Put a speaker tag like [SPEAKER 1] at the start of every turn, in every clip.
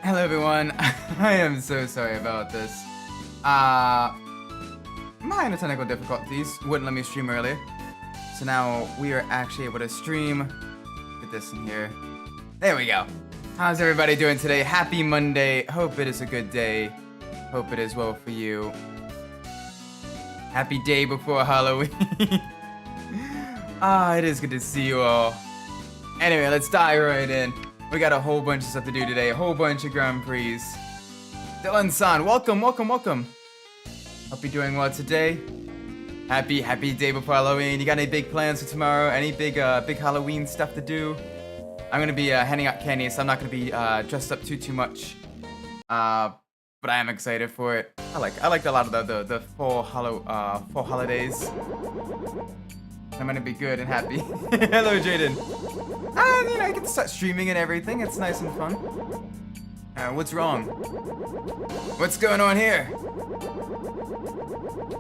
[SPEAKER 1] Hello everyone, I am so sorry about this. Minor technical difficulties wouldn't let me stream earlier. So now we are actually able to stream. Get this in here. There we go. How's everybody doing today? Happy Monday. Hope it is a good day. Hope it is well for you. Happy day before Halloween. It is good to see you all. Anyway, let's dive right in. We got a whole bunch of stuff to do today. A whole bunch of Grand Prix. Dylan-san, welcome. Hope you're doing well today. Happy day before Halloween. You got any big plans for tomorrow? Any big Halloween stuff to do? I'm gonna be handing out candy, so I'm not gonna be dressed up too much. But I am excited for it. I like a lot of the fall holidays. I'm gonna be good and happy. Hello, Jaden. I get to start streaming and everything. It's nice and fun. What's wrong? What's going on here?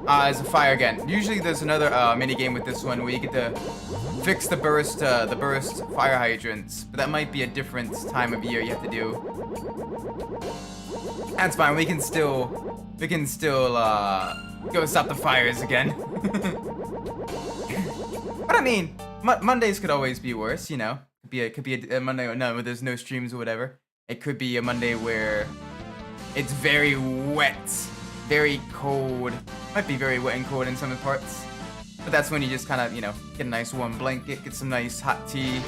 [SPEAKER 1] There's a fire again. Usually there's another mini game with this one where you get to fix the burst fire hydrants, but that might be a different time of year you have to do. That's fine. We can still go stop the fires again. But I mean, Mondays could always be worse, you know. It could be a Monday where there's no streams or whatever. It could be a Monday where it's very wet, very cold. Might be very wet and cold in some parts. But that's when you just kind of, get a nice warm blanket, get some nice hot tea,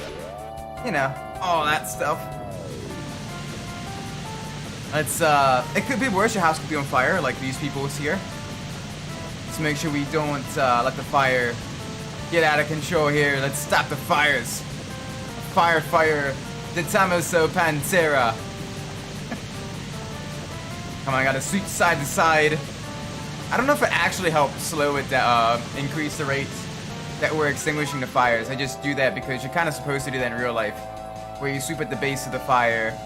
[SPEAKER 1] all that stuff. It could be worse. Your house could be on fire, like these people's here. Let's make sure we don't let the fire get out of control here. Let's stop the fires. Fire, the Tamoso Pantera. Come on, I gotta sweep side to side. I don't know if it actually helps slow it down, increase the rate that we're extinguishing the fires. I just do that because you're kind of supposed to do that in real life, where you sweep at the base of the fire.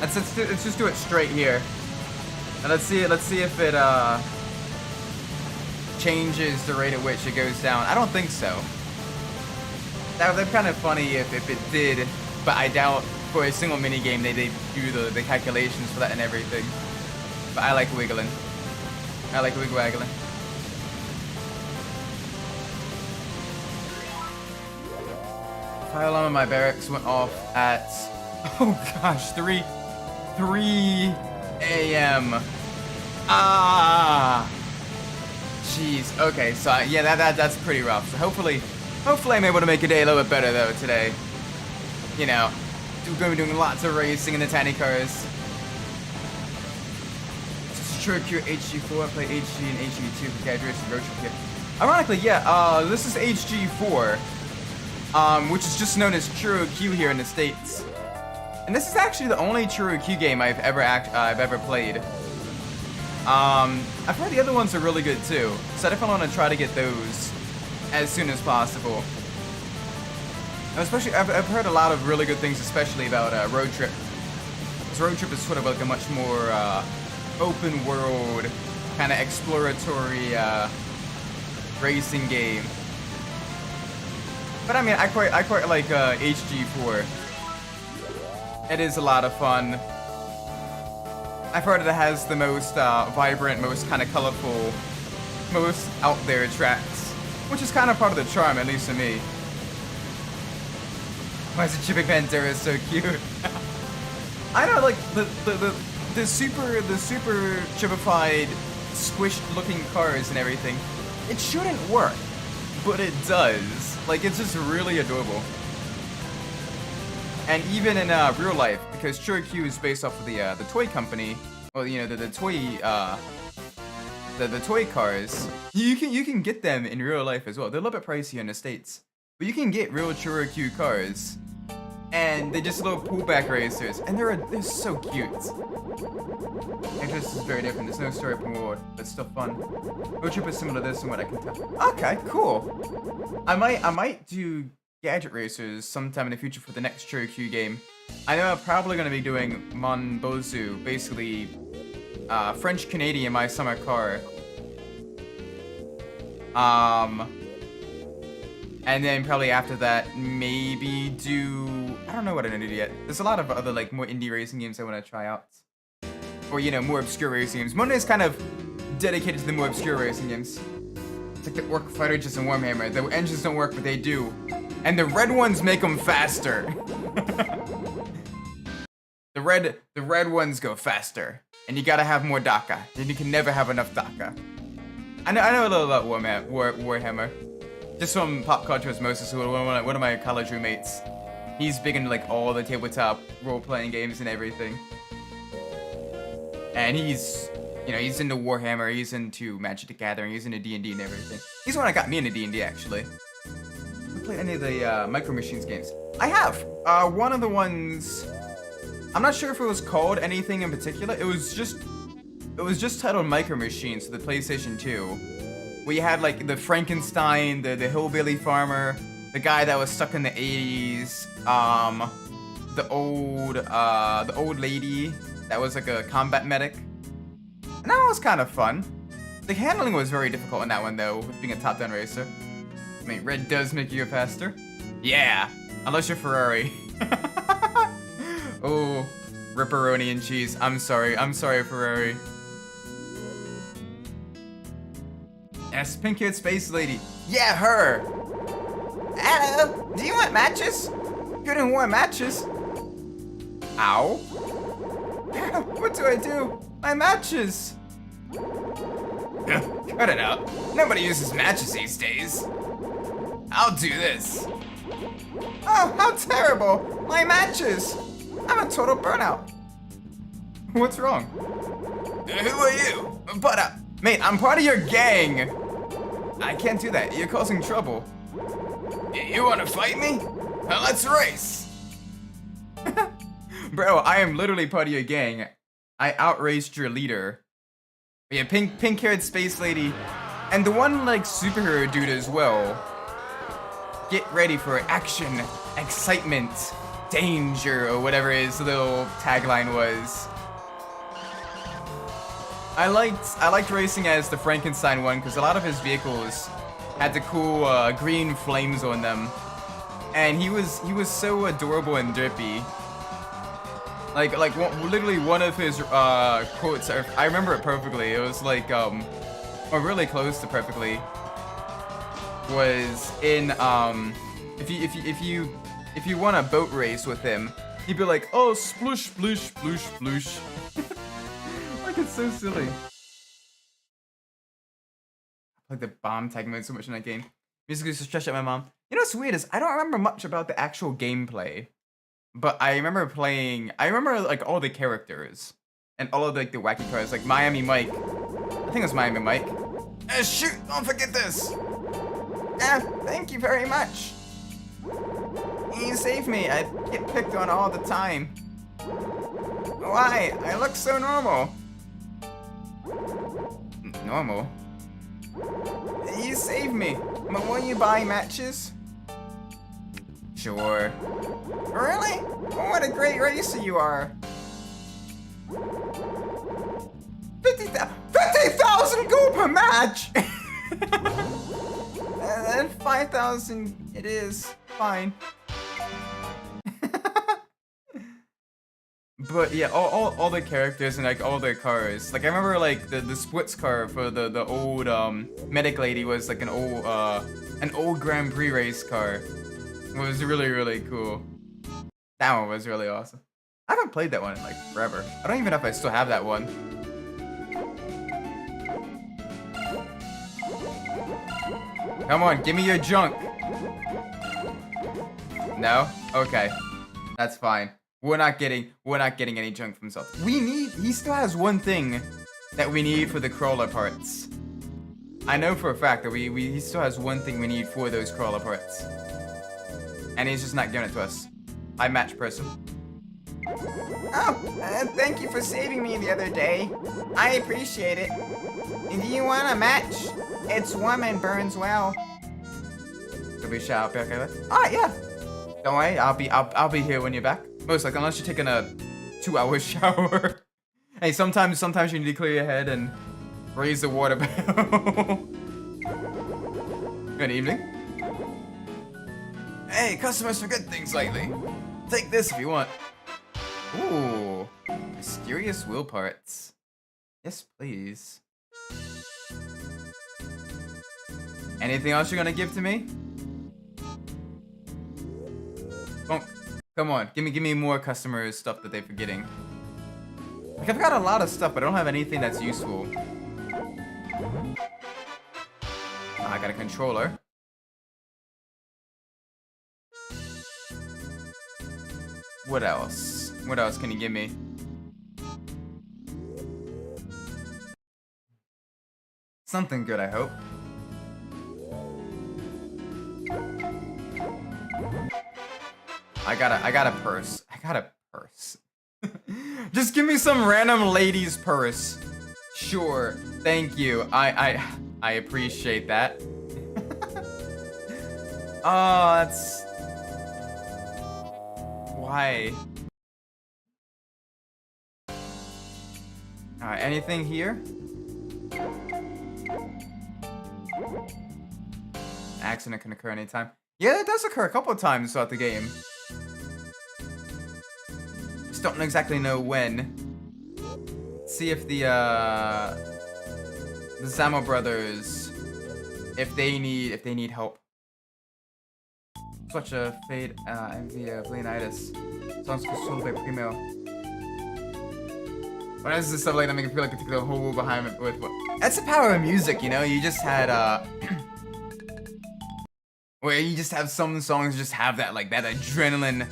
[SPEAKER 1] Let's just do it straight here. And let's see if it changes the rate at which it goes down. I don't think so. That would be kind of funny if it did, but I doubt for a single mini game they do the calculations for that and everything. But I like wiggling. I like wiggle-waggling. Fire alarm in my barracks went off at, oh gosh, 3 a.m. Jeez. Okay, so yeah, that's pretty rough. So hopefully I'm able to make a day a little bit better though today. We're gonna be doing lots of racing in the tiny cars. Choro HG4, I play HG and HG2 for graduation road trip here. Ironically, yeah, this is HG4, which is just known as Choro Q here in the States. And this is actually the only Choro Q game I've ever played. I've heard the other ones are really good too, so I definitely want to try to get those as soon as possible. Especially, I've heard a lot of really good things, especially about Road Trip. Because Road Trip is sort of like a much more open world, kind of exploratory racing game. But I mean, I quite like HG4. It is a lot of fun. I've heard it has the most vibrant, most kind of colorful, most out there tracks, which is kind of part of the charm, at least to me. Why is the Chipping Pantera so cute? I know, like the super chipified, squished looking cars and everything. It shouldn't work, but it does. Like, it's just really adorable. And even in real life, because Choro Q is based off of the toy company, well, the toy cars. You can get them in real life as well. They're a little bit pricey in the States, but you can get real Choro Q cars, and they're just little pullback racers, and they're so cute. This is very different. There's no story open world, but still fun. Road Trip is similar to this, from what I can tell. Okay, cool. I might do Gadget Racers sometime in the future for the next Choro Q game. I know I'm probably going to be doing Monbozu, basically French Canadian my summer car. And then probably after that, maybe do... I don't know what I'm gonna do yet. There's a lot of other, like, more indie racing games I want to try out. Or, you know, more obscure racing games. Monday is kind of dedicated to the more obscure racing games. It's like the Orc Fighter just in Warhammer. The engines don't work, but they do. And the red ones make them faster. The red ones go faster. And you gotta have more DACA. And you can never have enough DACA. I know a little about Warhammer. Just from pop culture osmosis, one of my college roommates. He's big into like all the tabletop role-playing games and everything. And he's, you know, he's into Warhammer, he's into Magic the Gathering, he's into D&D and everything. He's the one that got me into D&D actually. Have you played any of the Micro Machines games? I have. One of the ones, I'm not sure if it was called anything in particular. It was just titled Micro Machines for the PlayStation 2. We had like the Frankenstein, the hillbilly farmer, the guy that was stuck in the 80s, the old lady that was like a combat medic. And that was kind of fun. The handling was very difficult in that one though, with being a top-down racer. I mean, red does make you faster. Yeah, unless you're Ferrari. Oh, ripperoni and cheese. I'm sorry, Ferrari. Yes, pink-haired space lady. Yeah, her. Hello, do you want matches? You didn't want matches. Ow. What do I do? My matches. Cut it out. Nobody uses matches these days. I'll do this. Oh, how terrible. My matches. I'm a total burnout. What's wrong? Who are you? Butt up. Mate, I'm part of your gang. I can't do that. You're causing trouble. You want to fight me? Well, let's race. Bro, I am literally part of your gang. I outraced your leader. Yeah, pink-haired space lady. And the one, like, superhero dude as well. Get ready for action, excitement, danger, or whatever his little tagline was. I liked racing as the Frankenstein one because a lot of his vehicles had the cool green flames on them, and he was so adorable and drippy. Literally one of his quotes, I remember it perfectly. It was like or really close to perfectly. Was in if you want a boat race with him, he'd be like, oh, sploosh, sploosh, sploosh, sploosh. Like, it's so silly. I like the bomb tag mode so much in that game. Music used to stretch out my mom. You know what's weird is I don't remember much about the actual gameplay, but I remember like all the characters and all of like the wacky cars, like Miami Mike. I think it was Miami Mike. Shoot! Don't forget this. Thank you very much. You saved me. I get picked on all the time. Why? I look so normal. Normal? You saved me. But will you buy matches? Sure. Really? What a great racer you are. 50,000 gold per match! And 5,000 it is. Fine. But yeah, all the characters and like all their cars. Like I remember like the splits car for the old medic lady was like an old Grand Prix race car. It was really cool. That one was really awesome. I haven't played that one in like forever. I don't even know if I still have that one. Come on, give me your junk. No? Okay. That's fine. We're not getting any junk from Salt. He still has one thing that we need for the crawler parts. I know for a fact that he still has one thing we need for those crawler parts. And he's just not giving it to us. I match person. Oh, thank you for saving me the other day. I appreciate it. Do you want a match? It's warm and burns well. Do we shower up okay with? Oh yeah. Don't worry, I'll be here when you're back. Most likely, unless you're taking a 2-hour shower. Hey, sometimes you need to clear your head and raise the water barrel. Good evening. Hey, customers forget things lately. Take this if you want. Ooh, mysterious wheel parts. Yes, please. Anything else you're gonna give to me? Oh, come on, give me more customer stuff that they're forgetting. Like, I've got a lot of stuff, but I don't have anything that's useful. I got a controller. What else? What else can you give me? Something good, I hope. I got a purse. I got a purse. Just give me some random lady's purse. Sure. Thank you. I appreciate that. Oh, that's... Why? Alright, anything here? Accident can occur anytime. Yeah, it does occur a couple of times throughout the game. Just don't exactly know when. Let's see if the Zamo brothers, if they need help. Such a fade MV Leonidas. Sounds controlled by Primo. When I this stuff like that, make it feel like a particular whole behind it with what? That's the power of music, you know. You just had where you just have some songs just have that like that adrenaline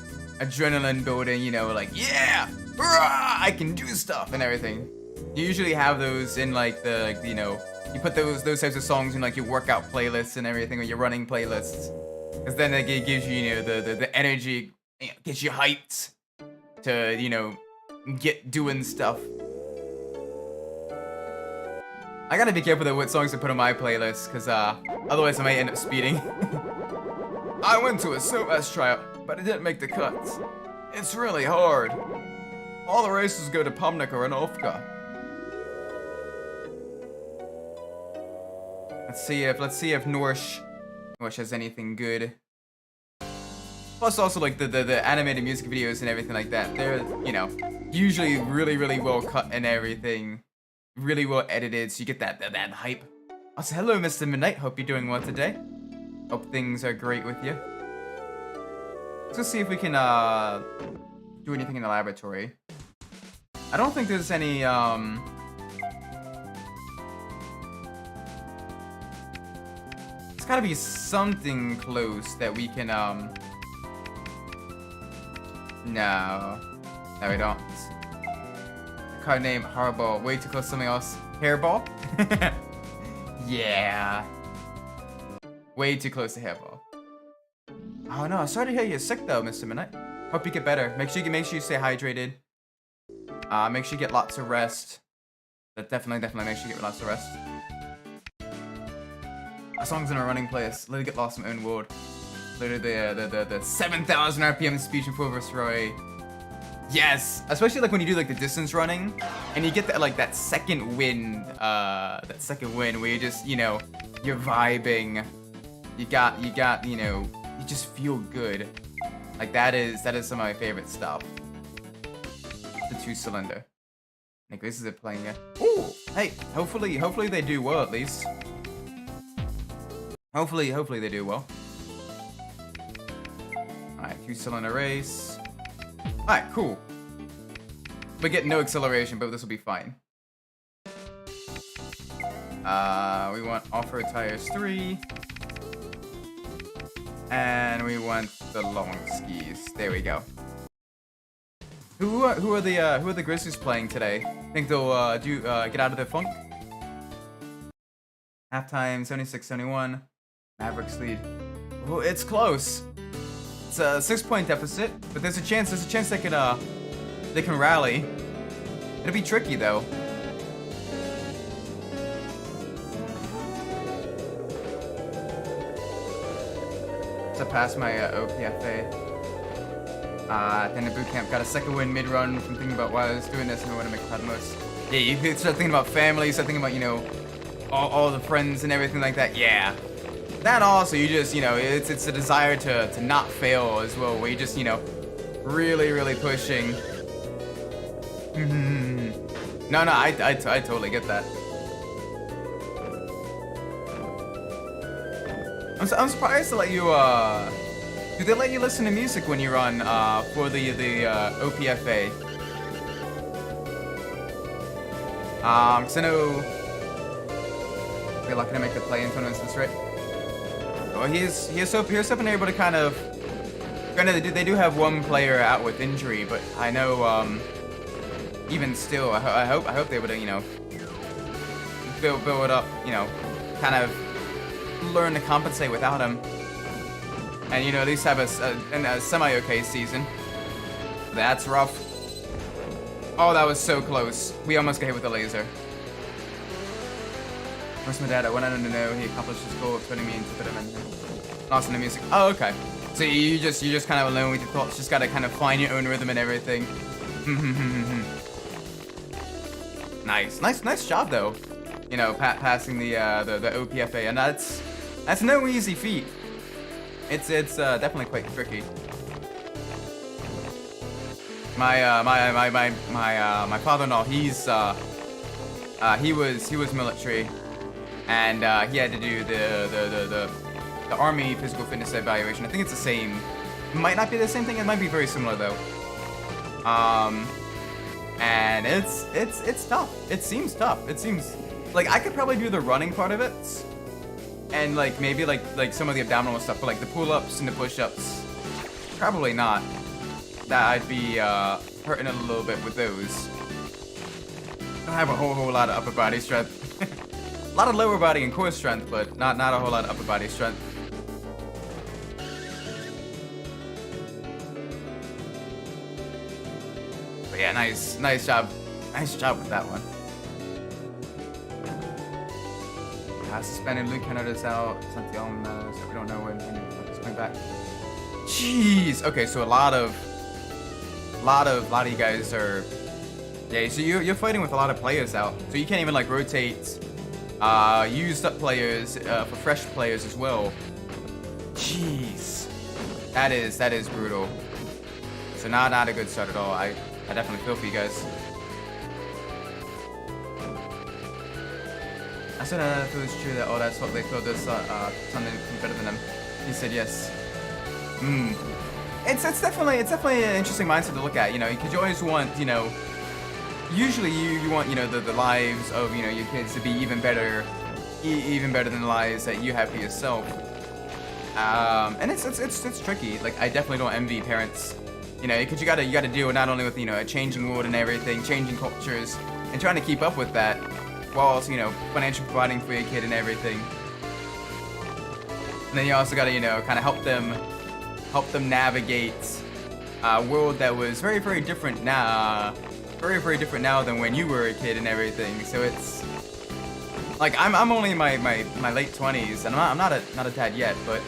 [SPEAKER 1] building, you know, like yeah, rah, I can do stuff and everything. You usually have those in like the you know, you put those types of songs in like your workout playlists and everything, or your running playlists. Because then it gives you, you know, the energy, gets you hyped to, you know, get doing stuff. I gotta be careful though what songs to put on my playlist, because otherwise I might end up speeding. I went to a SOAS tryout, but I didn't make the cuts. It's really hard. All the races go to Pomnica or Novka. Let's see if Norsh has anything good. Plus also like the animated music videos and everything like that. They're, you know, usually really well cut and everything. Really well edited, so you get that hype. Also, hello Mr. Midnight, hope you're doing well today. Hope things are great with you. Let's see if we can do anything in the laboratory. I don't think there's any It's gotta be something close that we can, No, we don't. Card name, Hairball. Way too close to something else. Hairball? Yeah. Way too close to Hairball. Oh no, sorry to hear you're sick though, Mr. Midnight. Hope you get better. Make sure you stay hydrated. Make sure you get lots of rest. But definitely make sure you get lots of rest. Our song's in a running place. Literally get lost in my own world. Literally the 7,000 RPM speech and Fulvus Roy. Yes! Especially like when you do like the distance running and you get that like that second wind where you just, you know, you're vibing. You got, you know, you just feel good. Like that is some of my favorite stuff. The 2-cylinder. Like this is it playing it. Ooh! Hey, hopefully they do well at least. Hopefully they do well. Alright, 2-cylinder race. Alright, cool. We get no acceleration, but this will be fine. We want off-road tires 3. And we want the long skis. There we go. Who are the Grizzlies playing today? Think they'll get out of their funk? Halftime 76-71. Mavericks lead. Oh, it's close. It's a 6-point deficit, but there's a chance they can rally. It'll be tricky though. To pass my OPFA. Then the boot camp got a second win mid-run from thinking about why I was doing this and I want to make the most. Yeah, you could start thinking about family, start thinking about, you know, all the friends and everything like that. Yeah. That also, you just, it's a desire to not fail as well, where you just, really pushing. No, I totally get that. I'm surprised to let you, do they let you listen to music when you run, for the OPFA? Cause I know, we're lucky to make the play in tournaments, that's right. Well, he's hoping able to kind of, granted they do have one player out with injury, but I know, even still, I hope they're able to, build it up, kind of learn to compensate without him. And, at least have a semi-okay season. That's rough. Oh, that was so close. We almost got hit with a laser. Where's my dad? I wanted him to know he accomplished his goal of turning me into a bit of an lost in the music. Oh, okay. So you're just kind of alone with your thoughts. Just gotta kind of find your own rhythm and everything. Nice job though. Passing the OPFA, and that's no easy feat. It's definitely quite tricky. My father-in-law, he was military, and he had to do the Army physical fitness evaluation. I think it's the same. It might not be the same thing. It might be very similar though. And it's tough. It seems tough. It seems like I could probably do the running part of it, and like maybe like some of the abdominal stuff, but like the pull-ups and the push-ups, probably not. That I'd be hurting a little bit with those. I have a whole lot of upper body strength. A lot of lower body and core strength, but not a whole lot of upper body strength. But yeah, nice job with that one. Suspended Luke Canada's out. Santiago, so we don't know when he's coming back. Jeez. Okay, so a lot of you guys are. Yeah, so you're fighting with a lot of players out, so you can't even like rotate used up players for fresh players as well. Jeez, that is brutal. So not a good start at all. I definitely feel for you guys. I said if it was true that that's what they feel this something better than them. He said yes. It's definitely an interesting mindset to look at, because you always want, usually you want, the lives of, your kids to be even better than the lives that you have for yourself. And it's tricky. Like, I definitely don't envy parents, because you gotta deal not only with, a changing world and everything, changing cultures, and trying to keep up with that, while also, financially providing for your kid and everything. And then you also gotta, kind of help them navigate a world that was very, very different now. Very different now than when you were a kid and everything. So it's like I'm only in my late 20s, and I'm not a dad yet, but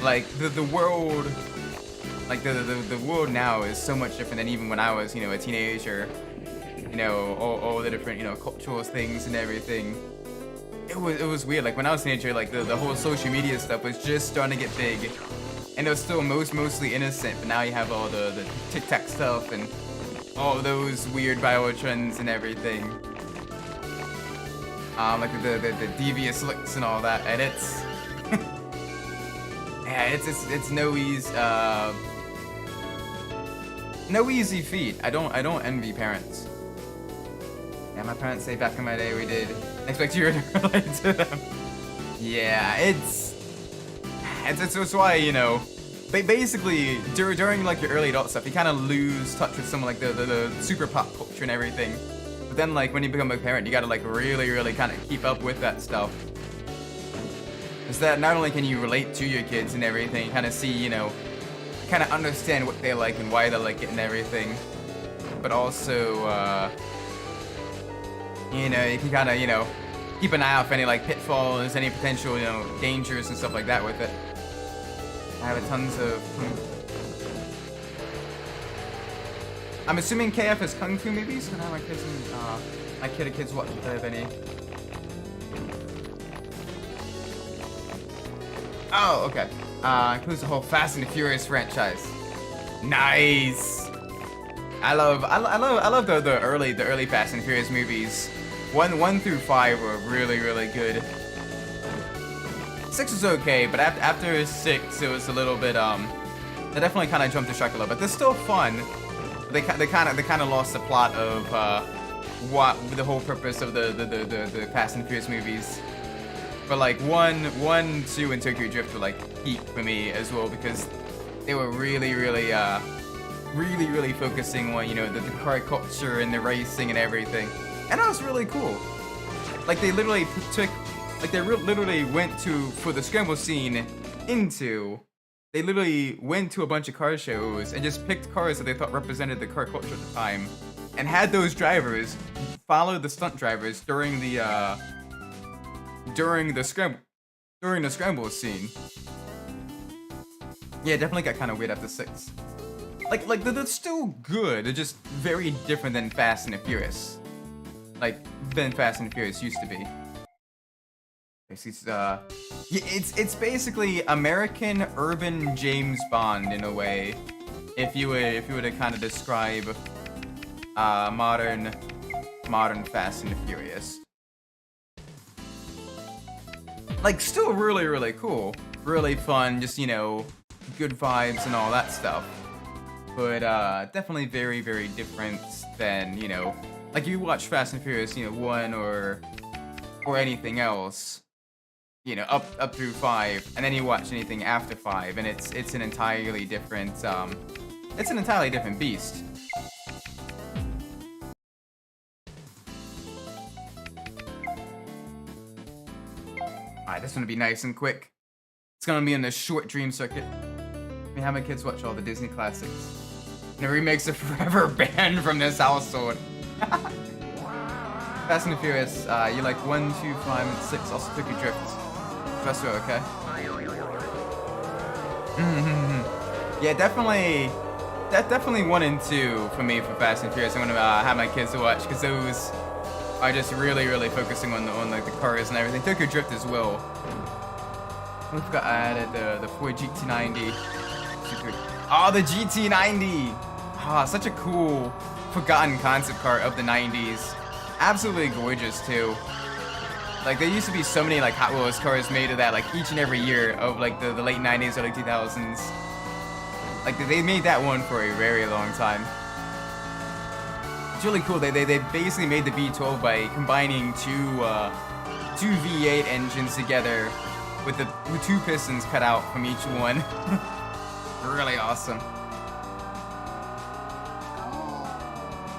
[SPEAKER 1] like the world, like the world now is so much different than even when I was, a teenager. All the different, cultural things and everything. It was weird. Like when I was a teenager, like the whole social media stuff was just starting to get big. And it was still mostly innocent, but now you have all the TikTok stuff and all those weird viral trends and everything. Like the devious looks and all that, and it's yeah, it's no easy feat. I don't envy parents. Yeah, my parents say back in my day we did expect you to relate to them. Yeah, it's why, basically during like your early adult stuff, you kind of lose touch with some like the super pop culture and everything. But then like when you become a parent, you gotta like really kind of keep up with that stuff. Is that not only can you relate to your kids and everything, you kind of see, kind of understand what they like and why they like it and everything, but also, you can kind of, keep an eye out for any like pitfalls, any potential, dangers and stuff like that with it. I have tons of. I'm assuming KF is Kung Fu movies. Can I have my kids watch if they have any? Oh, okay. Includes the whole Fast and the Furious franchise. Nice. I love the early Fast and Furious movies. 1 through 5 were really good. 6 was okay, but after 6 it was a little bit they definitely kind of jumped the shark a little bit. They're still fun. They kind of lost the plot of what the whole purpose of the Fast and Furious movies. But like 1, 2, and Tokyo Drift were like peak for me as well because they were really focusing on, you know, the car culture and the racing and everything, and that was really cool. Like they literally literally went to, for the scramble scene they literally went to a bunch of car shows and just picked cars that they thought represented the car culture at the time, and had those drivers follow the stunt drivers during the scramble scene. Yeah, it definitely got kind of weird after 6. Like they're still good. They're just very different than Fast and the Furious. Like than Fast and the Furious used to be. It's basically American urban James Bond in a way. If you were to kind of describe modern Fast and the Furious. Like still really cool, really fun. Just, you know, good vibes and all that stuff. But definitely very different than, you know, like you watch Fast and Furious, you know, 1 or anything else, you know, up through 5, and then you watch anything after 5, and it's an entirely different beast. Alright, this is gonna be nice and quick. It's gonna be in the short dream circuit. I mean, how my kids watch all the Disney classics. And the remakes are forever banned from this household. Fast and the Furious, you like 1, 2, 5, and 6, also Tokyo Drift. Best way, okay? Yeah, definitely 1 and 2 for me for Fast and Furious. I'm gonna have my kids to watch because those are just really focusing on like the cars and everything. Tokyo Drift as well. We've got added the Ford GT90. Oh, the GT90! Ah, such a cool, forgotten concept car of the 90s. Absolutely gorgeous too. Like there used to be so many like Hot Wheels cars made of that, like each and every year of like the late 90s, early 2000s. Like they made that one for a very long time. It's really cool. They basically made the V12 by combining two V8 engines together with 2 pistons cut out from each one. Really awesome.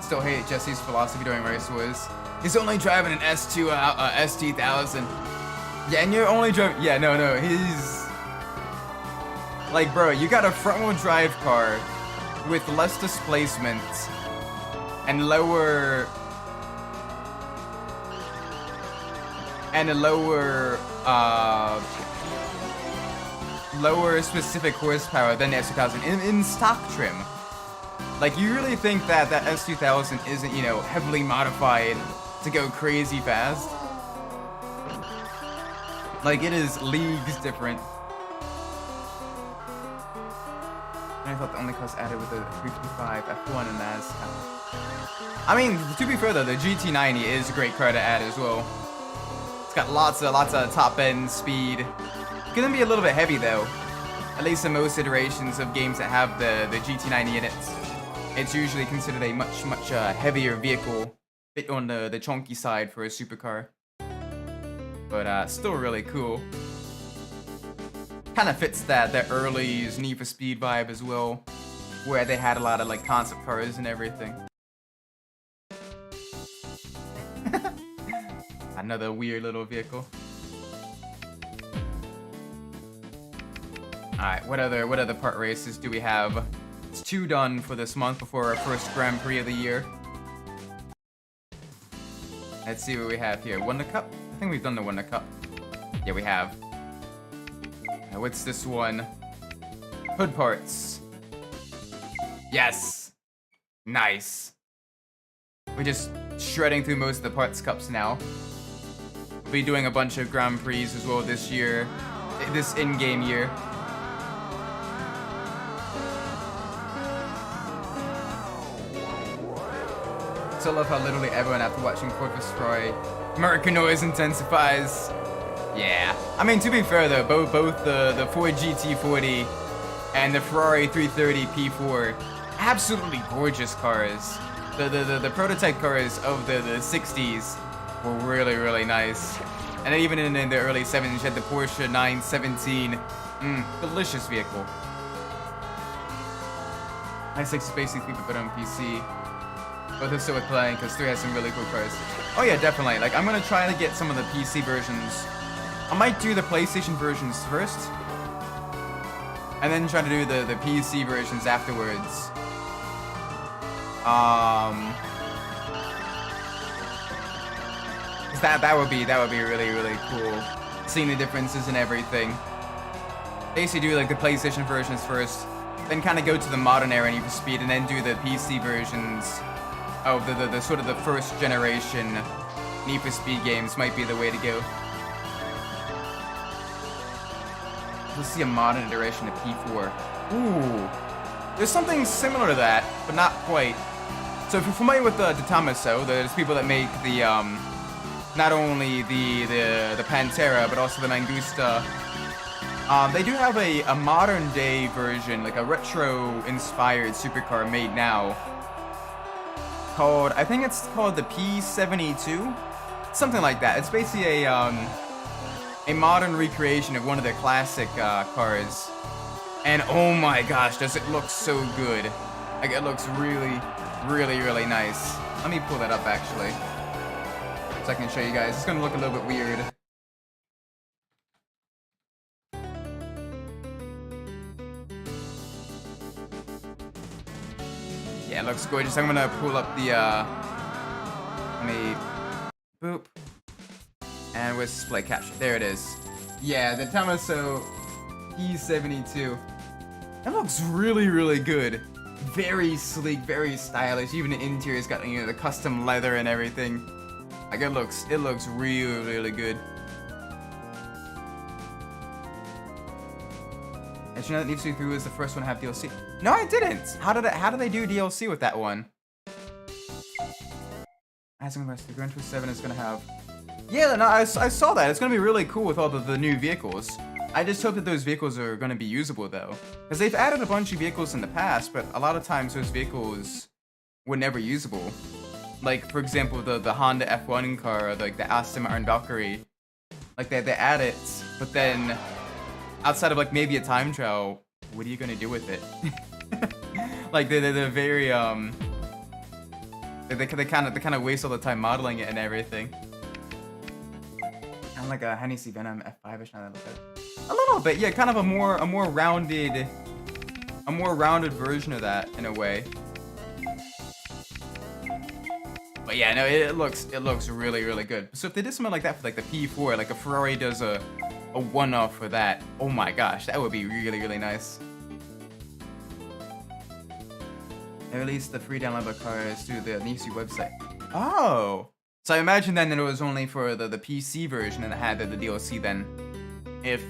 [SPEAKER 1] Still hate Jesse's philosophy during race was he's only driving an S2000. Yeah, and you're only driving. Yeah, no, he's like, bro, you got a front-wheel drive car with less displacement and a lower specific horsepower than the S2000 in stock trim. Like, you really think that S2000 isn't, you know, heavily modified to go crazy fast? Like, it is leagues different. I thought the only class added with the 355 F1 and NASCAR. I mean, to be fair though, the GT90 is a great car to add as well. It's got lots of top end speed. It's gonna be a little bit heavy though. At least in most iterations of games that have the GT90 in it. It's usually considered a much heavier vehicle, bit on the chunky side for a supercar. But still really cool. Kind of fits that early Need for Speed vibe as well, where they had a lot of like concept cars and everything. Another weird little vehicle. Alright, what other part races do we have? It's 2 done for this month before our first Grand Prix of the year. Let's see what we have here. Wonder Cup? I think we've done the Wonder Cup. Yeah, we have. What's this one? Hood parts. Yes! Nice. We're just shredding through most of the parts cups now. We'll be doing a bunch of Grand Prix as well this year. this in-game year. So I love how literally everyone after watching Corpus Ferrari, American noise intensifies. Yeah. I mean, to be fair though, both the Ford GT40 and the Ferrari 330 P4, absolutely gorgeous cars. The prototype cars of the 60s were really, really nice. And even in the early 70s, you had the Porsche 917. Delicious vehicle. Nice like Spacey 3, but better on PC. Both are still with playing, because 3 has some really cool cars. Oh yeah, definitely. Like, I'm gonna try to get some of the PC versions. I might do the PlayStation versions first, and then try to do the PC versions afterwards. That would be really, really cool. Seeing the differences and everything. Basically do like the PlayStation versions first, then kind of go to the modern era Need for Speed, and then do the PC versions of the sort of the first generation Need for Speed games might be the way to go. We'll see a modern iteration of P4. Ooh. There's something similar to that, but not quite. So if you're familiar with the Tamaso, there's people that make the not only the Pantera, but also the Mangusta. They do have a modern day version, like a retro inspired supercar made now. Called, I think it's called the P72? Something like that. It's basically a modern recreation of one of their classic cars. And oh my gosh, does it look so good. Like, it looks really, really, really nice. Let me pull that up actually, so I can show you guys. It's gonna look a little bit weird. Yeah, it looks gorgeous. I'm gonna pull up the, let me, boop. And with display capture, there it is. Yeah, the Tamaso P72. That looks really, really good. Very sleek, very stylish. Even the interior's got, you know, the custom leather and everything. Like, it looks really, really good. Did you know that Need for Speed 3 was the first one to have DLC? No, I didn't. How did they do DLC with that one? As I'm the Grand Prix 7 is gonna have. Yeah, no, I saw that. It's gonna be really cool with all the new vehicles. I just hope that those vehicles are gonna be usable though, because they've added a bunch of vehicles in the past, but a lot of times those vehicles were never usable. Like, for example, the Honda F1 car, or like the Aston Martin Valkyrie. Like, they add it, but then outside of like maybe a time trial, what are you gonna do with it? Like, they're very they kind of waste all the time modeling it and everything. Kind of like a Hennessy Venom F5ish now that I look at it. A little bit, yeah, kind of a more rounded version of that in a way. But yeah, no, it looks really, really good. So if they did something like that for like the P4, like a Ferrari does a one-off for that, oh my gosh, that would be really, really nice. They released the free downloadable cars through the Nisu website. Oh, so I imagine then that it was only for the PC version and it had the DLC then, if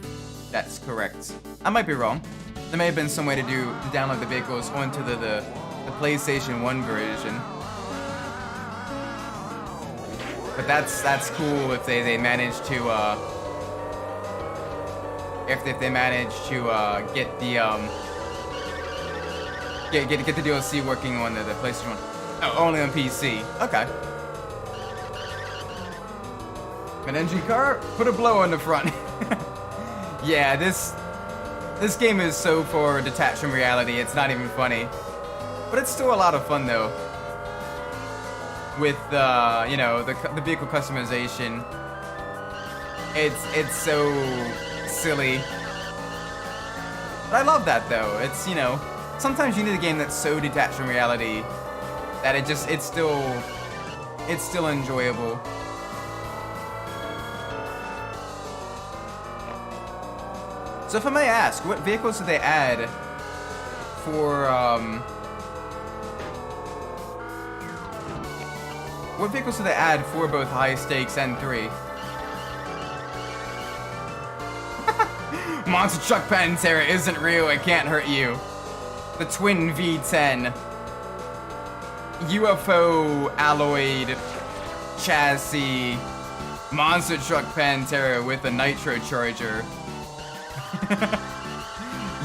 [SPEAKER 1] that's correct. I might be wrong. There may have been some way to download the vehicles onto the PlayStation 1 version. But that's cool if they manage to if they manage to get the get the DLC working on the PlayStation 1. Oh, only on PC. Okay. An NG car, put a blow on the front. Yeah, this game is so far detached from reality, it's not even funny. But it's still a lot of fun though. With you know, the vehicle customization. It's so silly. But I love that though. It's, you know, sometimes you need a game that's so detached from reality that it's still enjoyable. So if I may ask, what vehicles did they add for what vehicles did they add for both High Stakes and 3? Monster Truck Pantera isn't real, it can't hurt you. The twin V10. UFO alloyed chassis. Monster Truck Pantera with a nitro charger.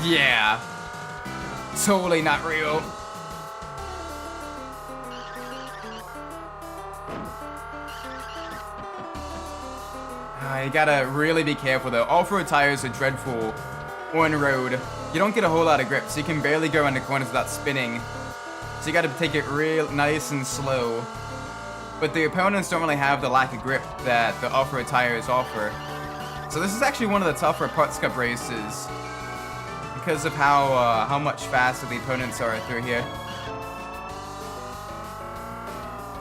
[SPEAKER 1] Yeah. Totally not real. You gotta really be careful though. Off-road tires are dreadful on road. You don't get a whole lot of grip, so you can barely go around the corners without spinning. So you gotta take it real nice and slow. But the opponents don't really have the lack of grip that the off-road tires offer. So this is actually one of the tougher Parts Cup races because of how much faster the opponents are through here.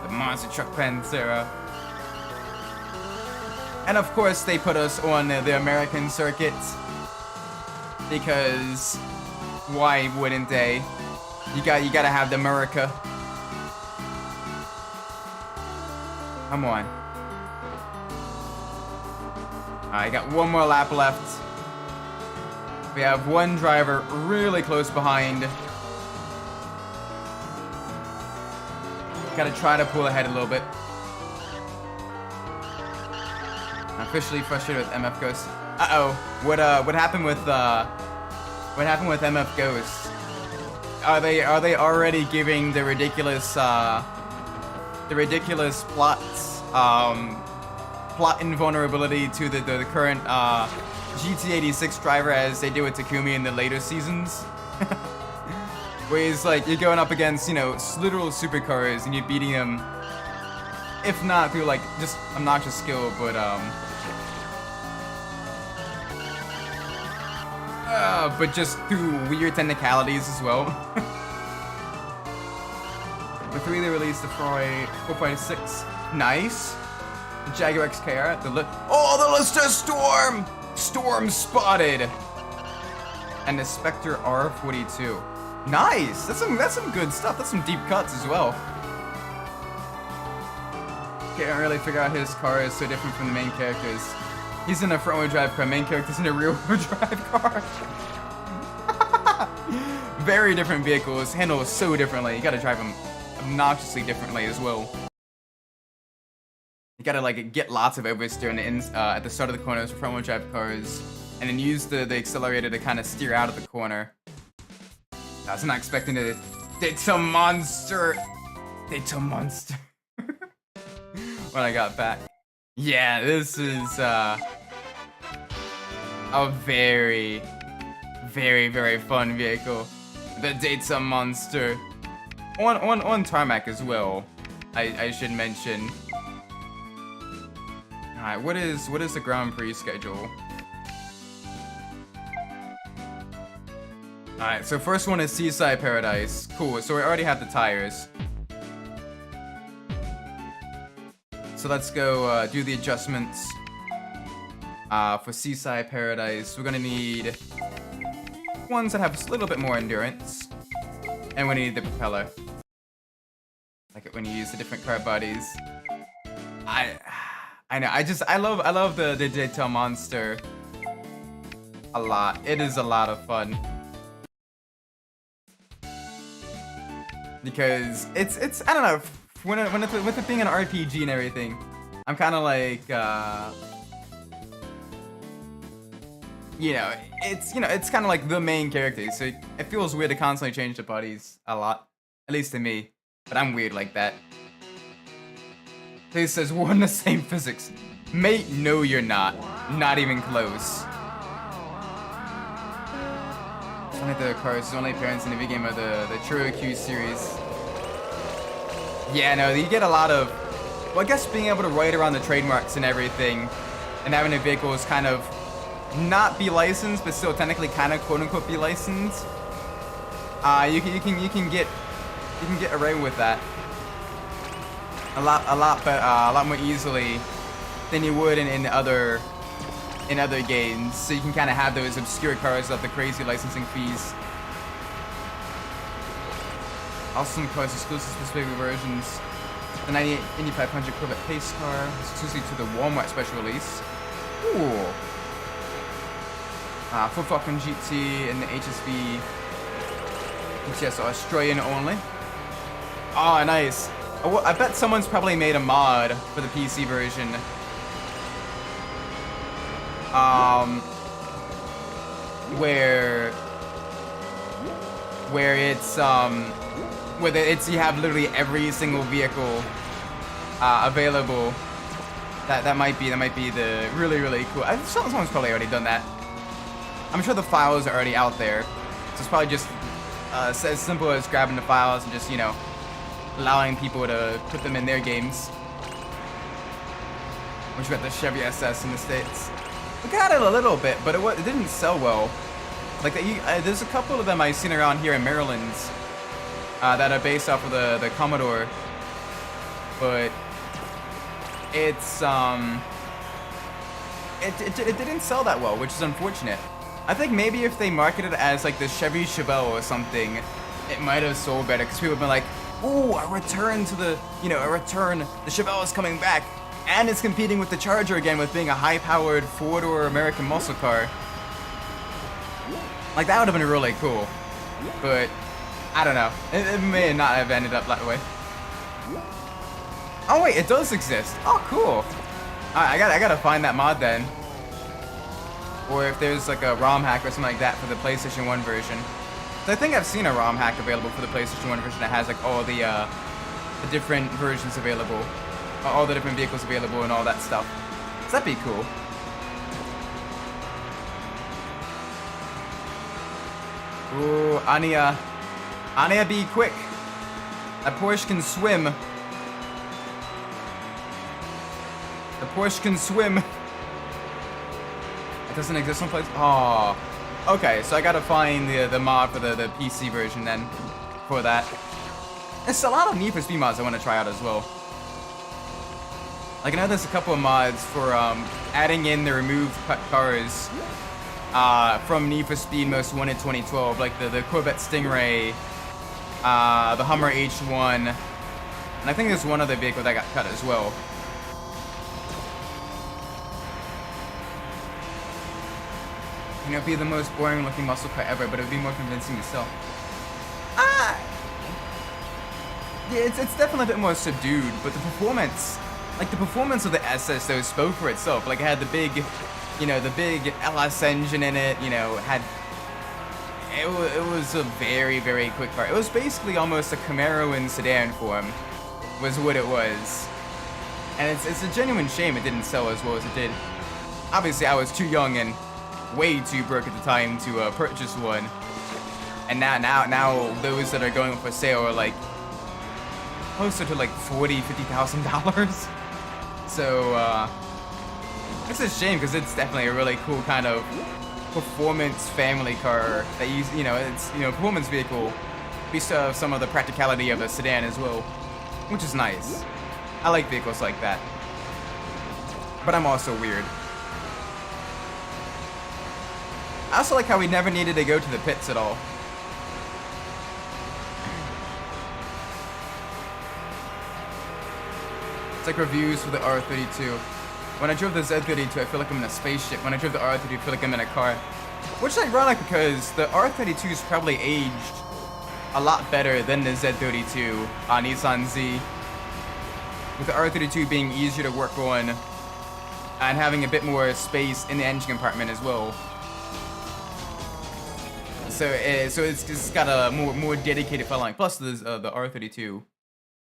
[SPEAKER 1] The Monster Truck Pantera. And of course, they put us on the American circuit because why wouldn't they? You gotta have the America. Come on. Alright, got one more lap left. We have one driver really close behind. Gotta try to pull ahead a little bit. Officially frustrated with MF Ghost. Uh-oh. What happened with MF Ghost? Are they already giving the ridiculous plot invulnerability to the current GT86 driver as they do with Takumi in the later seasons? Where he's like, you're going up against, you know, literal supercars and you're beating them, if not through like just obnoxious skill, but just through weird technicalities as well. The 3 they released the 4.6. Nice. The Jaguar XKR. The Lister Storm! Storm spotted! And the Spectre R42. Nice! That's some good stuff. That's some deep cuts as well. Can't really figure out his car is so different from the main characters. He's in a front-wheel drive car. Main character's in a rear-wheel drive car. Very different vehicles. Handle so differently. You gotta drive them obnoxiously differently as well. You gotta like get lots of oversteer at the start of the corners for front-wheel drive cars, and then use the accelerator to kind of steer out of the corner. I was not expecting to Data Monster. Data Monster. When I got back. Yeah, this is a very, very, very fun vehicle. The Data Monster. On tarmac as well, I should mention. Alright, what is the Grand Prix schedule? Alright, so first one is Seaside Paradise. Cool, so we already have the tires. So let's go do the adjustments for Seaside Paradise. We're gonna need ones that have a little bit more endurance. And we need the propeller. Like it when you use the different car bodies. I know, I love the Data Monster a lot. It is a lot of fun. Because it's I don't know, with it being an RPG and everything, I'm kind of like it's kind of like the main character, so it feels weird to constantly change the bodies a lot, at least to me. But I'm weird like that. He says we're in the same physics, mate. No, you're not. Not even close. One of the cars' only appearance in the video game of the Choro Q series. Yeah, no, you get a lot of. Well, I guess being able to write around the trademarks and everything, and having the vehicles kind of not be licensed, but still technically kind of quote unquote be licensed. You can get away with that a lot more easily than you would in other games. So you can kind of have those obscure cars without the crazy licensing fees. Also, some cars exclusive to specific versions. The 98 Indy 500 Corvette pace car, exclusive to the Walmart special release. Ooh. For fucking GT and the HSV. GTS Australian only. Oh, nice. I bet someone's probably made a mod for the PC version. Where it's you have literally every single vehicle available. That might be the really cool. Someone's probably already done that. I'm sure the files are already out there. So it's probably just as simple as grabbing the files and just, you know, allowing people to put them in their games. Which got the Chevy SS in the States. We got it a little bit, but it didn't sell well. Like there's a couple of them I've seen around here in Maryland that are based off of the Commodore, but it's it didn't sell that well, which is unfortunate. I think maybe if they marketed it as like the Chevy Chevelle or something, it might have sold better, because people have been like, "Ooh, a return to the, you know, a return. The Chevelle is coming back, and it's competing with the Charger again with being a high-powered four-door American muscle car." Like, that would have been really cool, but I don't know. It may not have ended up that way. Oh wait, it does exist. Oh, cool. I gotta find that mod then. Or if there's like a ROM hack or something like that for the PlayStation 1 version. So I think I've seen a ROM hack available for the PlayStation 1 version that has like all the different versions available, all the different vehicles available and all that stuff. So that'd be cool. Ooh, Anya, be quick. That Porsche can swim. The Porsche can swim. It doesn't exist someplace. Oh, okay. So I gotta find the mod for the PC version then for that. There's a lot of Need for Speed mods I want to try out as well. Like, I know there's a couple of mods for adding in the removed cut cars from Need for Speed Most Wanted 2012, like the Corvette Stingray, the Hummer H1, and I think there's one other vehicle that got cut as well. You know, it'd be the most boring looking muscle car ever, but it would be more convincing to sell. Yeah, it's definitely a bit more subdued, but the performance of the SS though spoke for itself. Like, it had the big, you know, the big LS engine in it. You know, it was a very quick car. It was basically almost a Camaro in sedan form, was what it was. And it's a genuine shame it didn't sell as well as it did. Obviously, I was too young and way too broke at the time to purchase one. And now those that are going for sale are like closer to like $40,000-$50,000. So it's a shame, because it's definitely a really cool kind of performance family car that you know, it's, you know, performance vehicle. We still have some of the practicality of a sedan as well, which is nice. I like vehicles like that. But I'm also weird. I also like how we never needed to go to the pits at all. It's like reviews for the R32. When I drove the Z32, I feel like I'm in a spaceship. When I drove the R32, I feel like I'm in a car. Which is ironic, because the R32 is probably aged a lot better than the Z32 on Nissan Z. With the R32 being easier to work on and having a bit more space in the engine compartment as well. So it's just got a more dedicated following. Plus the R32.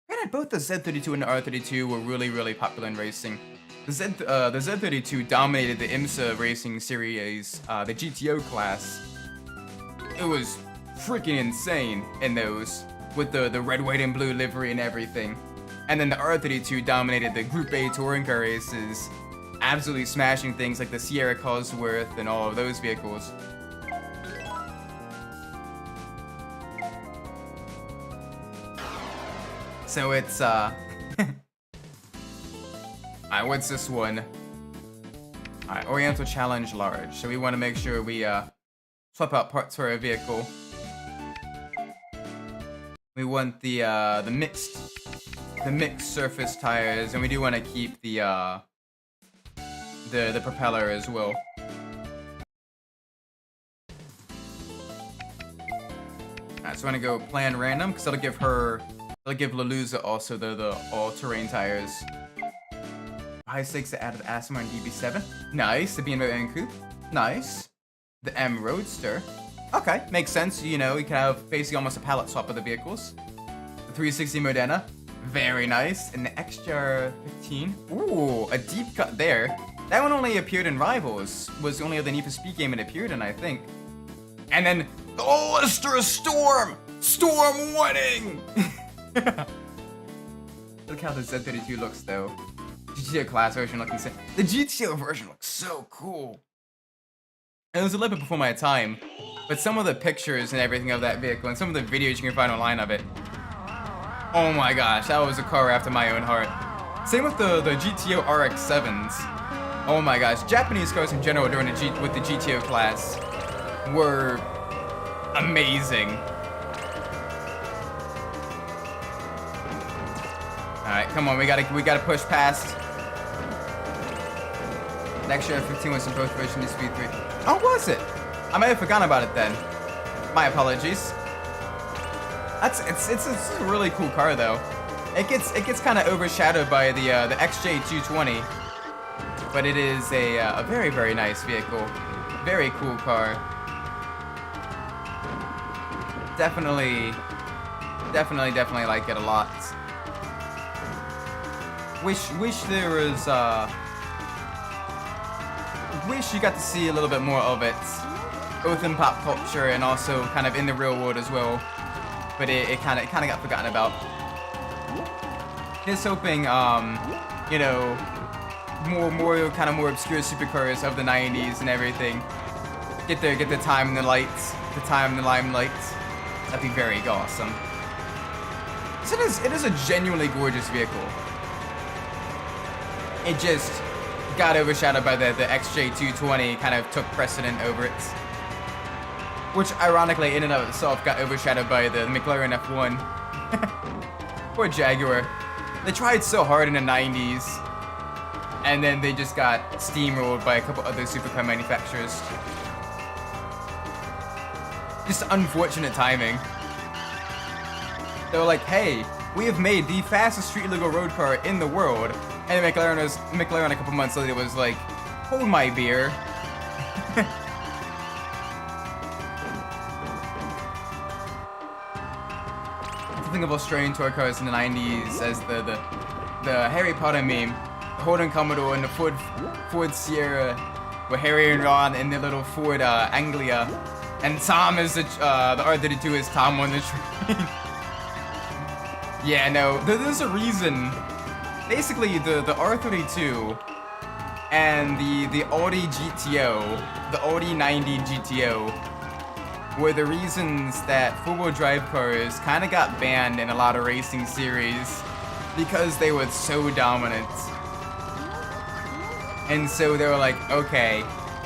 [SPEAKER 1] Granted, both the Z32 and the R32 were really popular in racing. The Z32 dominated the IMSA racing series, the GTO class. It was freaking insane in those, with the red, white, and blue livery and everything. And then the R32 dominated the Group A touring car races, absolutely smashing things like the Sierra Cosworth and all of those vehicles. So it's, Alright, what's this one? Alright, Oriental Challenge Large. So we want to make sure we, swap out parts for our vehicle. We want the mixed surface tires, and we do want to keep the propeller as well. Alright, so I'm gonna go plan random, because it'll give Laluza also the all-terrain tires. High stakes that added Asthma and DB7. Nice, the BMW M Coupe. Nice. The M Roadster. Okay, makes sense. You know, you can have basically almost a palette swap of the vehicles. The 360 Modena. Very nice. And the XR15. Ooh, a deep cut there. That one only appeared in Rivals. Was the only other Need for Speed game it appeared in, I think. And then the Oyster Storm! Storm winning! Look how the Z32 looks, though. GTO class version looking sick. The GTO version looks so cool. It was a little bit before my time, but some of the pictures and everything of that vehicle and some of the videos you can find online of it. Oh my gosh, that was a car after my own heart. Same with the GTO RX-7s. Oh my gosh, Japanese cars in general during with the GTO class were amazing. All right, come on, we gotta push past. The XR15 was in both versions of Speed 3. Oh, was it? I may have forgotten about it then. My apologies. It's a really cool car though. It gets kind of overshadowed by the XJ220, but it is a very, very nice vehicle. Very cool car. Definitely like it a lot. Wish there was wish you got to see a little bit more of it, both in pop culture and also kind of in the real world as well. But it kind of got forgotten about. Just hoping, you know, more obscure supercars of the '90s and everything get the time in the lights, the time in the limelight. That'd be very awesome. So it is a genuinely gorgeous vehicle. It just got overshadowed by the XJ220, kind of took precedent over it. Which, ironically, in and of itself, got overshadowed by the McLaren F1. Poor Jaguar. They tried so hard in the 90s, and then they just got steamrolled by a couple other supercar manufacturers. Just unfortunate timing. They were like, hey, we have made the fastest street legal road car in the world. And McLaren a couple months later was like, hold my beer. The thing of Australian toy cars in the 90s as the Harry Potter meme, the Holden Commodore and the Ford Sierra, with Harry and Ron in their little Ford Anglia, and Tom is the R32 is Tom on the train. Yeah, no, there's a reason. Basically, the R32 and the Audi GTO, the Audi 90 GTO, were the reasons that four-wheel drive cars kind of got banned in a lot of racing series because they were so dominant. And so they were like, okay,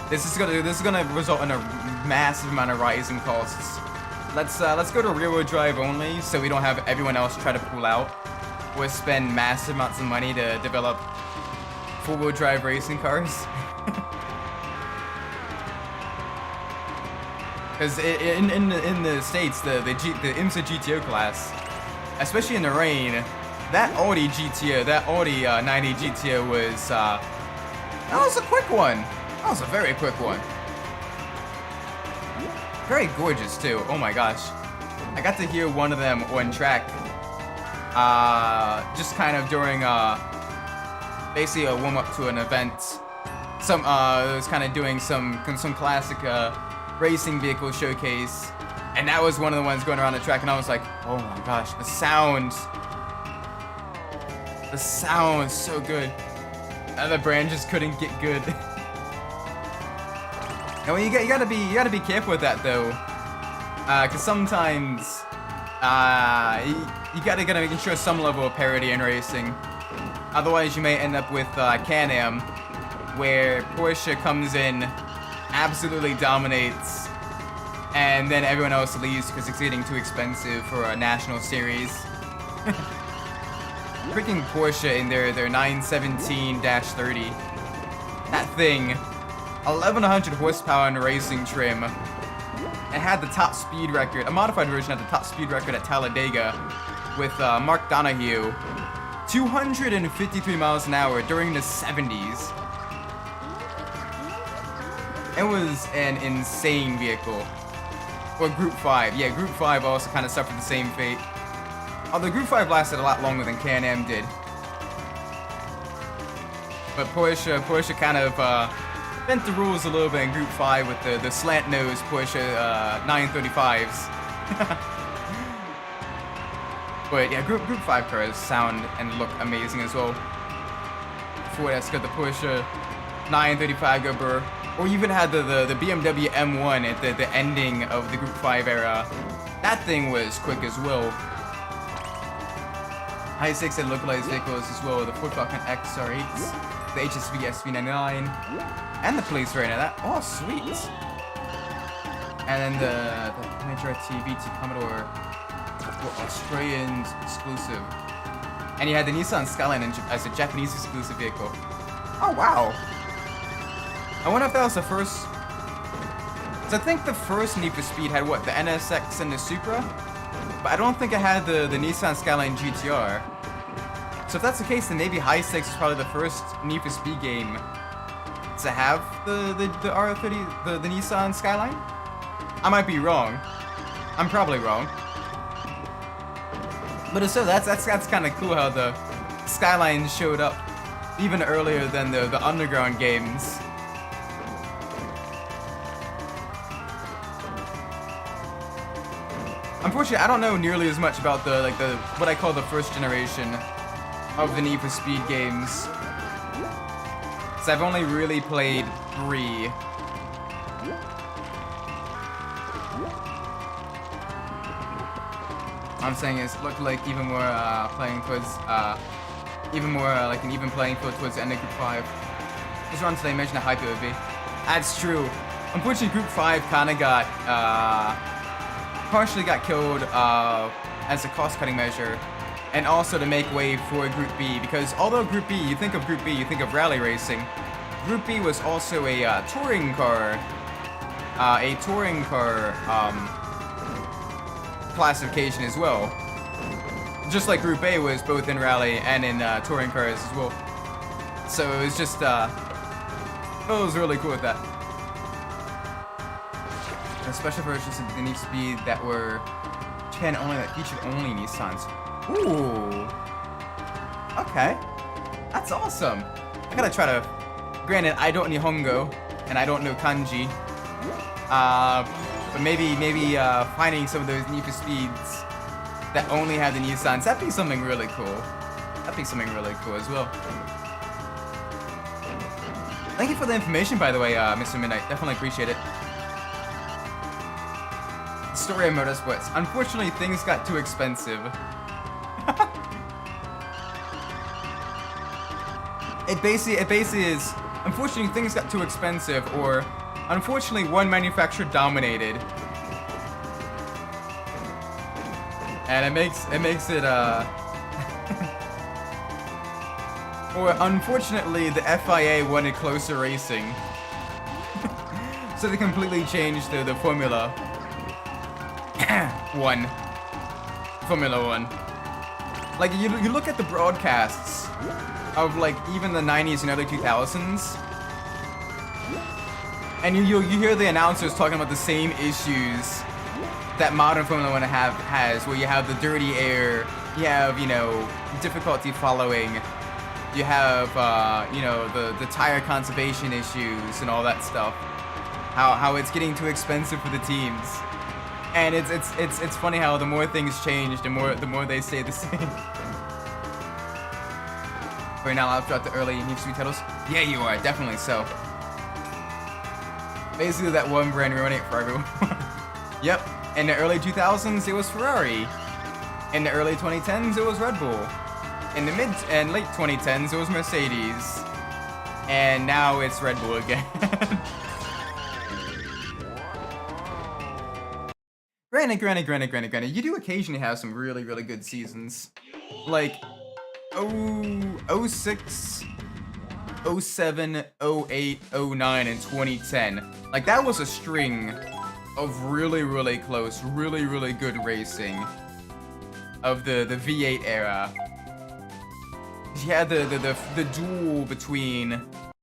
[SPEAKER 1] this is gonna result in a massive amount of rising costs. Let's go to rear-wheel drive only, so we don't have everyone else try to pull out or spend massive amounts of money to develop four-wheel drive racing cars. Because in the States, the IMSA GTO class, especially in the rain, that Audi GTO, that Audi 90 GTO was that was a quick one. That was a very quick one. Very gorgeous too. Oh my gosh, I got to hear one of them on track. Just kind of during basically a warm up to an event. It was kind of doing some classic racing vehicle showcase, and that was one of the ones going around the track, and I was like, oh my gosh, the sound so good, and the brand just couldn't get good. And you gotta be careful with that though, because sometimes you gotta make sure some level of parity in racing. Otherwise, you may end up with Can-Am, where Porsche comes in, absolutely dominates, and then everyone else leaves because it's getting too expensive for a national series. Freaking Porsche in their 917-30. That thing, 1100 horsepower in racing trim. It had the top speed record. A modified version had the top speed record at Talladega with Mark Donahue. 253 miles an hour during the 70s. It was an insane vehicle. Or Group 5. Yeah, Group 5 also kind of suffered the same fate. Although Group 5 lasted a lot longer than Can-Am did. But Porsche kind of bent the rules a little bit in Group 5 with the slant-nose Porsche 935s. But yeah, Group 5 cars sound and look amazing as well. Ford Esca, the Porsche 935 Gerber, or even had the BMW M1 at the ending of the Group 5 era. That thing was quick as well. High 6 and localized vehicles as well. The Ford Falcon XR8s, the HSV SV99, and the police variant of that. Oh, sweet! And then the Metro VT Commodore Australian exclusive. And you had the Nissan Skyline as a Japanese exclusive vehicle. Oh, wow! I wonder if that was the first... So I think the first Need for Speed had, what, the NSX and the Supra? But I don't think it had the Nissan Skyline GTR. So if that's the case, then maybe High Stakes was probably the first Need for Speed game to have the R30, the Nissan Skyline? I might be wrong. I'm probably wrong. But so that's kind of cool how the Skyline showed up even earlier than the Underground games. Unfortunately, I don't know nearly as much about the what I call the first generation of the Need for Speed games. So I've only really played 3. I'm saying is look like even more playing towards even more like an even playing field towards the end of Group 5. Just run today, mention how hype it would be. That's true. Unfortunately, Group 5 kind of got partially got killed as a cost-cutting measure, and also to make way for Group B, because although Group B, you think of Group B, you think of rally racing. Group B was also a touring car classification as well. Just like Group A was both in rally and in touring cars as well. So it was just, it was really cool with that. The special versions of the Need for Speed that were Japan only, that featured only Nissans. Ooh. Okay. That's awesome. I gotta try to, granted, I don't Nihongo, and I don't know kanji. But maybe finding some of those Need for Speeds that only have the Nissans, that'd be something really cool. That'd be something really cool as well. Thank you for the information, by the way, Mr. Midnight. Definitely appreciate it. Story of motorsports. Unfortunately, things got too expensive. It basically is, unfortunately, things got too expensive, or unfortunately, one manufacturer dominated. And it makes it, or unfortunately, the FIA wanted closer racing. So they completely changed the Formula 1. Formula 1. Like, you look at the broadcasts of, like, even the 90s and early 2000s, and you hear the announcers talking about the same issues that modern Formula 1 has, where you have the dirty air, you have, you know, difficulty following, you have, you know, the tire conservation issues and all that stuff. How it's getting too expensive for the teams. And it's funny how the more things change, the more they stay the same. We're not allowed to drop the early Need for Speed titles? Yeah, you are, definitely so. Basically, that one brand ruined it for everyone. Yep. In the early 2000s, it was Ferrari. In the early 2010s, it was Red Bull. In the mid and late 2010s, it was Mercedes. And now it's Red Bull again. Granted. You do occasionally have some really, really good seasons. Like, 06, 07, 08, 09, and 2010. Like, that was a string of really close, really good racing of the V8 era. You had the duel between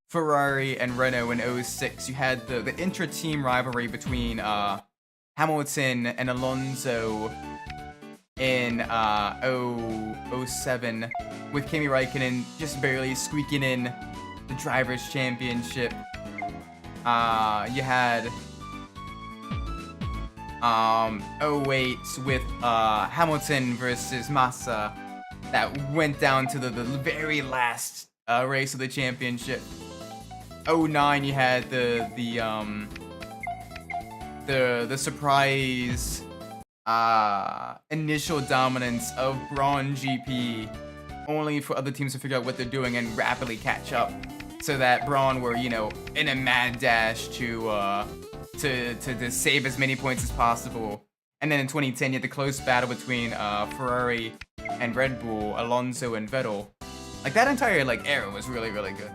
[SPEAKER 1] Ferrari and Renault in 06. You had the intra-team rivalry between Hamilton and Alonso in 07, with Kimi Raikkonen just barely squeaking in the Drivers' Championship. You had 08 with Hamilton versus Massa that went down to the very last race of the championship. 09, you had the surprise initial dominance of Braun GP, only for other teams to figure out what they're doing and rapidly catch up, so that Braun were, you know, in a mad dash to save as many points as possible. And then in 2010, you had the close battle between Ferrari and Red Bull, Alonso and Vettel. Like, that entire era was really good.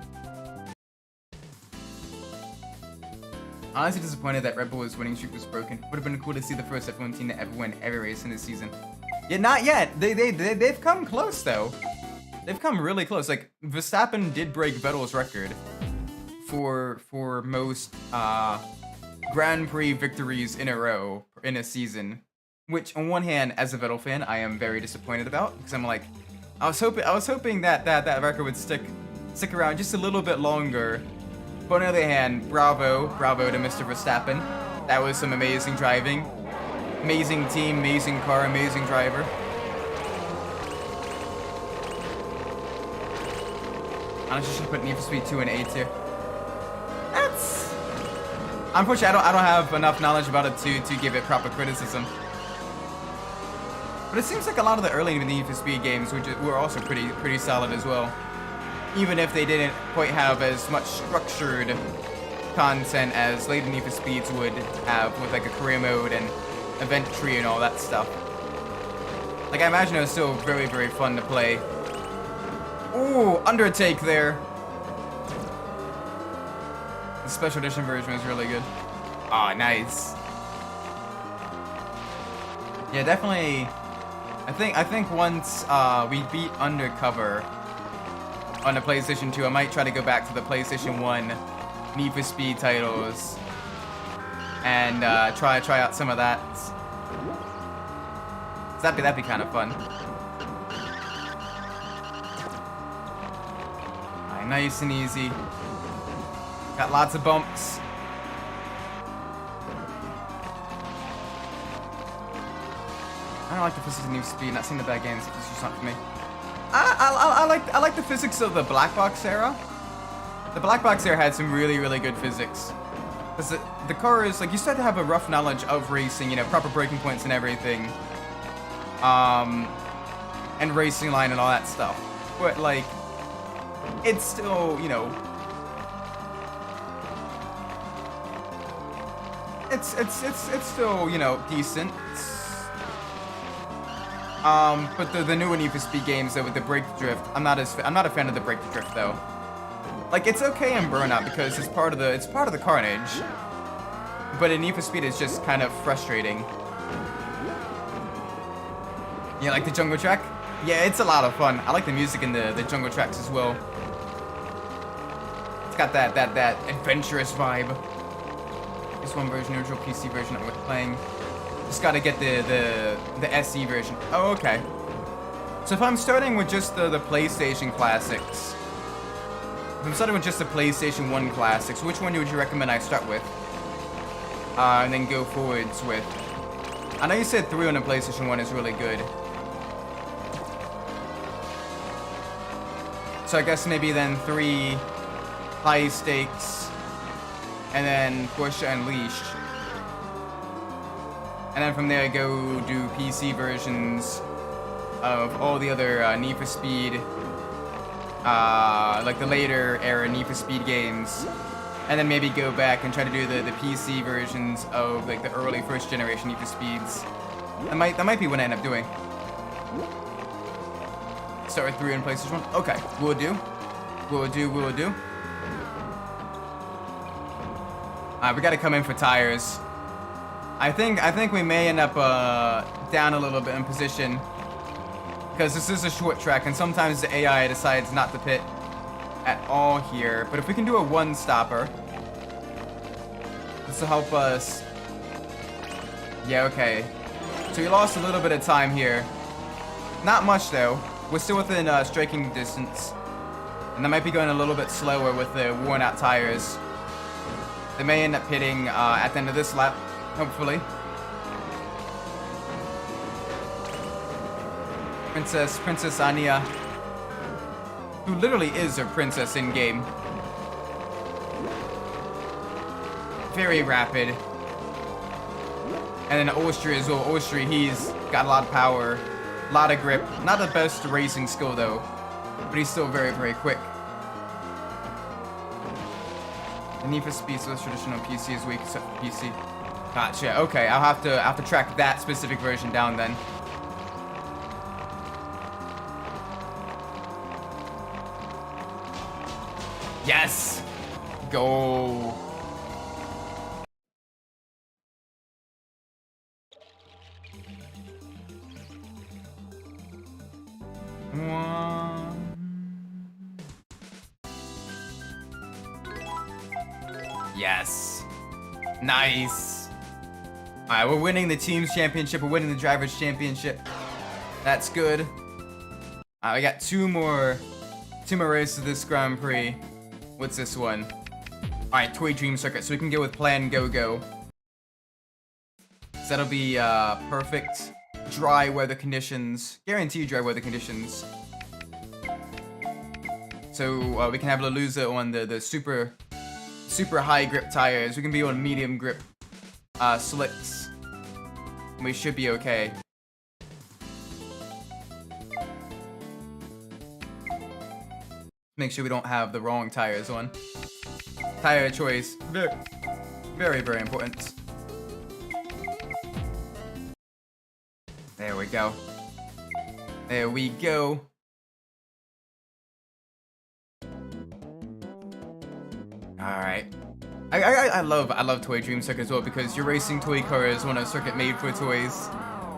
[SPEAKER 1] Honestly disappointed that Red Bull's winning streak was broken. Would have been cool to see the first F1 team to ever win every race in this season. Yeah, not yet. They've come close though. They've come really close. Like, Verstappen did break Vettel's record for most Grand Prix victories in a row in a season. Which, on one hand, as a Vettel fan, I am very disappointed about, because I'm like, I was hoping that record would stick around just a little bit longer. But on the other hand, bravo to Mr. Verstappen. That was some amazing driving. Amazing team, amazing car, amazing driver. Honestly, should put Need for Speed 2 and 8 here. That's... Unfortunately, I don't have enough knowledge about it to give it proper criticism. But it seems like a lot of the early Need for Speed games were also pretty solid as well. Even if they didn't quite have as much structured content as later Need for Speeds would have, with like a career mode and event tree and all that stuff. Like, I imagine it was still very fun to play. Ooh, undertake there. The special edition version was really good. Ah, nice. Yeah, definitely. I think once we beat Undercover on the PlayStation 2, I might try to go back to the PlayStation 1 Need for Speed titles and try out some of that. So that'd be kind of fun. Alright, nice and easy. Got lots of bumps. I don't like the physics of Need for Speed. Not seen the bad games. It's just not for me. I like the physics of the Black Box era. The Black Box era had some really good physics. Because the car is, like, you start to have a rough knowledge of racing, you know, proper braking points and everything. And racing line and all that stuff. But, like, it's still, you know... It's still, you know, decent. But the newer Need for Speed games, though, with the brake drift, I'm not a fan of the brake drift though. Like, it's okay in Burnout because it's part of the carnage. But in Need for Speed, it's just kind of frustrating. You like the jungle track? Yeah, it's a lot of fun. I like the music in the jungle tracks as well. It's got that adventurous vibe. This one version, original PC version that we're playing. Just gotta get the SE version. Oh, okay. So if I'm starting with just the PlayStation Classics, if I'm starting with just the PlayStation 1 Classics, which one would you recommend I start with? And then go forwards with... I know you said 3 on the PlayStation 1 is really good. So I guess maybe then 3 High Stakes, and then Porsche Unleashed. And then from there, go do PC versions of all the other Need for Speed, like the later era Need for Speed games. And then maybe go back and try to do the PC versions of like the early first generation Need for Speeds. That might be what I end up doing. Start with 3 on PlayStation 1. Okay, will do. We gotta come in for tires. I think we may end up down a little bit in position because this is a short track, and sometimes the AI decides not to pit at all here. But if we can do a one-stopper, this will help us. Yeah, okay. So we lost a little bit of time here. Not much though. We're still within striking distance, and that might be going a little bit slower with the worn-out tires. They may end up pitting at the end of this lap, hopefully. Princess Anya, who literally is a princess in game. Very rapid. And then Austria as well. Austria, he's got a lot of power, a lot of grip. Not the best racing skill though, but he's still very, very quick. The Need for Speed so traditional PC is weak except for PC. Gotcha. Okay, I'll have to track that specific version down then. Yes! Go! Yes. Nice. Alright, we're winning the team's championship. We're winning the driver's championship. That's good. Alright, we got two more races of this Grand Prix. What's this one? Alright, Toy Dream Circuit. So we can go with Plan Go Go. So that'll be perfect. Dry weather conditions. Guaranteed dry weather conditions. So we can have Laluza on the super high grip tires. We can be on medium grip slicks. We should be okay. Make sure we don't have the wrong tires on. Tire choice, very, very important. There we go. There we go. Alright. I love Toy Dream Circuit as well because your racing toy car is on a circuit made for toys.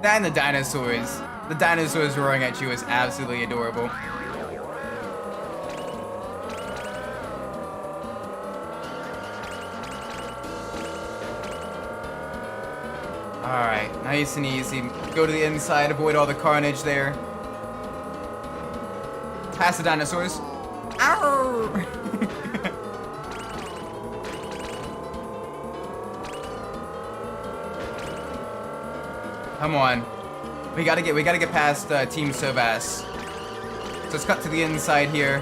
[SPEAKER 1] That and the dinosaurs. The dinosaurs roaring at you is absolutely adorable. Alright, nice and easy. Go to the inside, avoid all the carnage there. Pass the dinosaurs. Ow! Come on. We gotta get past Team Sovas. So let's cut to the inside here.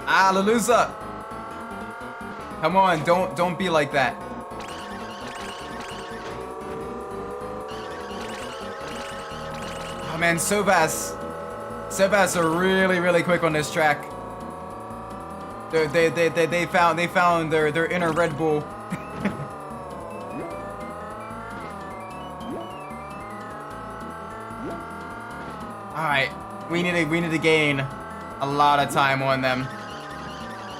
[SPEAKER 1] Ah, Laluza! Come on, don't be like that. Oh man, Sovas are really, really quick on this track. They found their inner Red Bull. Alright, we need to gain a lot of time on them.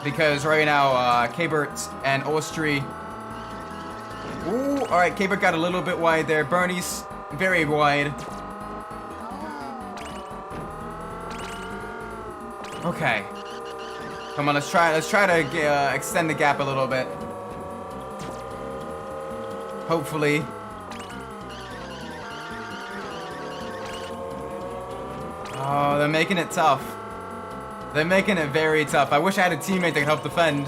[SPEAKER 1] Because right now, K-Bert and Austri. Ooh, alright, K-Bert got a little bit wide there. Bernie's very wide. Okay. Come on, let's try to extend the gap a little bit. Hopefully. Oh, they're making it tough. They're making it very tough. I wish I had a teammate that could help defend.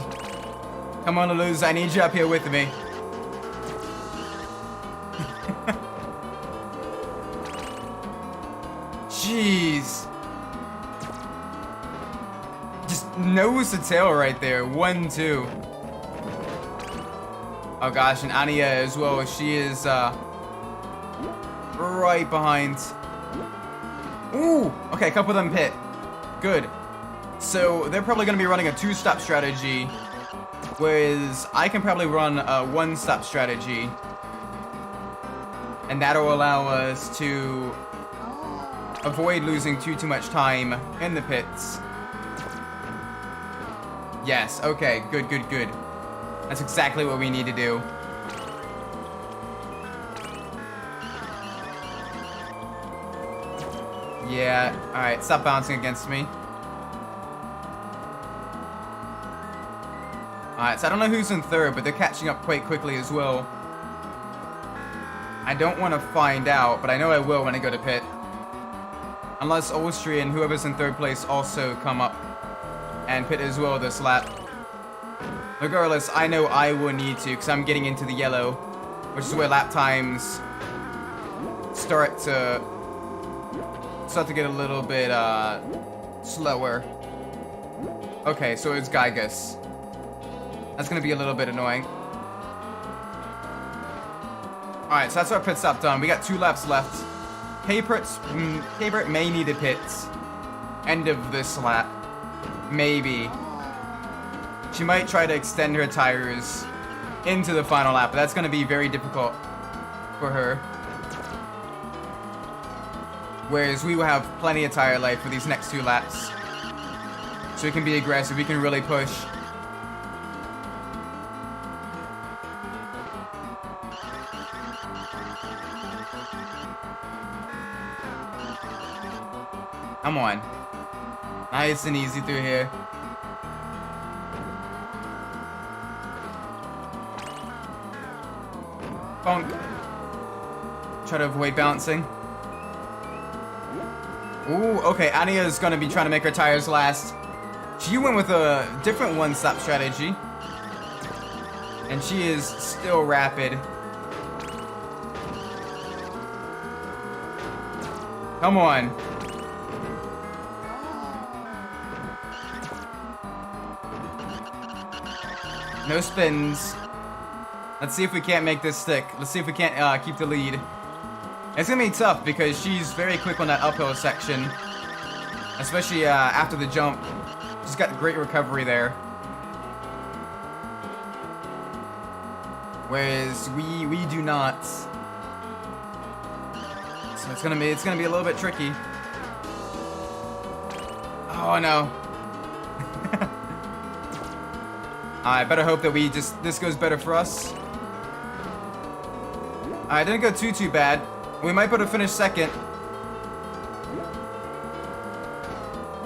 [SPEAKER 1] Come on, Luz, I need you up here with me. Jeez. Just nose to tail right there. 1-2. Oh gosh, and Anya as well. She is right behind. Ooh, okay, a couple of them pit. Good. So they're probably going to be running a 2-stop strategy, whereas I can probably run a 1-stop strategy, and that'll allow us to avoid losing too much time in the pits. Yes, okay, good. That's exactly what we need to do. Yeah, alright, stop bouncing against me. Alright, so I don't know who's in third, but they're catching up quite quickly as well. I don't want to find out, but I know I will when I go to pit. Unless Austria and whoever's in third place also come up and pit as well this lap. Regardless, I know I will need to, because I'm getting into the yellow, which is where lap times start to get a little bit slower. Okay, so it's Gygus. That's gonna be a little bit annoying. Alright, so that's our pit stop done. We got 2 laps left. Cabert may need a pit. End of this lap. Maybe. She might try to extend her tires into the final lap, but that's gonna be very difficult for her. Whereas we will have plenty of tire life for these next 2 laps. So we can be aggressive, we can really push. Come on. Nice and easy through here. Bonk. Try to avoid bouncing. Ooh, okay, Anya's gonna be trying to make her tires last. She went with a different one-stop strategy. And she is still rapid. Come on. No spins. Let's see if we can't make this stick. Let's see if we can't keep the lead. It's gonna be tough because she's very quick on that uphill section. Especially after the jump. She's got great recovery there. Whereas we do not. So it's gonna be a little bit tricky. Oh no. I better hope that this goes better for us. I didn't go too bad. We might be able to finish second.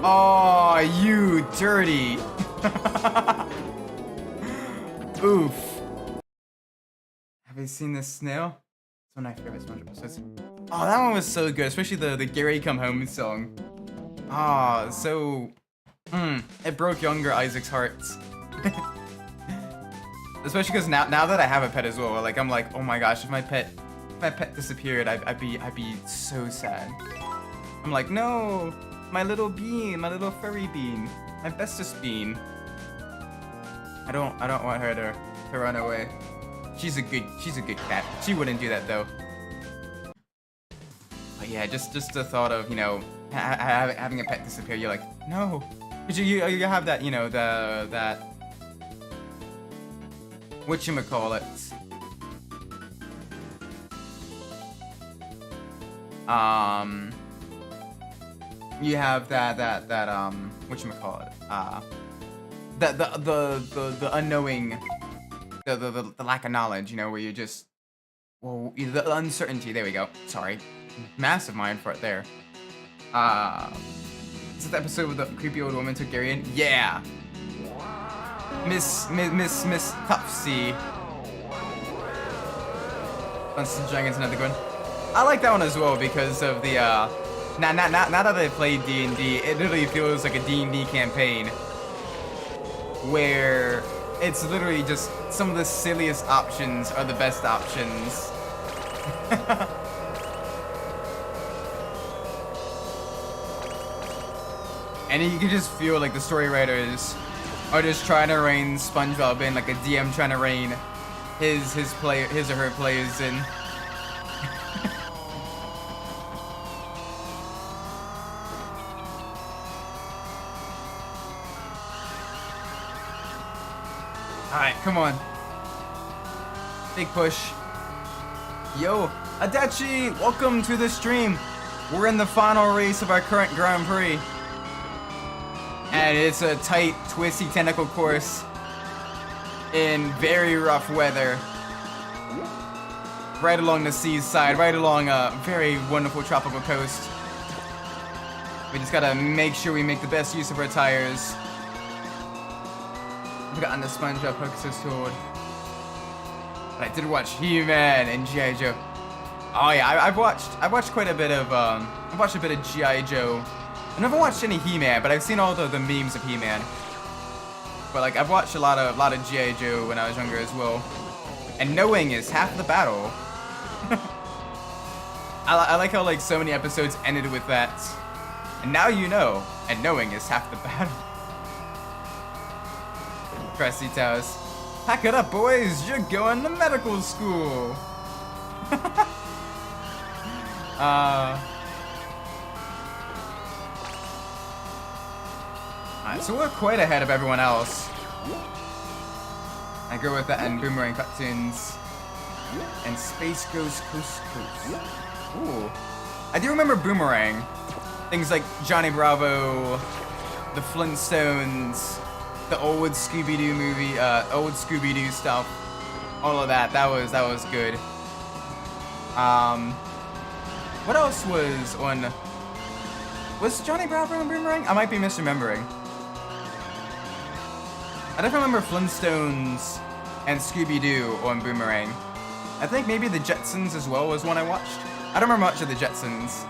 [SPEAKER 1] Oh, you dirty. Oof. Have you seen this snail? It's one of my favorite SpongeBob episodes. Oh, that one was so good, especially the Gary Come Home song. Ah, oh, so it broke younger Isaac's heart. Especially because now that I have a pet as well, like I'm like, oh my gosh, if my pet disappeared, I'd be so sad. I'm like, no, my little bean, my little furry bean, my bestest bean. I don't want her to run away. She's a good cat. She wouldn't do that though. But yeah, just the thought of, you know, having a pet disappear, you're like, no, because you have that, you know, that whatchamacallit. You have that whatchamacallit. The unknowing, the lack of knowledge, you know, where you just, well, the uncertainty. There we go. Sorry, massive mind fart there. Is it the episode with the creepy old woman took Gary in? Yeah. Miss Tufsy. Dungeons & Dragons, another good one. I like that one as well because of the now that I played D&D, it literally feels like a D&D campaign where it's literally just some of the silliest options are the best options. And you can just feel like the story writers are just trying to rein SpongeBob in, like a DM trying to rein his or her players in. Alright, come on. Big push. Yo, Adachi, welcome to the stream. We're in the final race of our current Grand Prix. And it's a tight, twisty, tentacle course in very rough weather. Right along the seaside, right along a very wonderful tropical coast. We just gotta make sure we make the best use of our tires. I've forgotten the SpongeBob hooks his sword. But I did watch He-Man and G.I. Joe. Oh yeah, I've watched quite a bit of I've watched a bit of G.I. Joe. I've never watched any He-Man, but I've seen all the memes of He-Man. But like I've watched a lot of G.I. Joe when I was younger as well. And knowing is half the battle. I like how like so many episodes ended with that. And now you know, and knowing is half the battle. Crusty Towers. Pack it up, boys! You're going to medical school! Alright, so we're quite ahead of everyone else. I go with that and Boomerang Cartoons. And Space Ghost Coast Coast. Ooh. I do remember Boomerang. Things like Johnny Bravo, the Flintstones, the old Scooby-Doo movie, old Scooby-Doo stuff. All of that. That was good. What else was on? Was Johnny Bravo on Boomerang? I might be misremembering. I definitely remember Flintstones and Scooby-Doo on Boomerang. I think maybe the Jetsons as well was one I watched. I don't remember much of the Jetsons.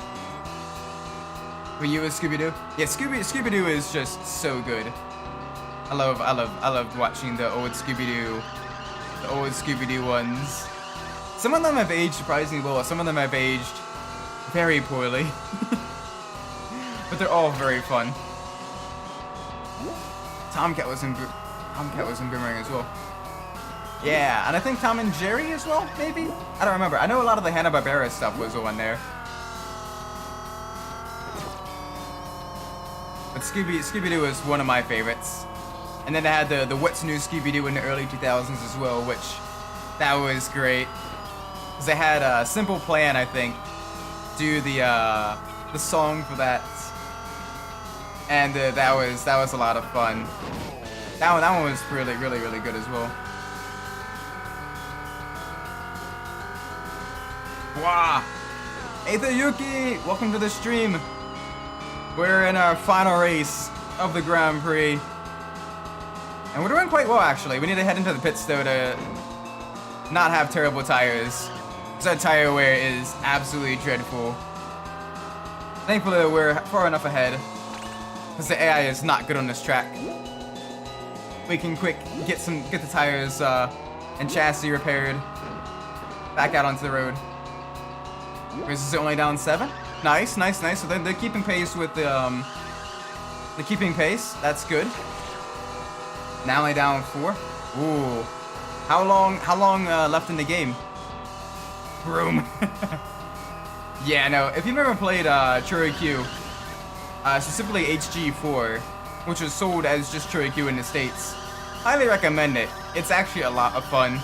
[SPEAKER 1] Were you a Scooby-Doo? Yeah, Scooby-Doo is just so good. I love watching the old Scooby-Doo ones. Some of them have aged surprisingly well. Some of them have aged very poorly. But they're all very fun. Tomcat was in Boomerang as well. Yeah, and I think Tom and Jerry as well, maybe? I don't remember. I know a lot of the Hanna-Barbera stuff was on there. But Scooby-Doo was one of my favorites. And then they had the What's New Scooby-Doo in the early 2000s as well, which, that was great. Because they had a Simple Plan, I think, do the song for that. And that was a lot of fun. That one was really good as well. Wow! Aether Yuki, welcome to the stream. We're in our final race of the Grand Prix. And we're doing quite well, actually. We need to head into the pits, though, to not have terrible tires. Because our tire wear is absolutely dreadful. Thankfully, we're far enough ahead. Because the AI is not good on this track. We can quick get the tires and chassis repaired. Back out onto the road. This is only down 7. Nice. So they're keeping pace with the keeping pace. That's good. Now only down 4. Ooh. How long left in the game? Broom. Yeah, no. If you've ever played Choro Q, specifically HG4, which was sold as just Choro Q in the States, highly recommend it. It's actually a lot of fun.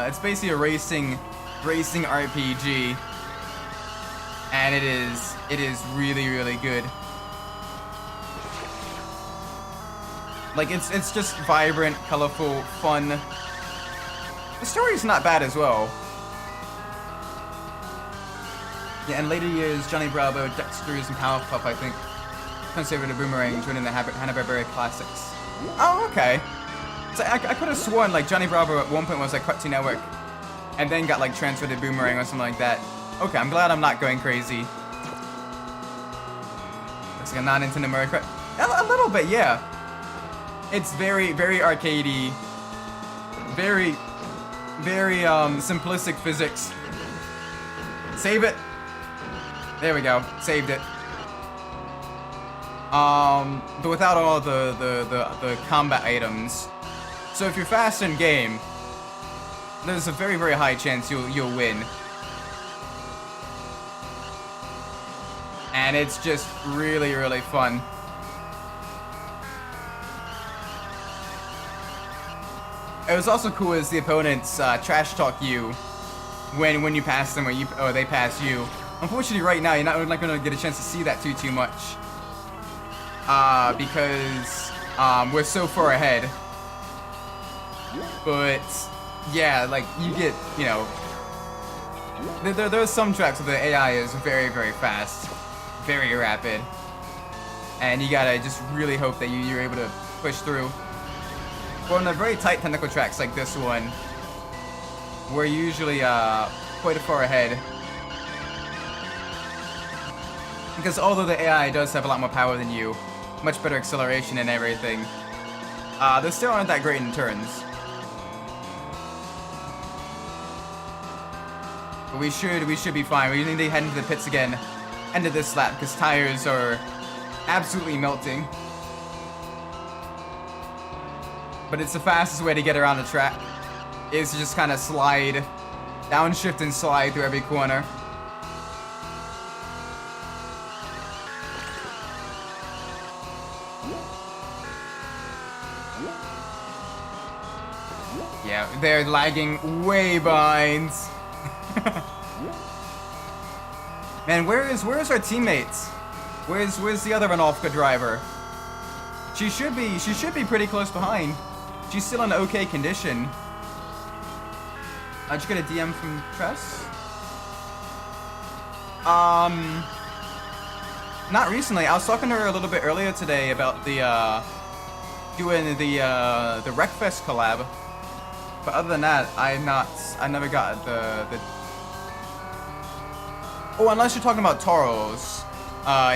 [SPEAKER 1] It's basically a racing RPG, and it is really good. Like it's just vibrant, colorful, fun. The story's not bad as well. Yeah, in later years, Johnny Bravo, Dexter's, and Powerpuff, I think, comes over to Boomerang, joining the Hanna-Barbera classics. Oh, okay. So I could have sworn like Johnny Bravo at one point was like Cartoon Network, and then got like transferred to Boomerang or something like that. Okay, I'm glad I'm not going crazy. Looks like a non-Nintendo Mario Kart. A little bit, yeah. It's very arcadey, very simplistic physics. Save it. There we go. Saved it. But without all the combat items. So if you're fast in game, there's a very high chance you'll win. And it's just really fun. It was also cool as the opponents trash talk you when you pass them or they pass you. Unfortunately, right now you're not going to get a chance to see that too much, because we're so far ahead. But yeah, like you get There's some tracks where the AI is very, very fast, very rapid, and you gotta just really hope that you're able to push through. But on the very tight technical tracks like this one, we're usually quite far ahead. Because although the AI does have a lot more power than you, much better acceleration and everything, they still aren't that great in turns. But we should be fine. We need to head into the pits again, end of this lap, because tires are absolutely melting. But it's the fastest way to get around the track, is to just kind of slide, downshift and slide through every corner. Yeah, they're lagging way behind. Man, where's our teammates? Where's the other Anofka driver? She should be pretty close behind. She's still in okay condition. Did you get a DM from Tress? Not recently. I was talking to her a little bit earlier today about the doing the Wreckfest collab. But other than that, I never got the Oh, unless you're talking about Choro's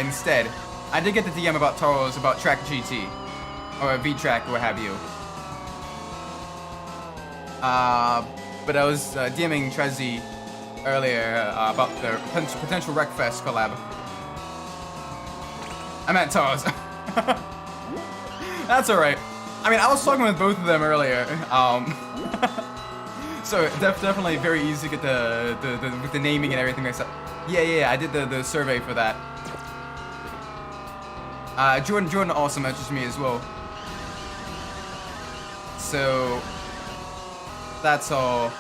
[SPEAKER 1] instead. I did get the DM about Choro's about Track GT or V-Track or what have you. But I was DMing Trezzy earlier about the potential Wreckfest collab. I meant Choro's. That's alright. I mean, I was talking with both of them earlier. So definitely very easy to get with the naming and everything mixed up. Yeah, I did the survey for that. Jordan also messaged me as well. So that's all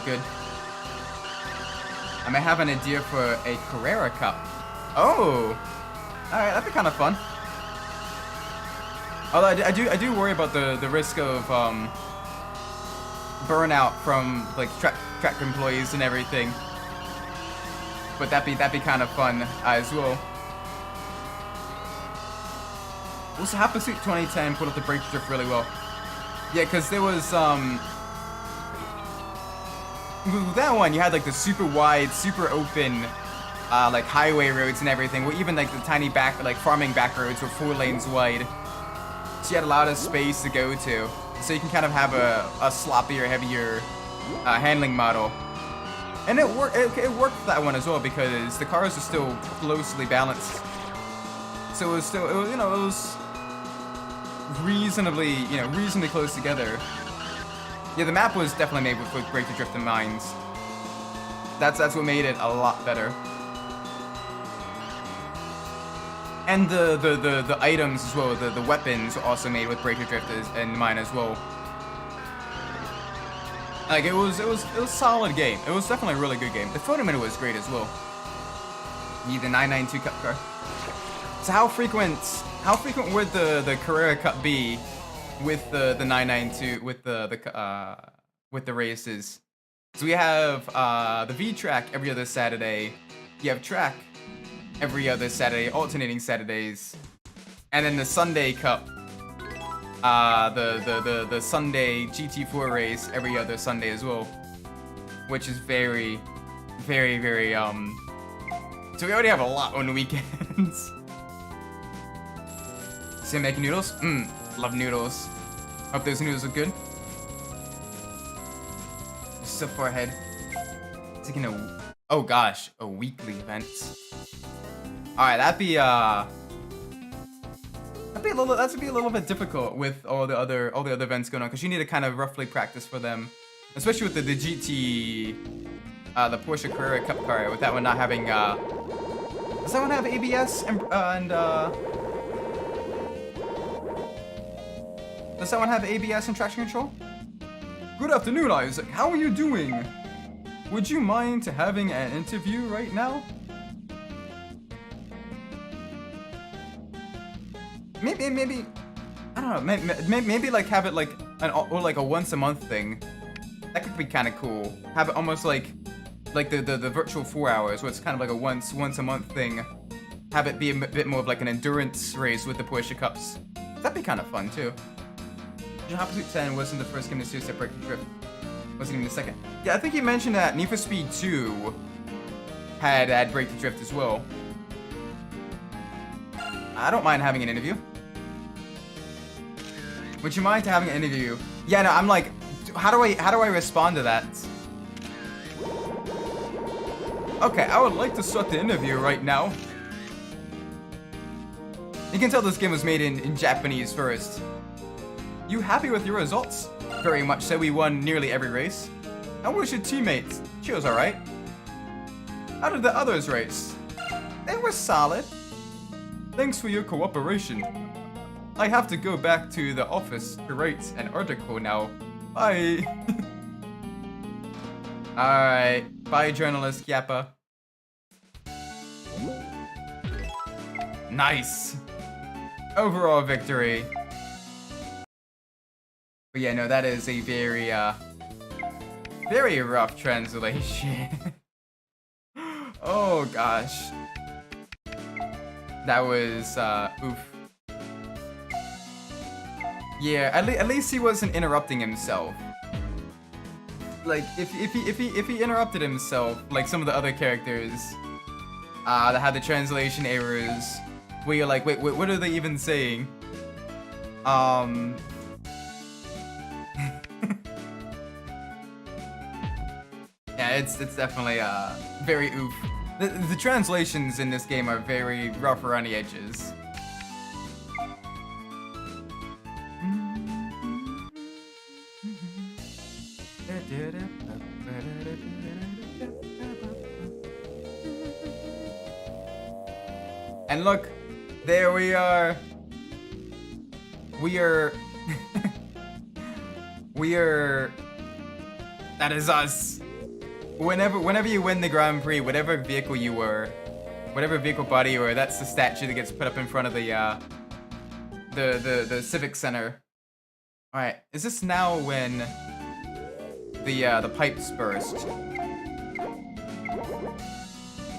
[SPEAKER 1] good. I may have an idea for a Carrera Cup. Oh, all right, that'd be kind of fun. Although I do worry about the risk of burnout from like track employees and everything. But that'd be kind of fun as well. Also, Happy Suit 2010 put up the brake drift really well. Yeah, because there was with that one you had like the super wide, super open like highway roads and everything. Where even like the tiny farming back roads were 4 lanes wide. So you had a lot of space to go to. So you can kind of have a sloppier, heavier handling model. And it worked for that one as well because the cars are still closely balanced. So it was reasonably close together. Yeah, the map was definitely made with brake to drift in mind. That's what made it a lot better. And the items as well, the weapons were also made with brake to drift in mind as well. Like it was a solid game. It was definitely a really good game. The photo menu was great as well. Need the 992 Cup car. So how frequent would the Carrera Cup be with the 992 with the races? So we have the V track every other Saturday. You have track every other Saturday, alternating Saturdays, and then the Sunday Cup. The Sunday GT4 race every other Sunday as well, which is very so we already have a lot on the weekends. So you're making noodles? Love noodles. Hope those noodles are good. So far ahead. Taking oh gosh, a weekly event. Alright, that'd be a little bit difficult with all the other events going on because you need to kind of roughly practice for them, especially with the GT, the Porsche Carrera Cup car. With that one not having, does that one have ABS and does that one have ABS and traction control? Good afternoon, Isaac. How are you doing? Would you mind having an interview right now? Maybe, I don't know. Maybe like have it like a once a month thing. That could be kind of cool. Have it almost like the virtual 4 hours, where it's kind of like a once a month thing. Have it be a bit more of like an endurance race with the Porsche Cups. That'd be kind of fun too. You know, Hot Pursuit 10 wasn't the first game to seriously break the drift. Wasn't even the second. Yeah, I think you mentioned that Need for Speed 2 had break the drift as well. I don't mind having an interview. Would you mind having an interview? Yeah, no, I'm like, how do I respond to that? Okay, I would like to start the interview right now. You can tell this game was made in Japanese first. You happy with your results? Very much so. We won nearly every race. How was your teammates? She was alright. How did the others race? They were solid. Thanks for your cooperation. I have to go back to the office to write an article now. Bye. Alright. Bye, journalist Yappa. Nice. Overall victory. But yeah, no, that is a very, very rough translation. Oh, gosh. That was, oof. Yeah, at least he wasn't interrupting himself. Like, if he interrupted himself, like some of the other characters, that had the translation errors, where you're like, wait, what are they even saying? Yeah, it's definitely, very oof. The translations in this game are very rough around the edges. And look, there we are. We are... That is us. Whenever you win the Grand Prix, whatever vehicle you were, whatever vehicle body you were, that's the statue that gets put up in front of the Civic Center. Alright, is this now when the pipes burst?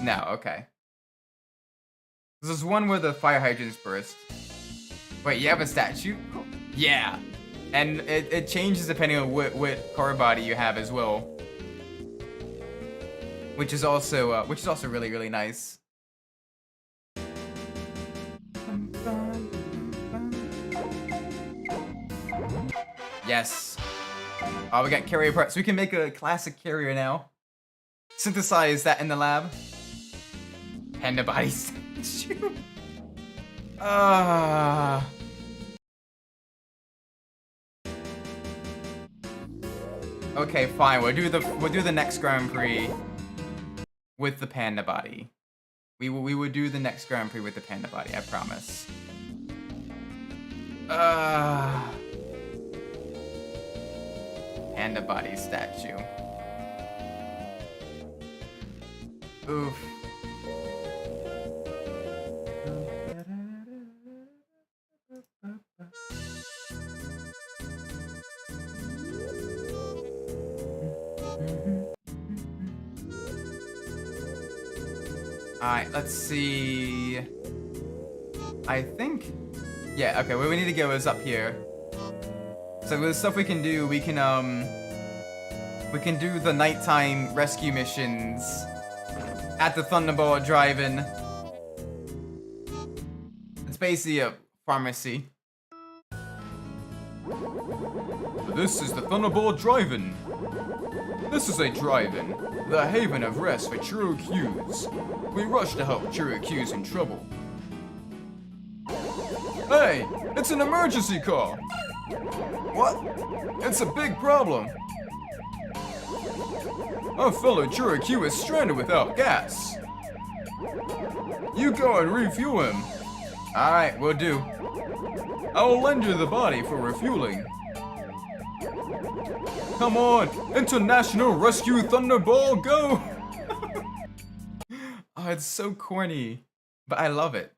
[SPEAKER 1] No, okay. This is one where the fire hydrants burst. Wait, you have a statue? Yeah. And it changes depending on what car body you have as well. Which is also really, really nice. Yes. Oh, we got carrier parts. We can make a classic carrier now. Synthesize that in the lab. Panda body statue. Okay, fine. We'll do the next Grand Prix with the panda body. We would do the next Grand Prix with the panda body. I promise. Panda body statue. Oof. Alright, let's see. I think... Yeah, okay, where we need to go is up here. So with the stuff we can do do the nighttime rescue missions at the Thunderball Drive-In. It's basically a pharmacy. This is the Thunderball Drive-In. This is a drive-in, the haven of rest for Choro Qs. We rush to help Choro Qs in trouble. Hey, it's an emergency call. What? It's a big problem. Our fellow Choro Q is stranded without gas. You go and refuel him. Alright, will do. I will lend you the body for refueling. Come on, International Rescue Thunderball, go! Oh, it's so corny, but I love it.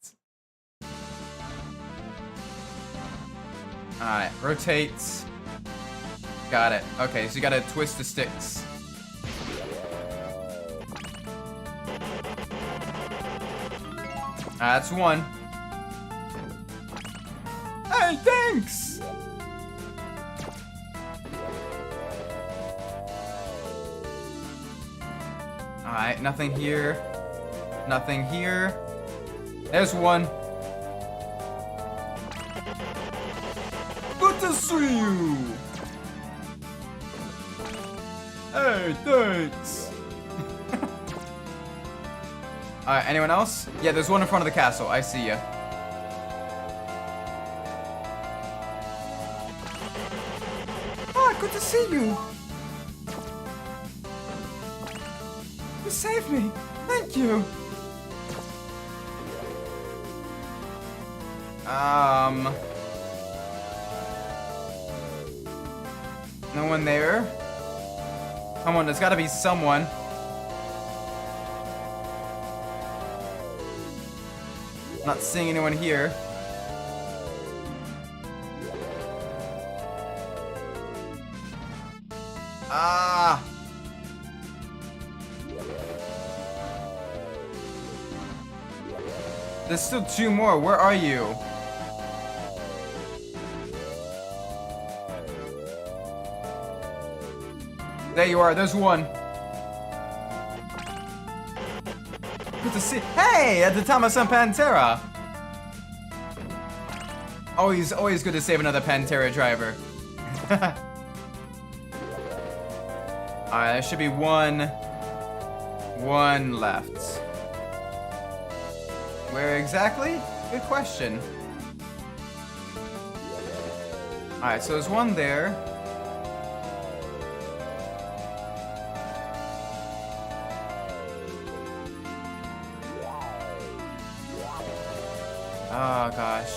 [SPEAKER 1] Alright, rotate. Got it. Okay, so you gotta twist the sticks. That's one. Hey, thanks! Alright, nothing here. Nothing here. There's one. Good to see you! Hey, thanks! Alright, anyone else? Yeah, there's one in front of the castle. I see ya. Ah, good to see you! You saved me! Thank you! No one there? Come on, there's gotta be someone. Not seeing anyone here. Ah! There's still two more. Where are you? There you are. There's one. Good to see. Hey, at the time of some Pantera. Always good to save another Pantera driver. Alright, there should be one left. Where exactly? Good question. Alright, so there's one there. Oh gosh.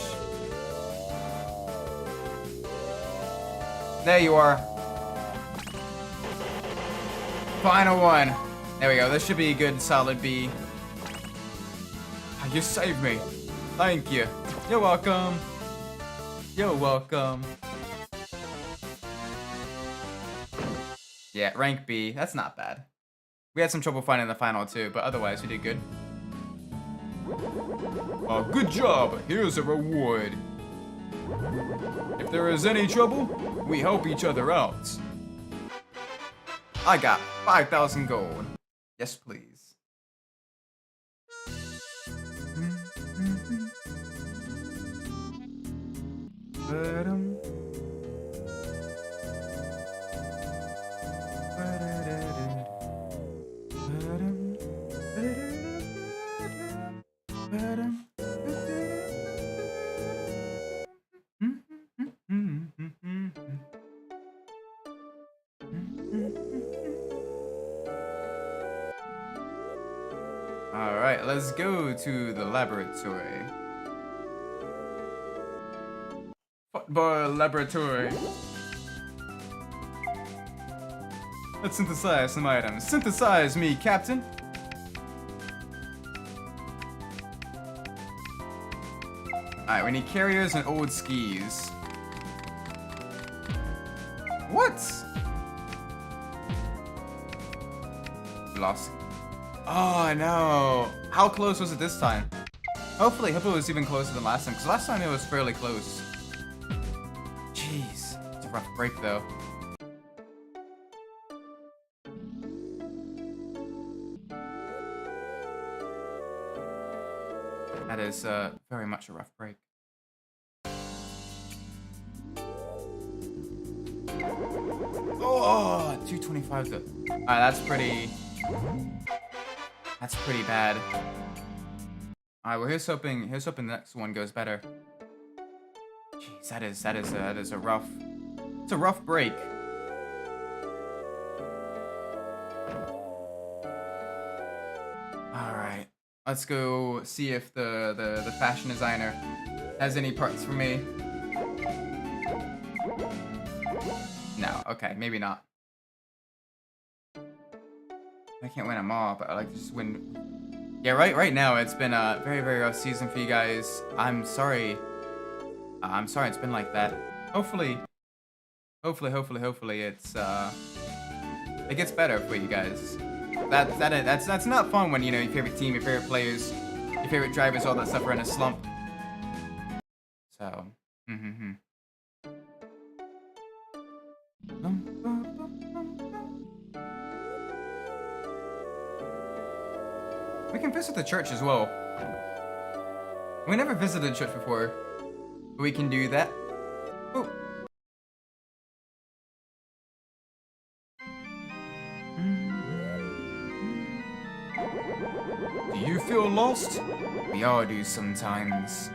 [SPEAKER 1] There you are. Final one. There we go. This should be a good solid B. You saved me. Thank you. You're welcome. You're welcome. Yeah, rank B. That's not bad. We had some trouble finding the final too, but otherwise we did good. Good job. Here's a reward. If there is any trouble, we help each other out. I got 5,000 gold. Yes, please. Alright, let's go to the laboratory. Football laboratory. Let's synthesize some items. Synthesize me, Captain. Alright, we need carriers and old skis. What? Lost. Oh no. How close was it this time? Hopefully it was even closer than last time, because last time it was fairly close. Jeez. It's a rough break though. That is very much a rough break. Oh, 225 though. Alright, that's pretty bad. Alright, well here's hoping the next one goes better. Jeez, that is a rough. It's a rough break. Alright. Let's go see if the fashion designer has any parts for me. No, okay, maybe not. I can't win them all, but I like to just win. Yeah, right now it's been a very, very rough season for you guys. I'm sorry. I'm sorry it's been like that. Hopefully hopefully it's it gets better for you guys. That's not fun when, you know, your favorite team, your favorite players, your favorite drivers, all that stuff are in a slump. So, we can visit the church as well. We never visited the church before. We can do that. Oh. Do you feel lost? We all do sometimes.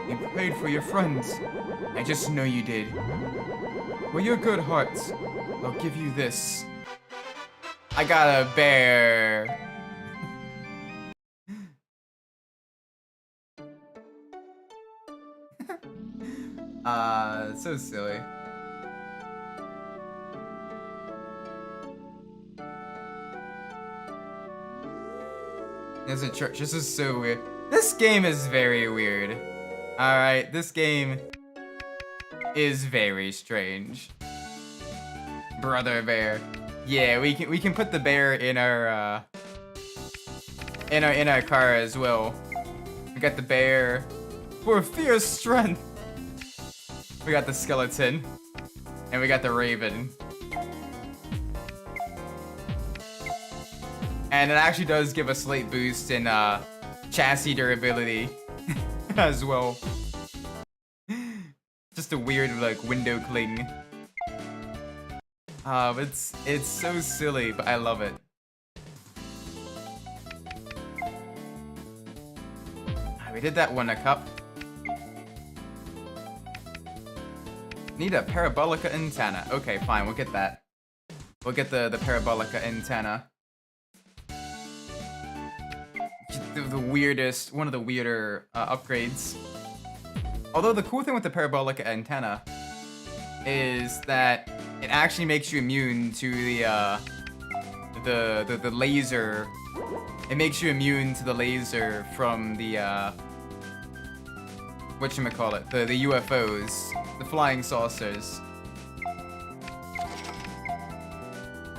[SPEAKER 1] You prayed for your friends. I just know you did. For your good hearts, I'll give you this. I got a bear. So silly. There's a church. This is so weird. This game is very weird. Alright, this game is very strange. Brother bear. Yeah, we can put the bear in our car as well. We got the bear for fierce strength. We got the skeleton. And we got the raven. And it actually does give a slight boost in chassis durability as well. Just a weird like window cling. It's so silly, but I love it. We did that one a cup. Need a parabolica antenna. Okay, fine, we'll get that. We'll get the parabolica antenna. The weirdest, one of the weirder upgrades. Although the cool thing with the parabolic antenna is that it actually makes you immune to the laser. It makes you immune to the laser from the whatchamacallit, the UFOs, the flying saucers.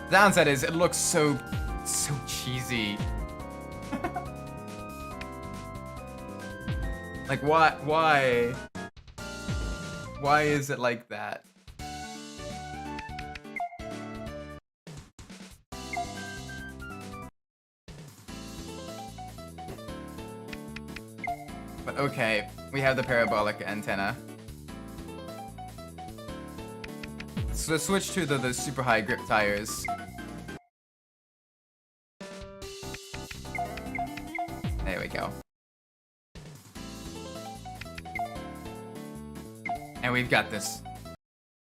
[SPEAKER 1] The downside is it looks so cheesy. Like, why is it like that? But okay, we have the parabolic antenna. So let's switch to the super high grip tires. There we go. And we've got this.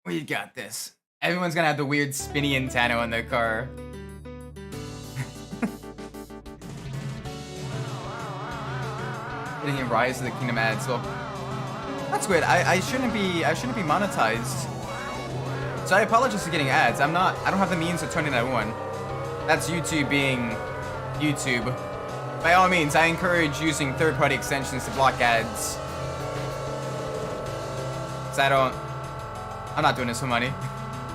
[SPEAKER 1] We've got this. Everyone's gonna have the weird spinny antenna on their car. Getting a Rise of the Kingdom ads. Well, that's weird. I shouldn't be monetized. So I apologize for getting ads. I don't have the means of turning that on. That's YouTube being YouTube. By all means, I encourage using third-party extensions to block ads. I'm not doing this for money.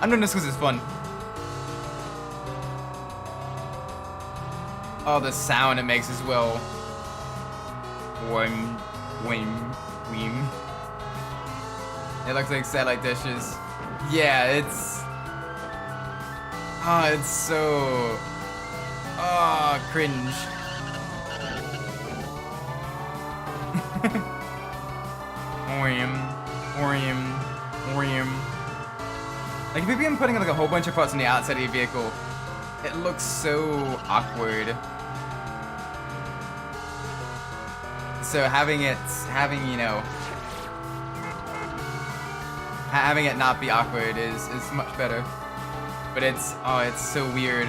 [SPEAKER 1] I'm doing this because it's fun. Oh, the sound it makes as well. Whim. It looks like satellite dishes. Yeah, it's... Oh, it's so... Oh, cringe. Like, if you've been putting like a whole bunch of parts on the outside of your vehicle, it looks so awkward. So having it not be awkward is much better. But it's so weird.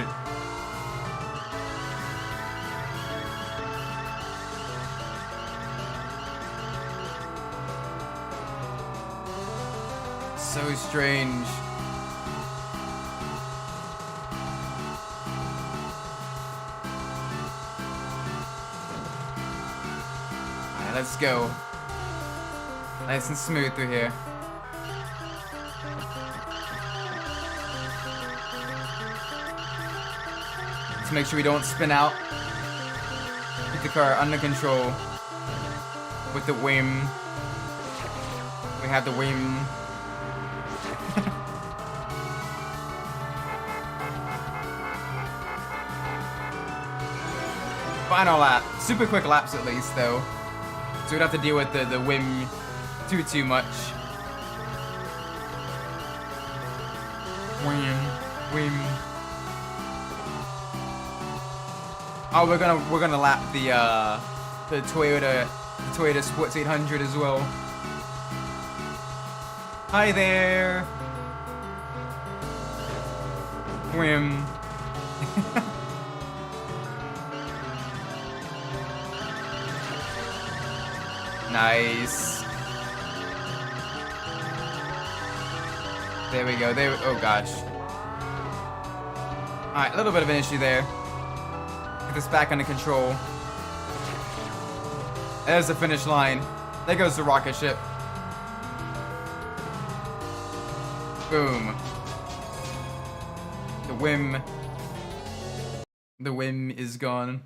[SPEAKER 1] So strange. Alright, let's go. Nice and smooth through here. Just make sure we don't spin out. Keep the car under control. With the whim. We have the whim. Final lap. Super quick laps at least, though. So we don't have to deal with the whim too much. Whim. Oh, we're gonna lap the Toyota Sports 800 as well. Hi there. Whim. Nice. There we go. Oh gosh. Alright, a little bit of an issue there. Get this back under control. There's the finish line. There goes the rocket ship. Boom. The whim is gone.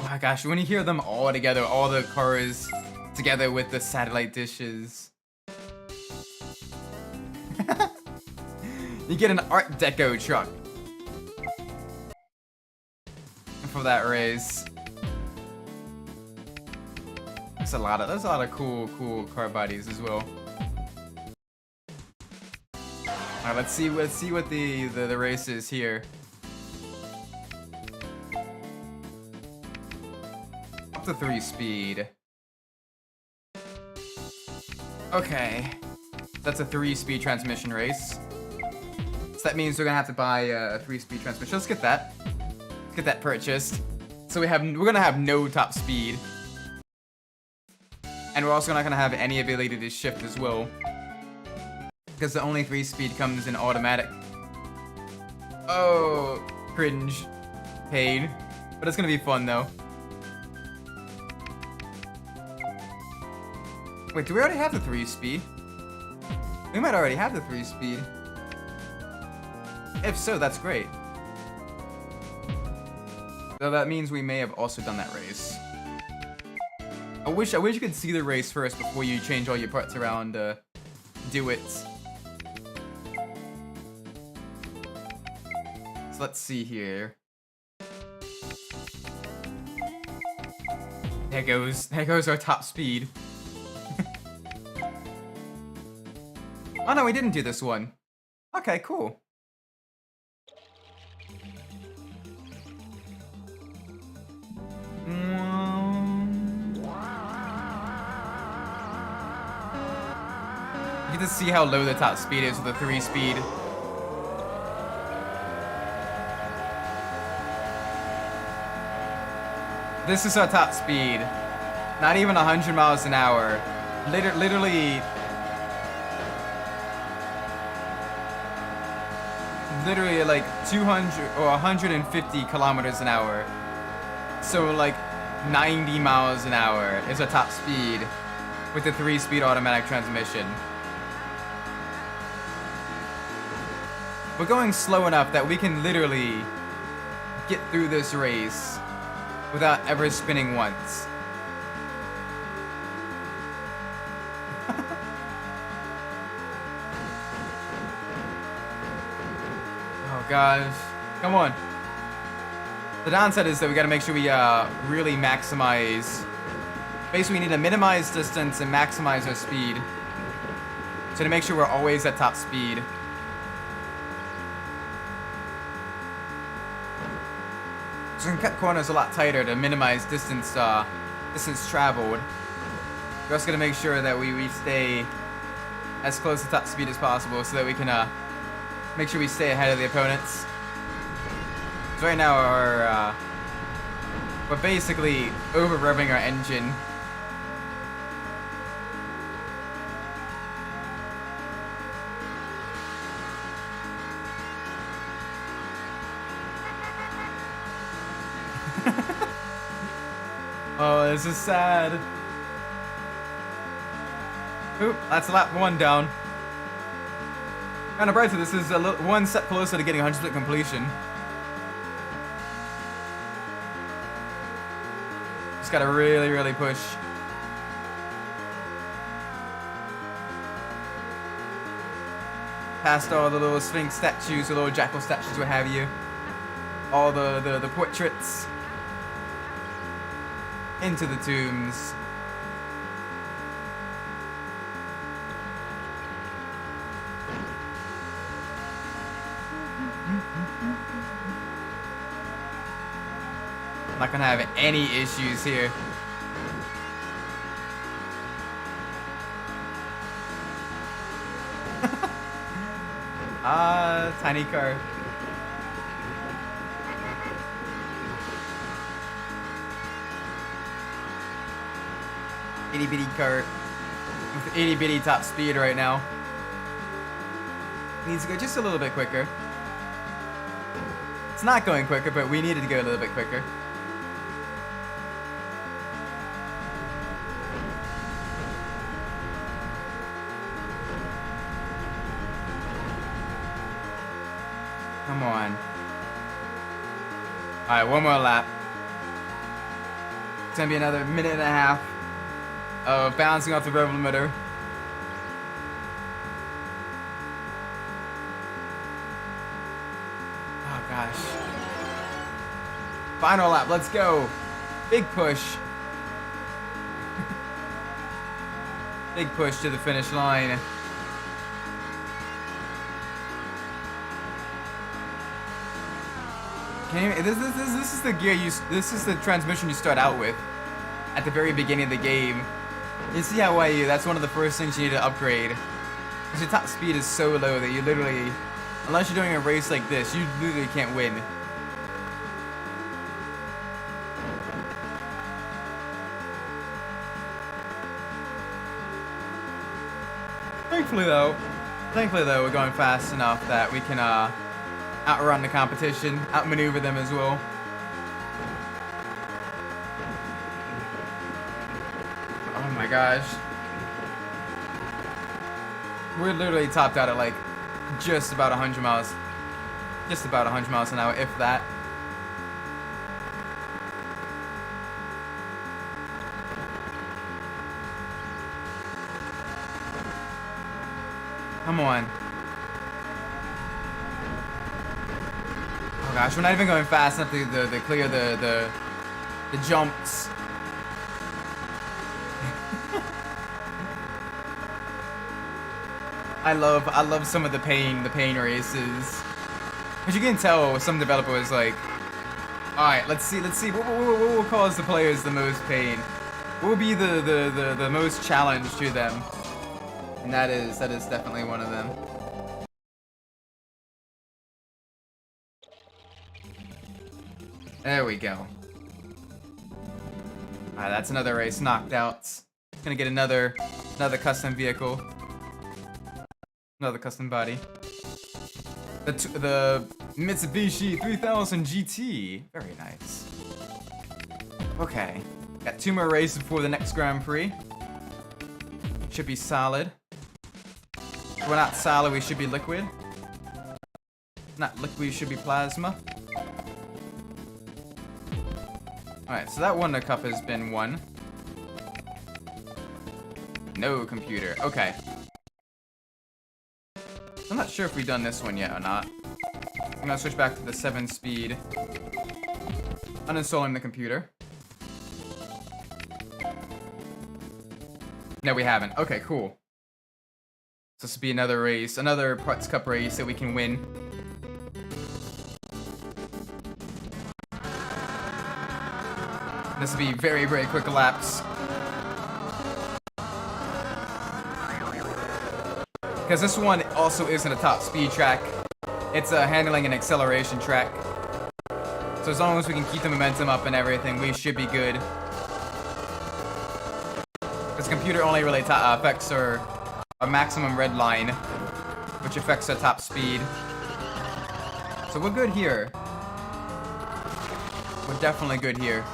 [SPEAKER 1] Oh gosh, when you hear them all together, all the cars together with the satellite dishes. You get an Art Deco truck for that race. There's a lot of cool car bodies as well. Alright, let's see what the race is here. Up to 3 speed. Okay. That's a 3-speed transmission race. So that means we're gonna have to buy a 3-speed transmission. Let's get that. Let's get that purchased. So we're gonna have no top speed. And we're also not gonna have any ability to shift as well. Because the only 3-speed comes in automatic. Oh, cringe. Paid. But it's gonna be fun though. Wait, do we already have the 3-speed? We might already have the 3-speed. If so, that's great. So that means we may have also done that race. I wish you could see the race first before you change all your parts around to do it. So let's see here. There goes our top speed. Oh no, we didn't do this one. Okay, cool. You get to see how low the top speed is with the 3-speed. This is our top speed. Not even 100 miles an hour. Literally like 200 or 150 kilometers an hour. So like 90 miles an hour is our top speed with the 3-speed automatic transmission. We're going slow enough that we can literally get through this race without ever spinning once. Oh gosh, come on. The downside is that we gotta make sure we really maximize. Basically, we need to minimize distance and maximize our speed. So to make sure we're always at top speed. So we can cut corners a lot tighter to minimize distance traveled. We're also gonna make sure that we stay as close to top speed as possible so that we can make sure we stay ahead of the opponents. So right now we're basically over revving our engine. Oh, this is sad. Oop, that's lap 1 down. Kind of bright, so this is a one step closer to getting 100% completion. Just gotta really, really push. Past all the little Sphinx statues, the little jackal statues, what have you. All the portraits. Into the tombs. I'm not gonna have any issues here. Tiny car. Itty bitty cart with itty bitty top speed right now. Needs to go just a little bit quicker. It's not going quicker, but we needed to go a little bit quicker. Come on. Alright, one more lap. It's gonna be another minute and a half of bouncing off the rev limiter. Oh gosh. Final lap, let's go. Big push. Big push to the finish line. This is the gear this is the transmission you start out with at the very beginning of the game. You see how that's one of the first things you need to upgrade. Because your top speed is so low that you literally, unless you're doing a race like this, you literally can't win. Thankfully though, we're going fast enough that we can outrun the competition, outmaneuver them as well. Oh my gosh. We're literally topped out at like just about 100 miles. Just about 100 miles an hour, if that. Come on. Oh gosh, we're not even going fast enough to clear the jumps. I love some of the pain races. But you can tell some developer was like, alright, let's see what will cause the players the most pain. What will be the most challenge to them? And that is definitely one of them. There we go. Alright, that's another race knocked out. Gonna get another custom vehicle. Another custom body. The Mitsubishi 3000 GT. Very nice. Okay. Got 2 more races before the next Grand Prix. Should be solid. If we're not solid, we should be liquid. Not liquid, we should be plasma. Alright, so that Wonder Cup has been won. No computer. Okay. I'm not sure if we've done this one yet or not. I'm gonna switch back to the 7-speed. Uninstalling the computer. No, we haven't. Okay, cool. So this will be another race, another Parts Cup race that we can win. This will be very, very quick laps. Because this one also isn't a top speed track. It's a handling and acceleration track. So as long as we can keep the momentum up and everything, we should be good. Because computer only really affects our maximum red line, which affects our top speed. So we're good here. We're definitely good here.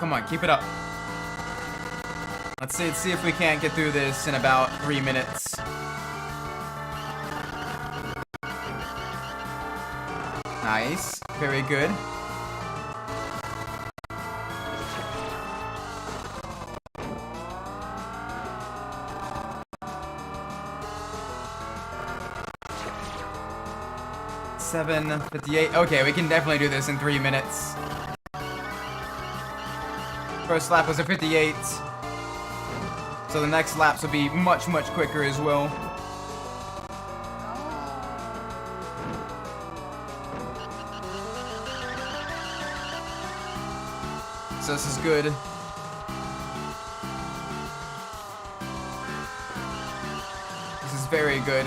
[SPEAKER 1] Come on, keep it up. Let's see if we can't get through this in about 3 minutes. Nice. Very good. $7.58. Okay, we can definitely do this in 3 minutes. First lap was a 58. So the next laps will be much, much quicker as well. So this is good. This is very good.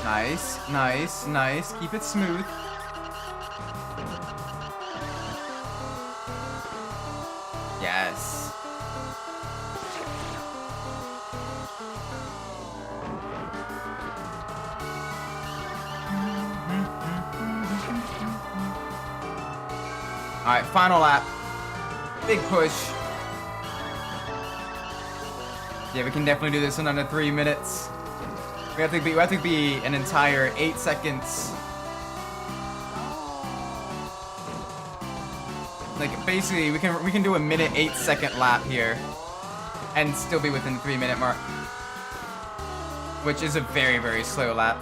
[SPEAKER 1] Nice, nice, nice. Keep it smooth. Yes. Alright, final lap. Big push. Yeah, we can definitely do this in under 3 minutes. We have to be an entire 8 seconds. Like basically, we can do a minute 8-second lap here, and still be within the 3-minute mark, which is a very, very slow lap.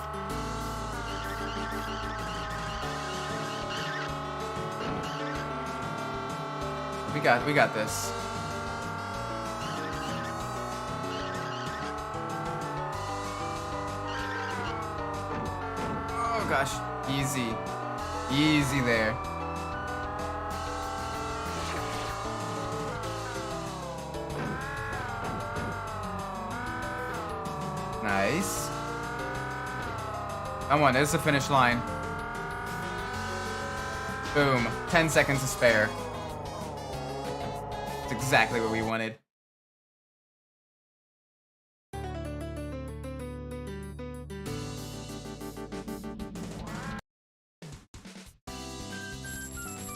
[SPEAKER 1] We got this. Oh gosh, easy. Easy there. Nice. Come on, there's the finish line. Boom. 10 seconds to spare. It's exactly what we wanted.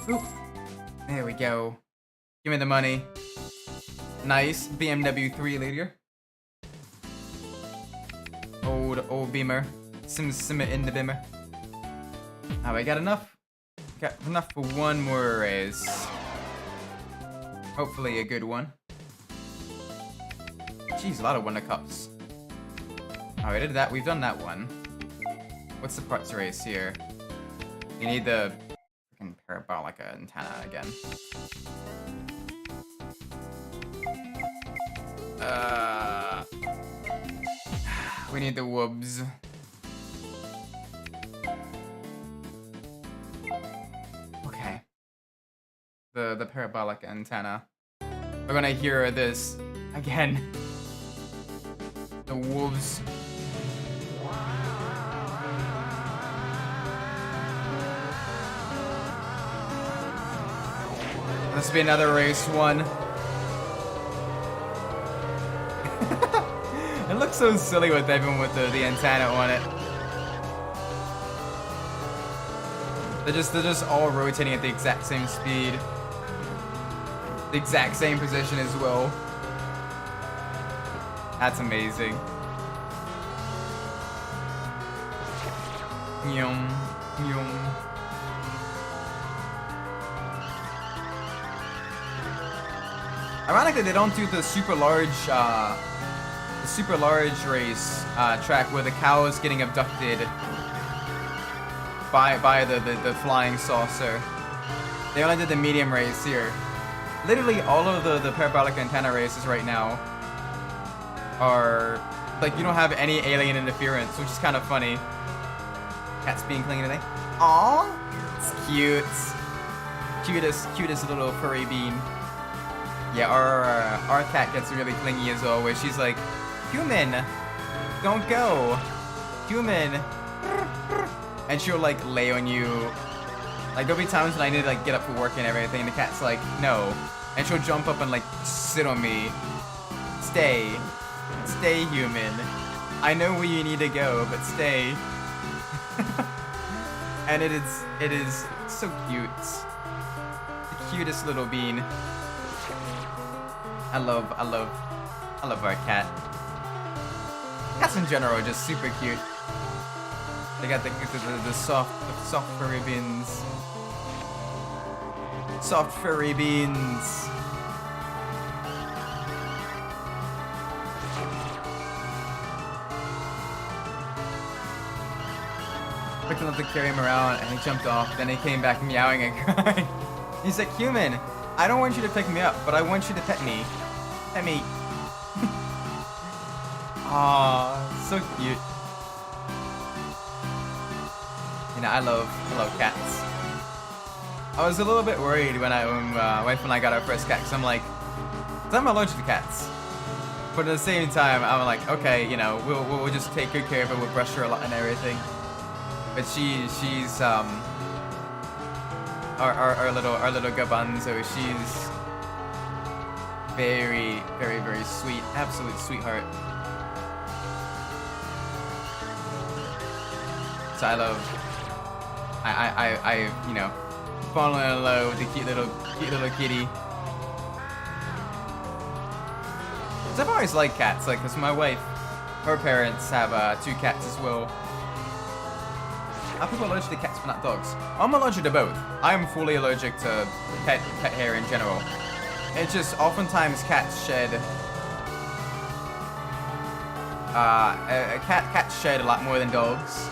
[SPEAKER 1] Oop. There we go. Give me the money. Nice. BMW 3 liter. Old Beamer. Sim it in the Beamer. Oh, we got enough. Got enough for one more race. Hopefully a good one. Jeez, a lot of Wonder Cups. Oh, we did that. We've done that one. What's the parts race here? You need the freaking parabolic antenna again. We need the woobs. Okay. The parabolic antenna. We're gonna hear this again. The wolves. This will be another race one. It looks so silly with everyone with the antenna on it. They're just all rotating at the exact same speed. The exact same position as well. That's amazing. Yum, yum. Ironically, they don't do the super large race track where the cow is getting abducted by the flying saucer. They only did the medium race here. Literally all of the parabolic antenna races right now are like, you don't have any alien interference, which is kind of funny. Cat's being clingy today. Aww, it's cute. Cutest little furry bean. Yeah, our cat gets really clingy as well, where she's like, human, don't go, human, and she'll like lay on you. Like there'll be times when I need to like get up for work and everything, and the cat's like, no, and she'll jump up and like sit on me. Stay human. I know where you need to go, but stay. And it is so cute. The cutest little bean. I love our cat. Cats in general are just super cute. They got the soft furry beans. Soft furry beans. Picked him up to carry him around, and he jumped off. Then he came back meowing and crying. He's like, human, I don't want you to pick me up, but I want you to pet me. Pet me. Aww, so cute. You know, I love cats. I was a little bit worried when my wife and I got our first cat, because I'm like, I'm allergic to cats. But at the same time, I'm like, okay, you know, we'll just take good care of her, we'll brush her a lot and everything. But she's our little Gabanzo, she's very, very, very sweet, absolute sweetheart. So I you know, fallen in love with the cute little kitty. Cause I've always liked cats, like, cause my wife, her parents have 2 cats as well. Are people allergic to cats but not dogs? I'm allergic to both. I'm fully allergic to pet hair in general. It's just oftentimes cats shed. Cats shed a lot more than dogs.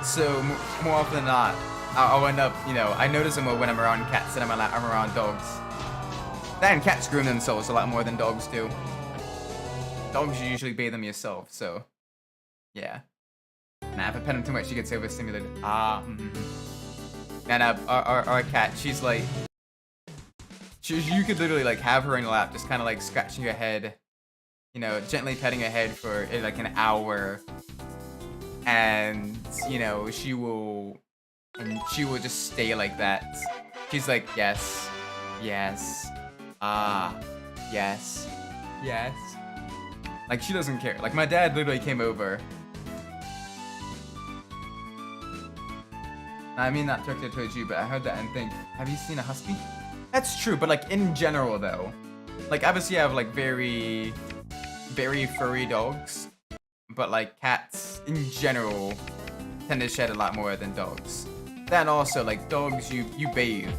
[SPEAKER 1] So more often than not, I'll end up, you know, I notice them more when I'm around cats than I'm around dogs. Then cats groom themselves a lot more than dogs do. Dogs, you usually bathe them yourself, so yeah. Nah, if I pet him too much, she gets overstimulated. And our cat, she's like, you could literally like have her in your lap, just kind of like scratching your head, you know, gently petting her head for like an hour, and you know she will just stay like that. She's like, yes, yes, yes, yes. Like she doesn't care. Like my dad literally came over. I mean, not directly towards you, but I heard that and think, have you seen a husky? That's true, but like in general though, like obviously I have like very, very furry dogs, but like cats in general tend to shed a lot more than dogs. Then also like dogs you bathe,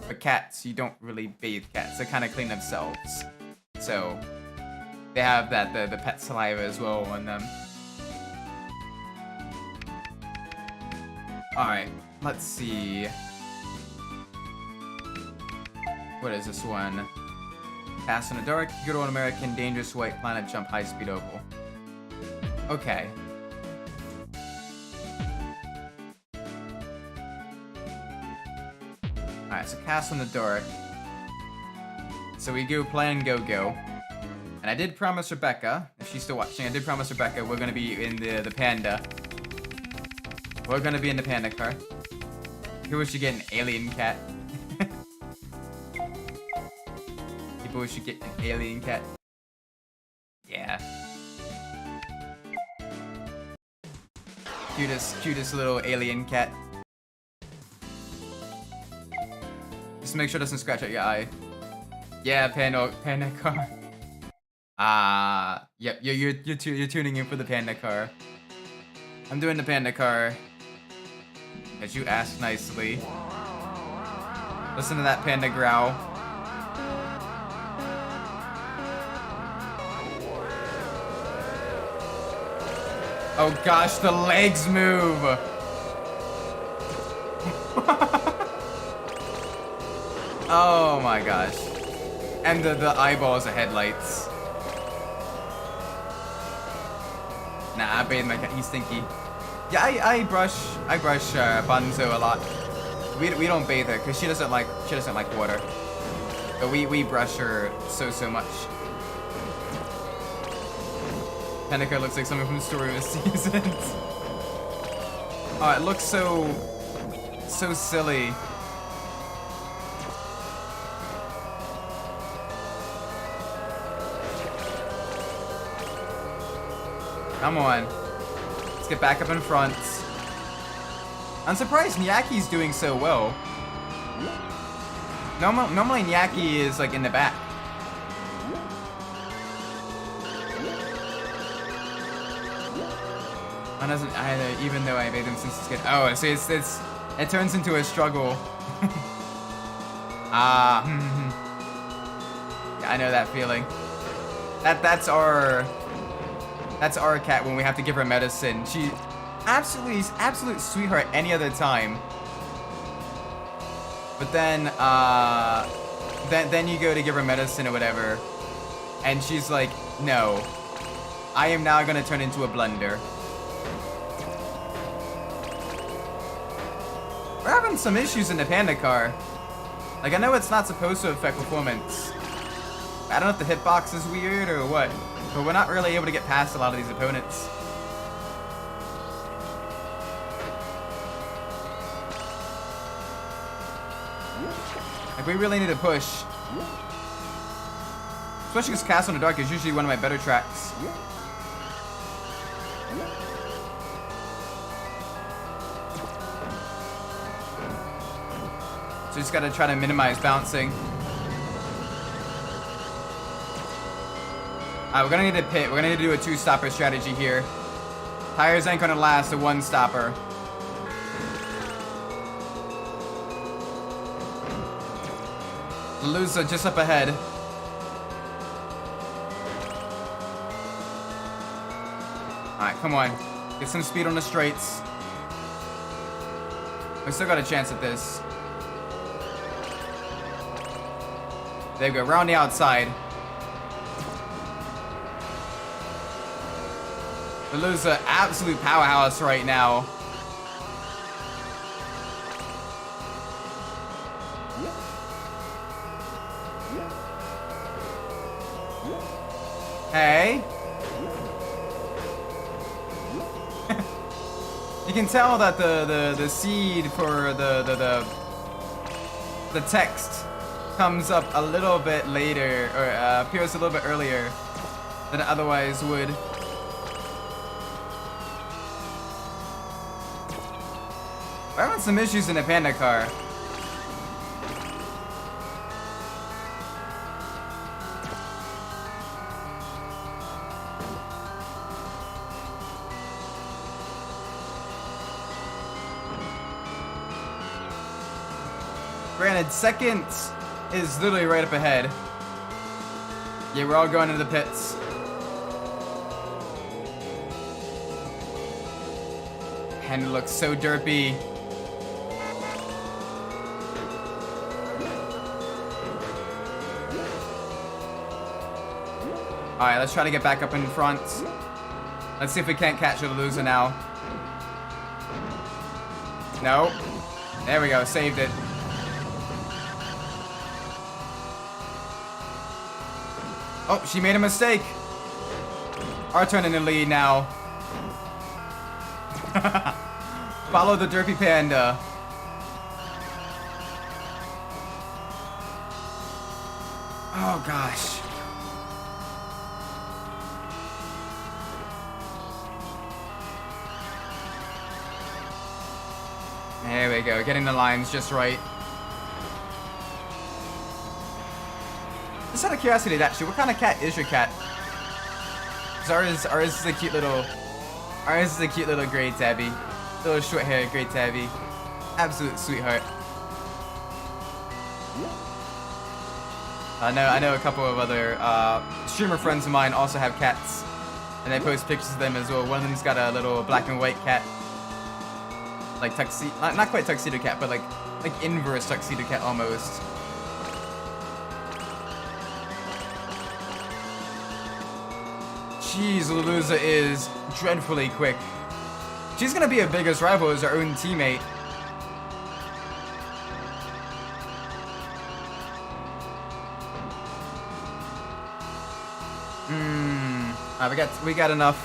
[SPEAKER 1] but cats you don't really bathe cats. They kind of clean themselves, so they have that the pet saliva as well on them. All right. Let's see. What is this one? Fast in the dark, good old American, dangerous white planet jump, high speed oval. Okay. Alright, so cast in the dark. So we go plan go. And I did promise Rebecca, if she's still watching, I did promise Rebecca we're gonna be in the panda. We're gonna be in the panda car. People should get an alien cat. People should get an alien cat. Yeah. Cutest little alien cat. Just make sure it doesn't scratch out your eye. Yeah, panda car. Yep, you're tuning in for the panda car. I'm doing the panda car. As you asked nicely. Listen to that panda growl. Oh gosh, the legs move! Oh my gosh. And the eyeballs are headlights. Nah, I bathe my cat, he's stinky. Yeah, I brush Bunzo a lot. We don't bathe her because she doesn't like water. But we brush her so much. Panicker looks like someone from the Story of the Seasons. Oh, it looks so silly. Come on. Let's get back up in front. I'm surprised Nyaki's doing so well. Normally Nyaki is like in the back. One doesn't either, even though I made him since it's good. Oh, so it turns into a struggle. Ah, yeah, I know that feeling. That's our cat when we have to give her medicine. She absolute sweetheart any other time. But then you go to give her medicine or whatever, and she's like, no, I am now gonna turn into a blunder. We're having some issues in the panda car. Like, I know it's not supposed to affect performance. I don't know if the hitbox is weird or what, but we're not really able to get past a lot of these opponents. Like, we really need to push. Especially because Castle in the Dark is usually one of my better tracks. So just gotta try to minimize bouncing. Alright, we're gonna need to pit. We're gonna need to do a 2-stopper strategy here. Tires ain't gonna last a 1-stopper. Loser just up ahead. Alright, come on. Get some speed on the straights. We still got a chance at this. There we go, round the outside. The loser, absolute powerhouse right now. Hey. You can tell that the seed for the text comes up a little bit later, or appears a little bit earlier than it otherwise would. We're having some issues in the panda car. Granted, second is literally right up ahead. Yeah, we're all going into the pits. And it looks so derpy. Alright, let's try to get back up in front. Let's see if we can't catch the loser now. No. There we go, saved it. Oh, she made a mistake. Our turn in the lead now. Follow the derpy panda. Oh gosh. There we go, getting the lines just right. Just out of curiosity, actually, what kind of cat is your cat? Ours is a cute little gray tabby. Little short hair gray tabby. Absolute sweetheart. I know a couple of other streamer friends of mine also have cats, and they post pictures of them as well. One of them's got a little black and white cat, like tuxedo, not quite tuxedo cat, but like inverse tuxedo cat almost. Jeez, Luluza is dreadfully quick. She's gonna be a biggest rival as her own teammate. We got enough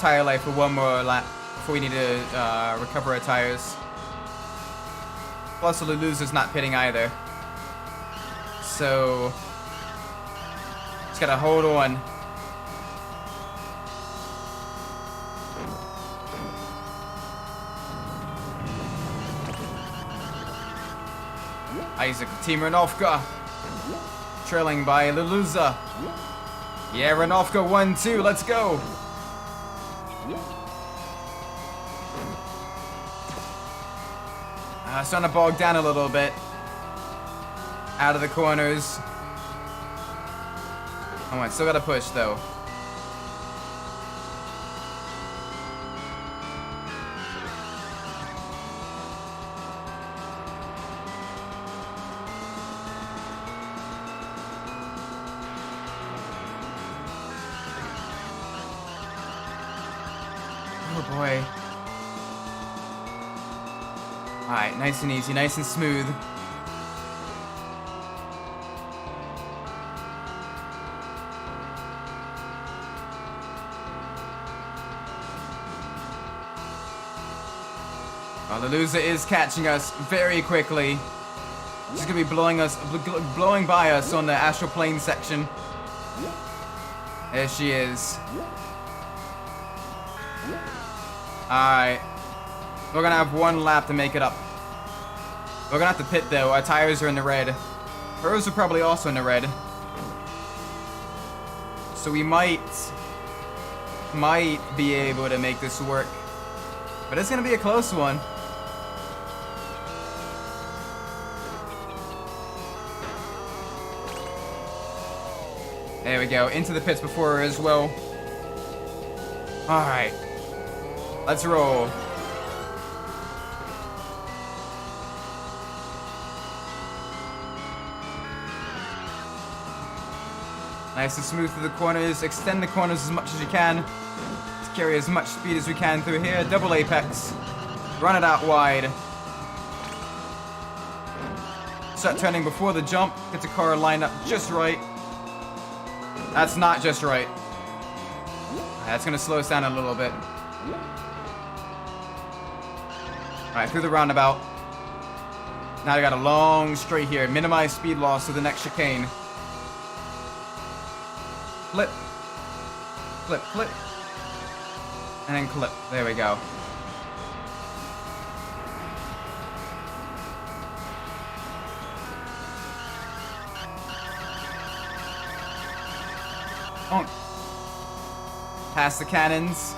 [SPEAKER 1] tire life for one more lap before we need to recover our tires. Plus, the Luluza's not pitting either, so just gotta hold on. Isaac, Team Renovka. Trailing by Leluza. Yeah, Renovka 1-2, let's go. Starting to bog down a little bit. Out of the corners. Come on, still gotta push though. Oh boy. Alright, nice and easy, nice and smooth. Well, the loser is catching us very quickly. She's gonna be blowing by us on the astral plane section. There she is. Alright. We're gonna have one lap to make it up. We're gonna have to pit though. Our tires are in the red. Hers are probably also in the red. So we might be able to make this work. But it's gonna be a close one. There we go. Into the pits before her as well. Alright. Let's roll. Nice and smooth through the corners. Extend the corners as much as you can. Let's carry as much speed as we can through here. Double apex. Run it out wide. Start turning before the jump. Get the car lined up just right. That's not just right. That's gonna slow us down a little bit. Alright, through the roundabout. Now I got a long straight here. Minimize speed loss to the next chicane. Flip. Flip, flip. And then clip. There we go. Oh. Past the cannons.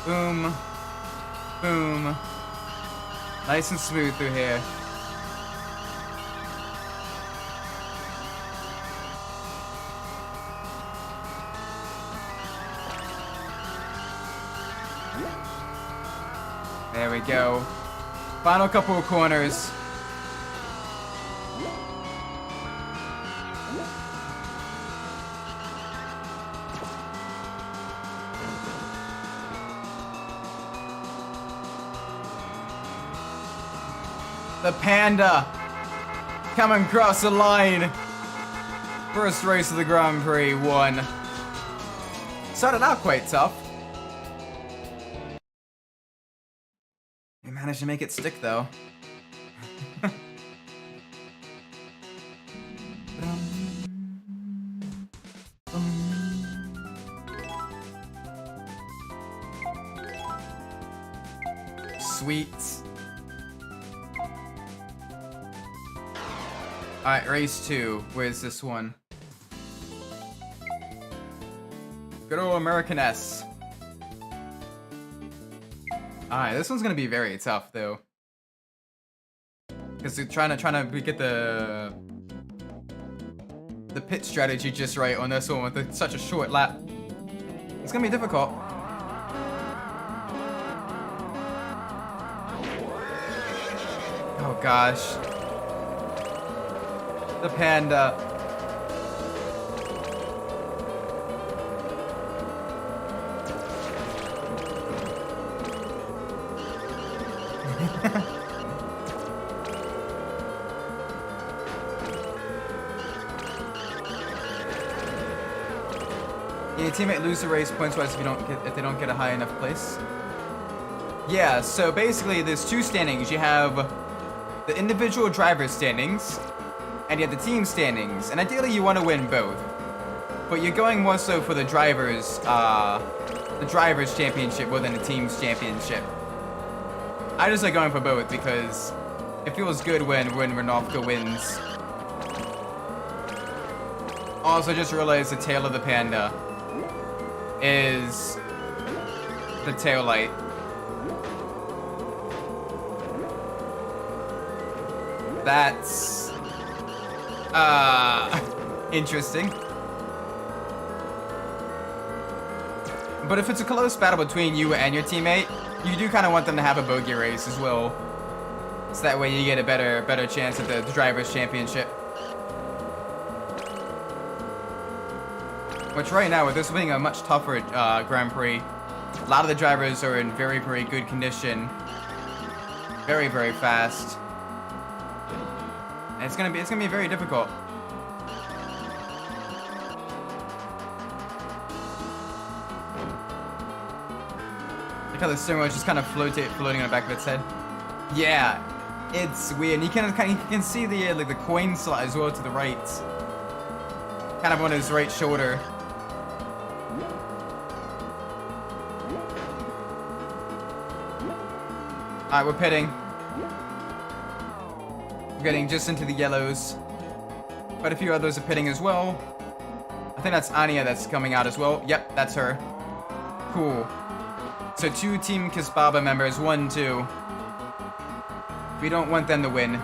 [SPEAKER 1] Boom. Boom. Nice and smooth through here. There we go. Final couple of corners. The Panda coming across the line. First race of the Grand Prix won. Started out quite tough. We managed to make it stick though. Sweet. Alright, race 2. Where's this one? Good old American S. Alright, this one's gonna be very tough though. Because we're trying to get the pit strategy just right on this one with such a short lap. It's gonna be difficult. Oh gosh. The Panda. Your teammate lose the race points-wise if they don't get a high enough place. Yeah, so basically there's two standings. You have the individual driver standings, and you have the team standings, and ideally you want to win both. but you're going more so for the drivers' championship more than the team's championship. I just like going for both because it feels good when Renovka wins. Also, just realized the tail of the panda is the tail light. That's interesting. But if it's a close battle between you and your teammate, you do kind of want them to have a bogey race as well. So that way you get a better chance at the Drivers' Championship. Which right now, with this being a much tougher Grand Prix, a lot of the drivers are in very, very good condition. Very, very fast. And it's gonna be very difficult. Look how the steering wheel is just kind of floating on the back of its head. Yeah, it's weird. And you can see the like the coin slot as well to the right, kind of on his right shoulder. Alright, we're pitting. We're getting just into the yellows. Quite a few others are pitting as well. I think that's Anya that's coming out as well. Yep, that's her. Cool. So 2 Team Kisbaba members, 1, 2. We don't want them to win.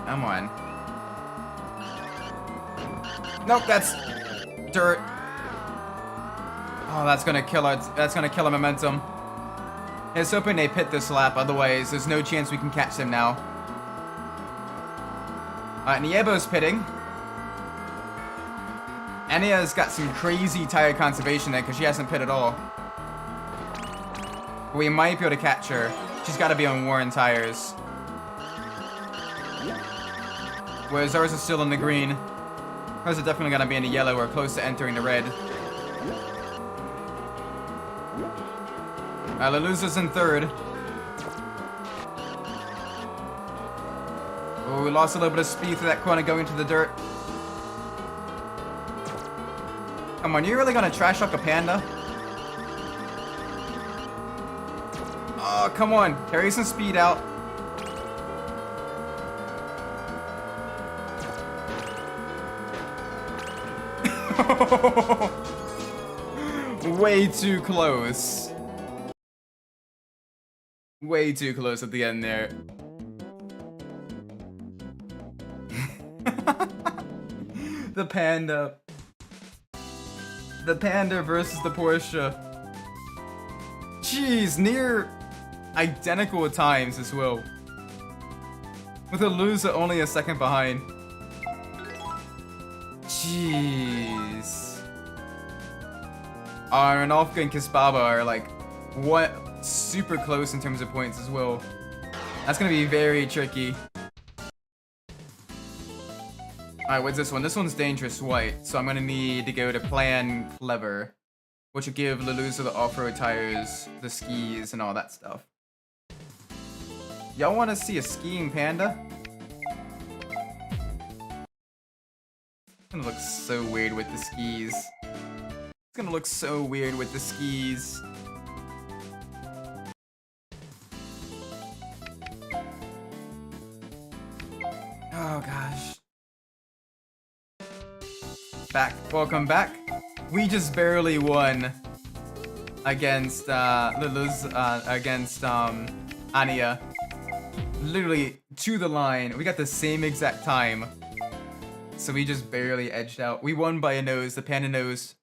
[SPEAKER 1] Come on. Nope, that's dirt. Oh, that's gonna kill our momentum. Let's hoping they pit this lap, otherwise there's no chance we can catch them now. Niebo's pitting. Anya's got some crazy tire conservation there because she hasn't pit at all. We might be able to catch her. She's got to be on worn tires. Whereas ours is still in the green. Hers are definitely going to be in the yellow or close to entering the red. Leluza's in third. Oh, we lost a little bit of speed through that corner going into the dirt. Come on, you really gonna trash talk a panda? Oh, come on. Carry some speed out. Way too close. Way too close at the end there. The panda. The panda versus the Porsche. Jeez, near identical times as well. With a loser only a second behind. Jeez. Ranolfka and Kisbaba are like what super close in terms of points as well. That's gonna be very tricky. Alright, what's this one? This one's dangerous white, so I'm gonna need to go to plan clever, which will give Leluza the off-road tires, the skis, and all that stuff. Y'all wanna see a skiing panda? It's gonna look so weird with the skis. It's gonna look so weird with the skis. Oh gosh. Back. Welcome back. We just barely won against against Anya. Literally to the line. We got the same exact time. So we just barely edged out. We won by a nose. The panda nose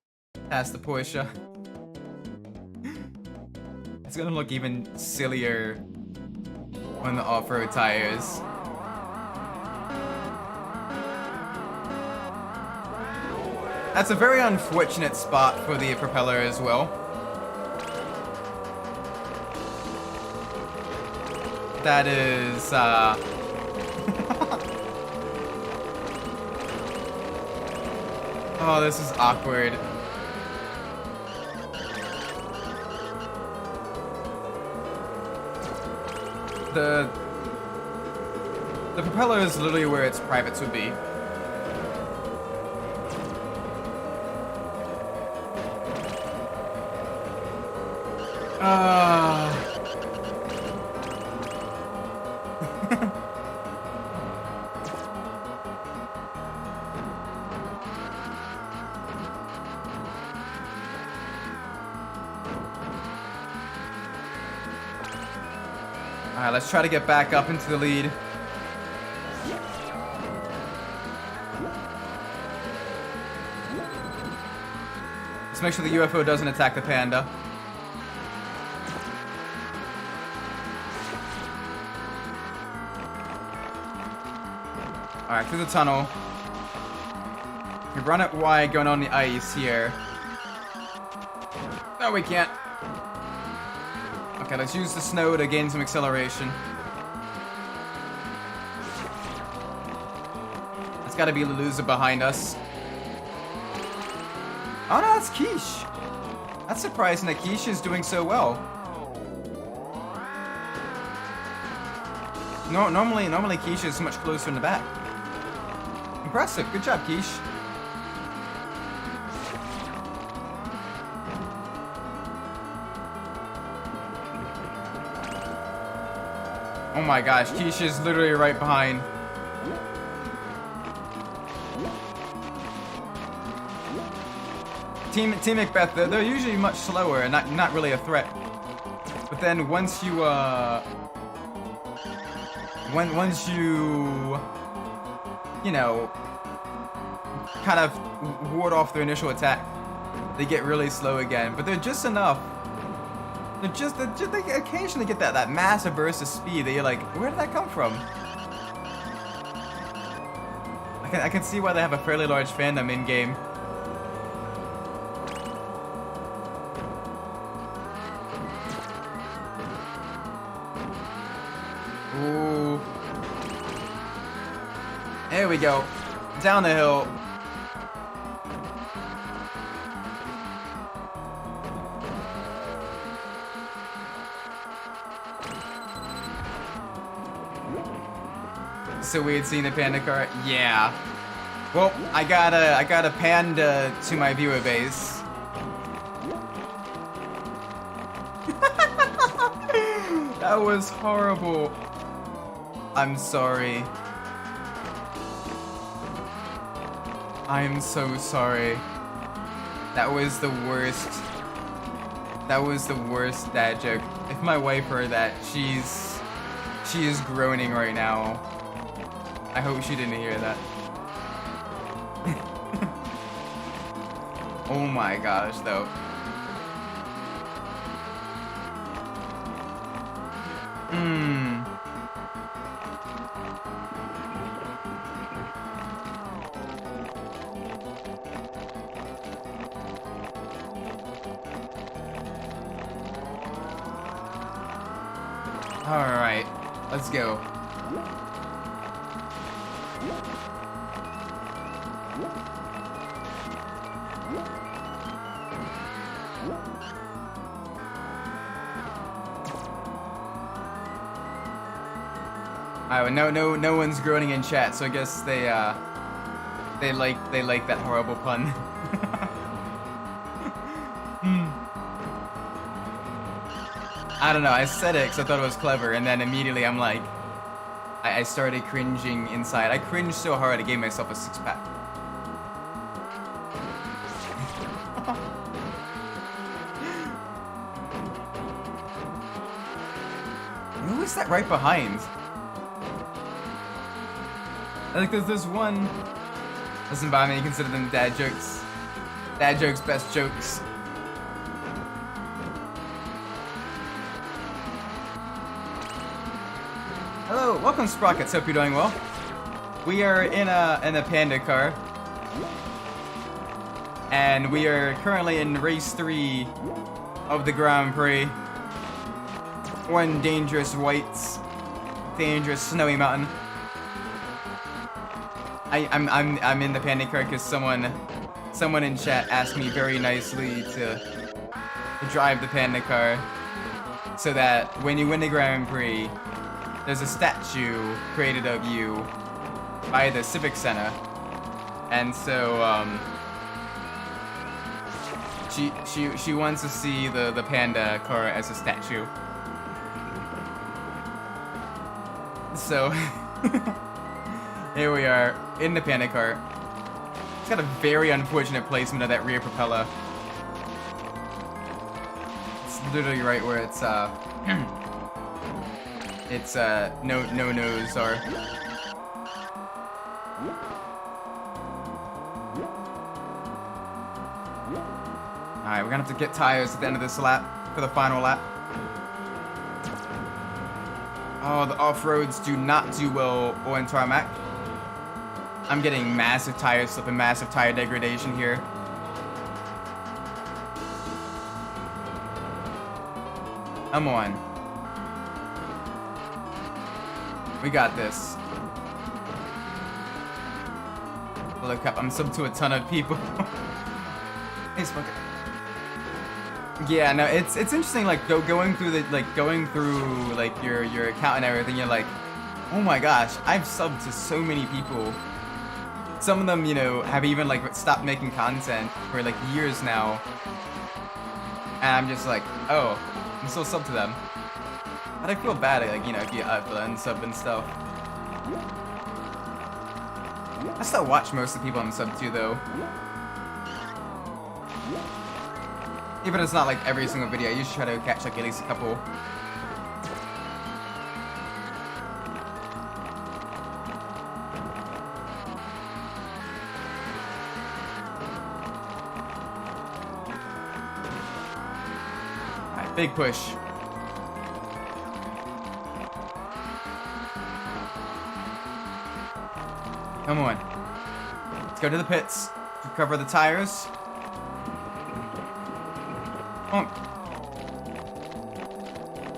[SPEAKER 1] past the Porsche. It's gonna look even sillier on the off-road tires. That's a very unfortunate spot for the propeller as well. That is, oh, this is awkward. The The propeller is literally where its privates would be. Alright, let's try to get back up into the lead. Let's make sure the UFO doesn't attack the panda. Alright, through the tunnel. We run it wide, going on the ice here. No, we can't. Okay, let's use the snow to gain some acceleration. That's gotta be Luluza behind us. Oh no, that's Quiche. That's surprising that Quiche is doing so well. No, normally Quiche is much closer in the back. Impressive, good job, Quiche. Oh my gosh, Quiche is literally right behind. Team Macbeth, they're usually much slower and not really a threat. But then once you you know, kind of ward off their initial attack, they get really slow again. But they're just enough. They occasionally get that massive burst of speed that you're like, where did that come from? I can see why they have a fairly large fandom in game. Ooh. There we go. Down the hill. So we had seen the panda car? Yeah. Well, I got a panda to my viewer base. That was horrible. I'm sorry. I'm so sorry. That was the worst. That was the worst dad joke. If my wife heard that, she is groaning right now. I hope she didn't hear that. Oh my gosh, though. Alright, let's go. Alright, no one's groaning in chat, so I guess they like that horrible pun. I don't know, I said it because I thought it was clever, and then immediately I'm like, I started cringing inside. I cringed so hard I gave myself a six-pack. Who is that right behind? Like there's one. Doesn't bother me, consider them dad jokes. Dad jokes, best jokes. Hello, welcome Sprockets, hope you're doing well. We are in a panda car. And we are currently in race 3 of the Grand Prix. One dangerous dangerous snowy mountain. I'm in the panda car because someone in chat asked me very nicely to drive the panda car so that when you win the Grand Prix, there's a statue created of you by the Civic Center, and so she wants to see the panda car as a statue. So here we are in the panda car. It's got a very unfortunate placement of that rear propeller. It's literally right where it's no nose are. Alright, we're gonna have to get tires at the end of this lap for the final lap. Oh, the off-roads do not do well on tarmac. I'm getting massive tire slip and massive tire degradation here. Come on. We got this. Look up, I'm sub to a ton of people. Hey, Smoker. Yeah, no, it's interesting, like going through your account and everything. You're like, oh my gosh, I've subbed to so many people. Some of them, you know, have even like stopped making content for like years now, and I'm just like, oh, I'm still sub to them. But I feel bad, like, you know, if you unsub and stuff. I still watch most of the people I'm sub to though. Even if it's not like every single video, I usually try to catch like at least a couple. Alright, big push. Come on. Let's go to the pits. Recover the tires.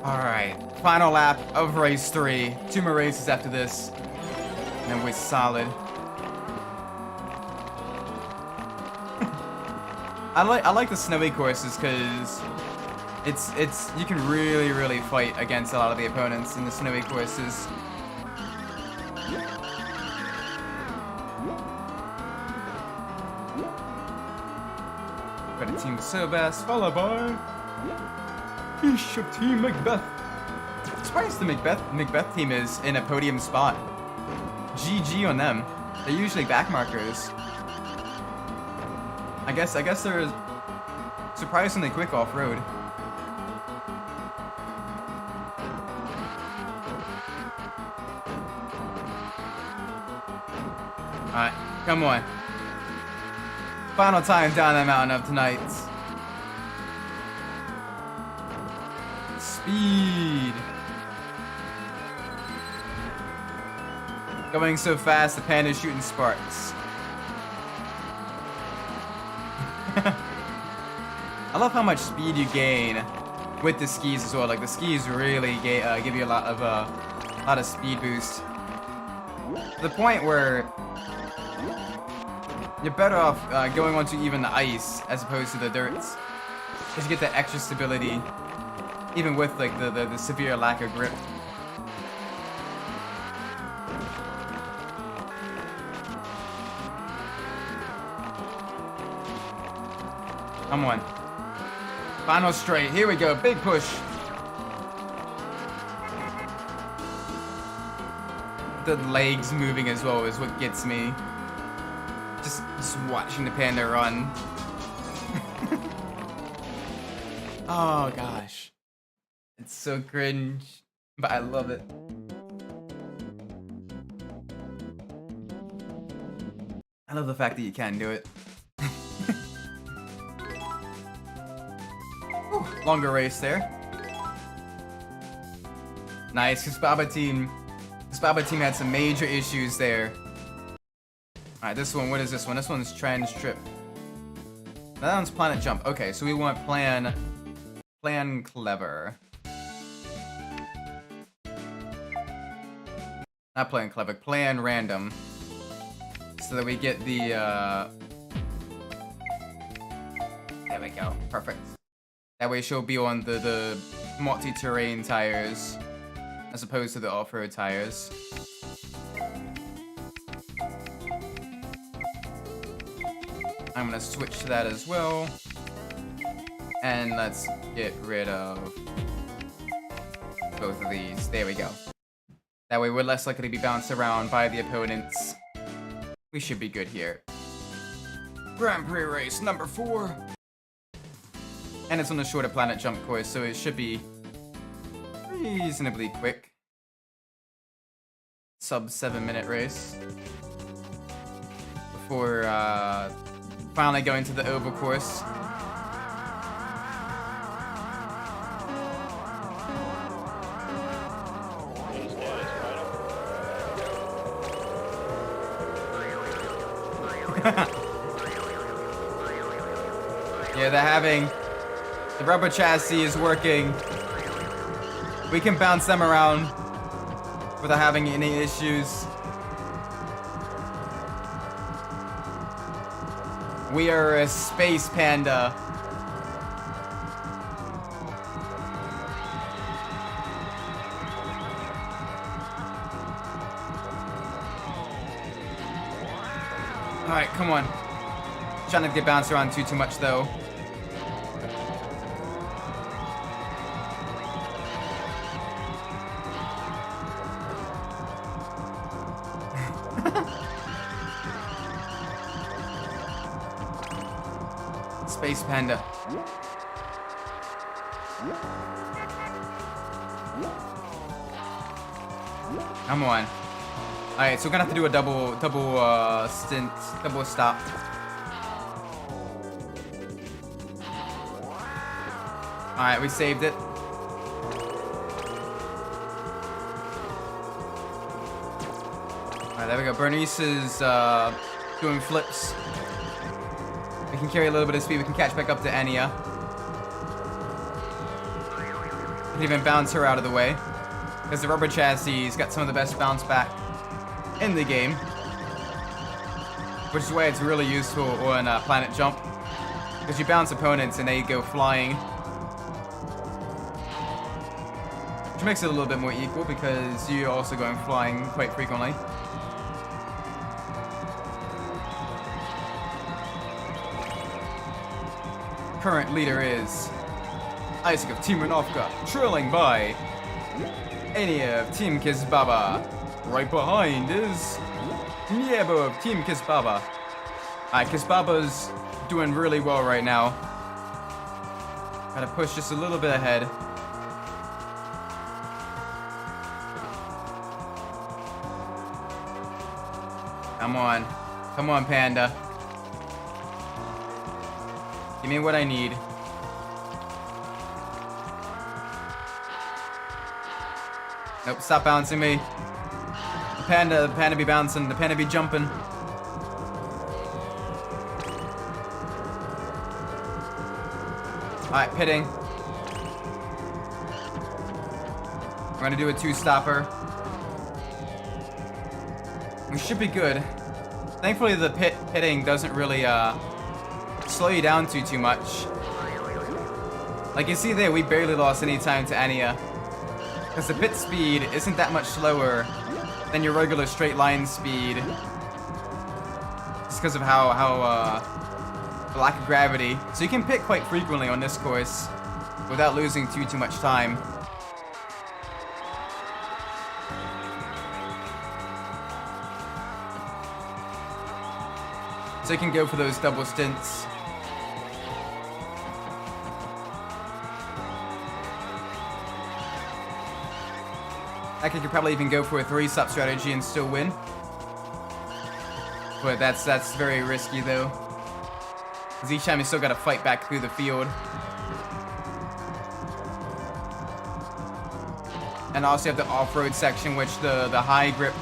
[SPEAKER 1] Alright, final lap of race 3. 2 more races after this, and then we're solid. I like the snowy courses because it's you can really fight against a lot of the opponents in the snowy courses. Got a team Sobas, followed by Bishop Team Macbeth. Surprised the Macbeth team is in a podium spot. GG on them. They're usually backmarkers. I guess they're surprisingly quick off-road. Alright, come on. Final time down that mountain of tonight. Speed. Going so fast, the panda's shooting sparks. I love how much speed you gain with the skis as well. Like the skis really give you a lot of speed boost. To the point where you're better off going onto even the ice as opposed to the dirts, because you get that extra stability, even with like the severe lack of grip. Come on. Final straight. Here we go. Big push. The legs moving as well is what gets me. Just watching the panda run. Oh gosh. It's so cringe, but I love it. I love the fact that you can do it. Longer race there. Nice, Kaspaba team had some major issues there. Alright, this one, what is this one? This one's Trans Trip. That one's Planet Jump. Okay, so we want Plan Clever. Not Plan Clever, Plan Random. So that we get the, there we go, perfect. That way she'll be on the multi-terrain tires. as opposed to the off-road tires. I'm gonna switch to that as well. And let's get rid of both of these. There we go. That way we're less likely to be bounced around by the opponents. We should be good here. Grand Prix race number 4. And it's on the shorter planet jump course, so it should be reasonably quick. Sub 7-minute race. Before finally going to the oval course. Yeah, they're having... The rubber chassis is working. We can bounce them around without having any issues. We are a space panda. Alright, come on. Trying not to get bounced around too much though. Space panda. Come on. Alright, so we're gonna have to do a double stop. Alright, we saved it. Alright, there we go. Bernice is doing flips. We can carry a little bit of speed. We can catch back up to Anya. We can even bounce her out of the way. Because the rubber chassis got some of the best bounce back in the game. Which is why it's really useful on Planet Jump. Because you bounce opponents and they go flying. Which makes it a little bit more equal because you're also going flying quite frequently. Current leader is Isaac of Team Renovka, trailing by Anya of Team Kizbaba. Right behind is Niebo of Team Kizbaba. Kizbaba's doing really well right now. Gotta push just a little bit ahead. Come on. Come on, Panda. Give me what I need. Nope, stop bouncing me. The panda be bouncing, the panda be jumping. Alright, pitting. We're gonna do a 2-stopper. We should be good. Thankfully the pitting doesn't really slow you down too much. Like you see there, we barely lost any time to Anya. Because the pit speed isn't that much slower than your regular straight line speed. Just because of how the lack of gravity. So you can pit quite frequently on this course without losing too much time. So you can go for those double stints. I could probably even go for a 3-stop strategy and still win. But that's very risky though. Because each time you still gotta fight back through the field. And also you have the off-road section, which the high grip,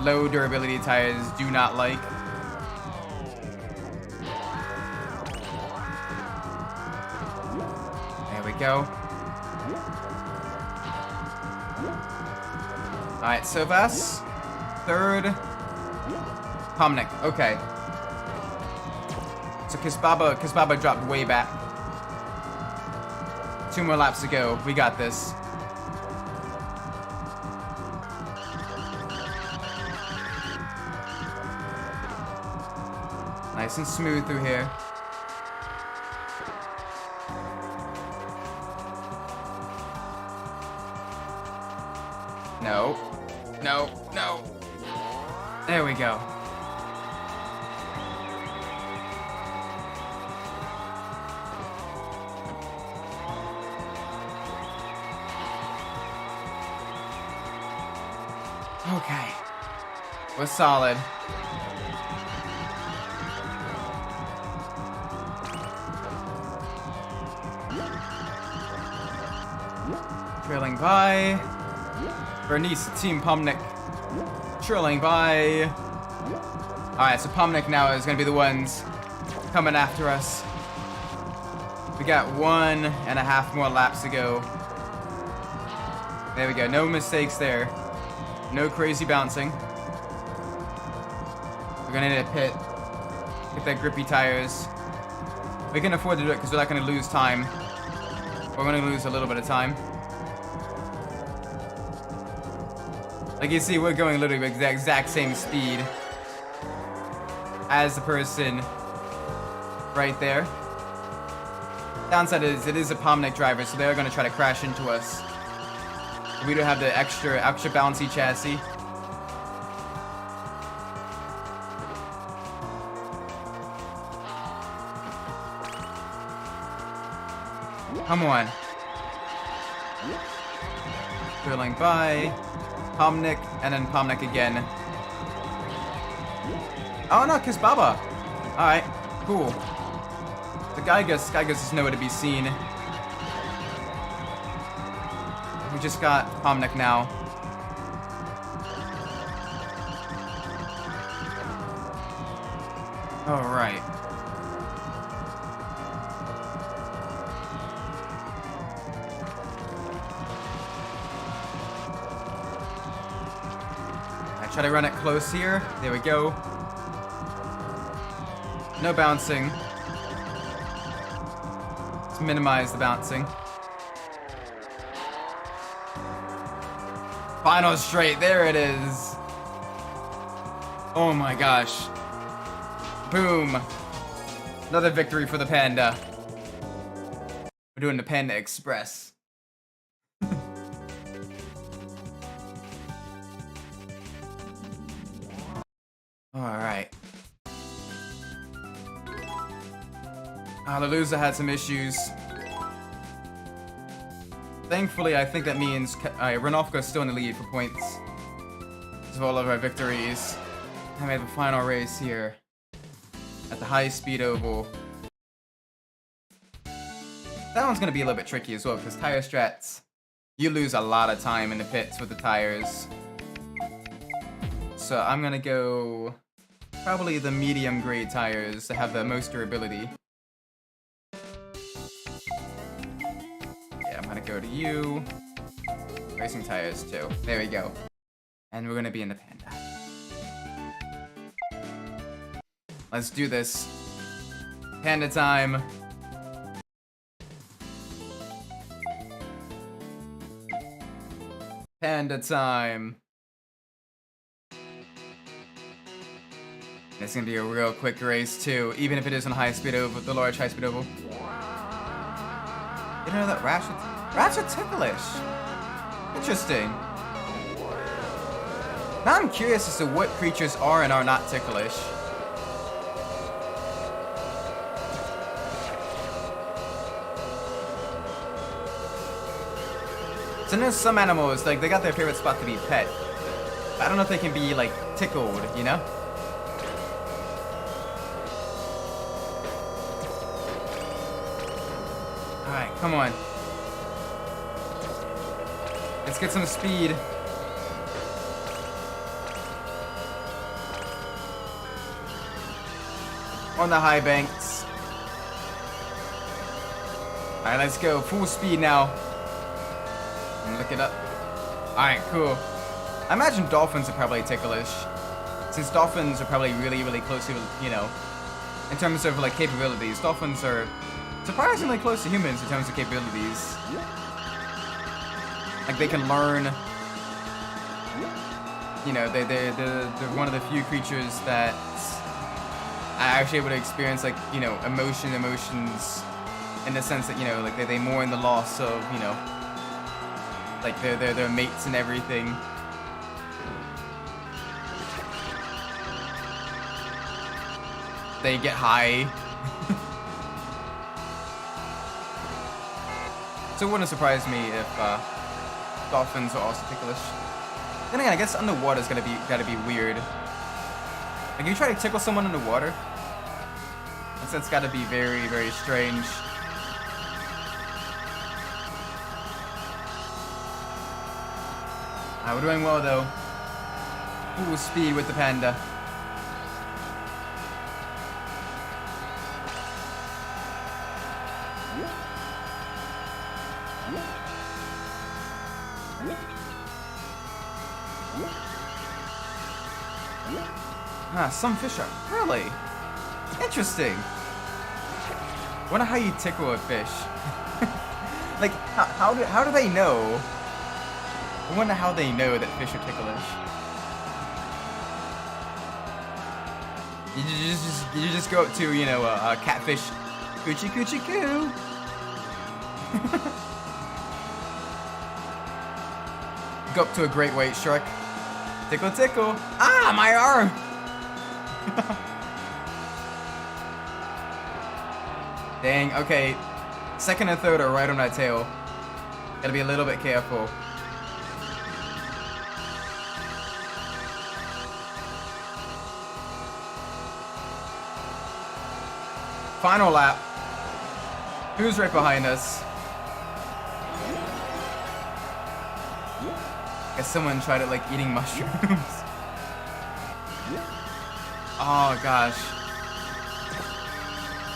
[SPEAKER 1] low durability tires do not like. There we go. Alright, so that's third. Pomnik, okay. So Kizbaba dropped way back. 2 more laps to go. We got this. Nice and smooth through here. No. No. No. There we go. Okay. We're solid. Trailing by. Bernice, Team Pomnick. Trailing by. Alright, so Pomnick now is going to be the ones coming after us. We got 1.5 more laps to go. There we go. No mistakes there. No crazy bouncing. We're going to need a pit. Get that grippy tires. We can afford to do it because we're not going to lose time. We're going to lose a little bit of time. Like you see, we're going literally with the exact same speed as the person right there. Downside is it is a Pomnick driver, so they're going to try to crash into us. We don't have the extra bouncy chassis. Come on. Drilling by. Pomnick, and then Pomnick again. Oh no, Kiss Baba. Alright, cool. The Geigus is nowhere to be seen. We just got Pomnick now. Alright. Try to run it close here. There we go. No bouncing. Let's minimize the bouncing. Final straight. There it is. Oh my gosh. Boom. Another victory for the Panda. We're doing the Panda Express. Alright. Hallelujah had some issues. Thankfully, I think that means Renofka's still in the lead for points. Of all of our victories. And we have a final race here. At the high-speed oval. That one's going to be a little bit tricky as well, because tire strats, you lose a lot of time in the pits with the tires. So I'm going to go probably the medium grade tires to have the most durability. Yeah, I'm going to go to you. Racing tires too. There we go. And we're going to be in the Panda. Let's do this. Panda time. Panda time. It's gonna be a real quick race too, even if it is on high speed oval, the large high speed oval. You know that rats are ticklish. Interesting. Now I'm curious as to what creatures are and are not ticklish. So I know some animals, like, they got their favorite spot to be pet. I don't know if they can be, like, tickled, you know? Alright, come on. Let's get some speed. On the high banks. Alright, let's go. Full speed now. And look it up. Alright, cool. I imagine dolphins are probably ticklish. Since dolphins are probably really, really close to, you know, in terms of, like, capabilities. Dolphins are surprisingly close to humans in terms of capabilities. Like, they can learn. You know, they're one of the few creatures that actually able to experience, like, you know, emotions in the sense that, you know, like they mourn the loss of, you know, like their mates and everything. They get high. So it wouldn't surprise me if dolphins are also ticklish. Then again, I guess underwater's gotta be weird. Like, you try to tickle someone underwater, that's gotta be very, very strange. We're doing well though. Full speed with the panda. Some fish are really interesting. Wonder how you tickle a fish. Like, how do they know? I wonder how they know that fish are ticklish. You just go up to, you know, a catfish, coochie coochie coo. Go up to a great white shark, tickle tickle. Ah, my arm. Dang. Okay, second and third are right on that tail. Gotta be a little bit careful. Final lap. Who's right behind us? Guess someone tried it, like, eating mushrooms. Oh gosh.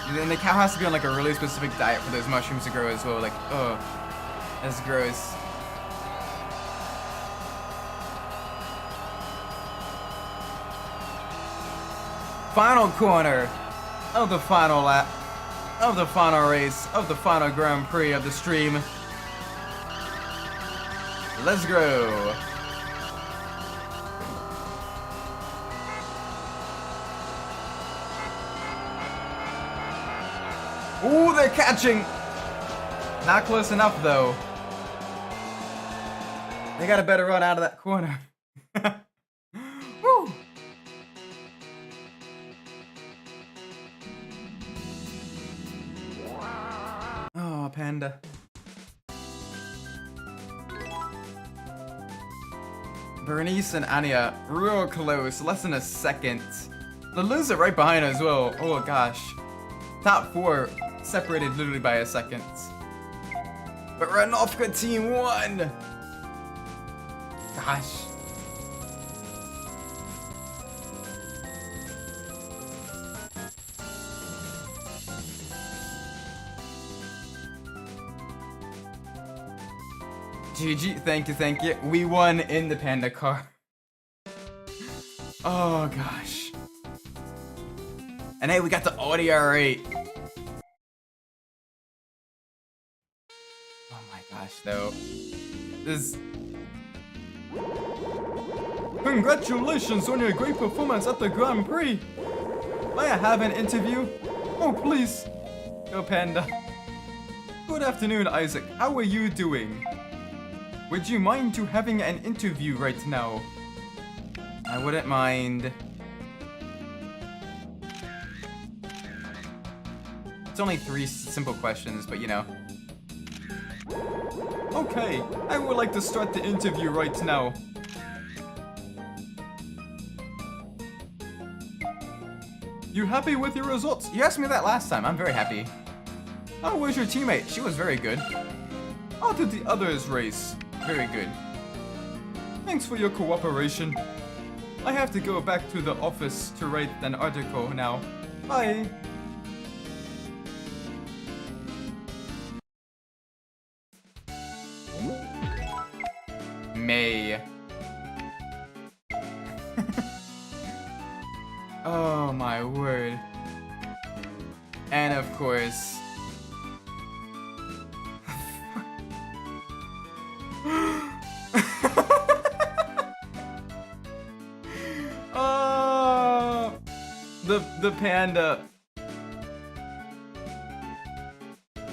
[SPEAKER 1] And the cow has to be on, like, a really specific diet for those mushrooms to grow as well. Like, oh, that's gross. Final corner of the final lap, of the final race, of the final Grand Prix of the stream. Let's go. Ooh, they're catching. Not close enough though. They got a better run out of that corner. Woo. Oh, panda. Bernice and Anya, real close, less than a second. The loser right behind as well. Oh gosh. Top four separated literally by a second. But Ranofka team won! Gosh. GG, thank you. We won in the panda car. Oh gosh. And hey, we got the Audi R8. Oh my gosh, though. This. Congratulations on your great performance at the Grand Prix. May I have an interview? Oh, please. Go panda. Good afternoon, Isaac. How are you doing? Would you mind to having an interview right now? I wouldn't mind. It's only 3 simple questions, but you know. Okay, I would like to start the interview right now. You happy with your results? You asked me that last time. I'm very happy. How was your teammate? She was very good. How did the others race? Very good. Thanks for your cooperation. I have to go back to the office to write an article now. Bye. May. Oh my word. And of course. the panda.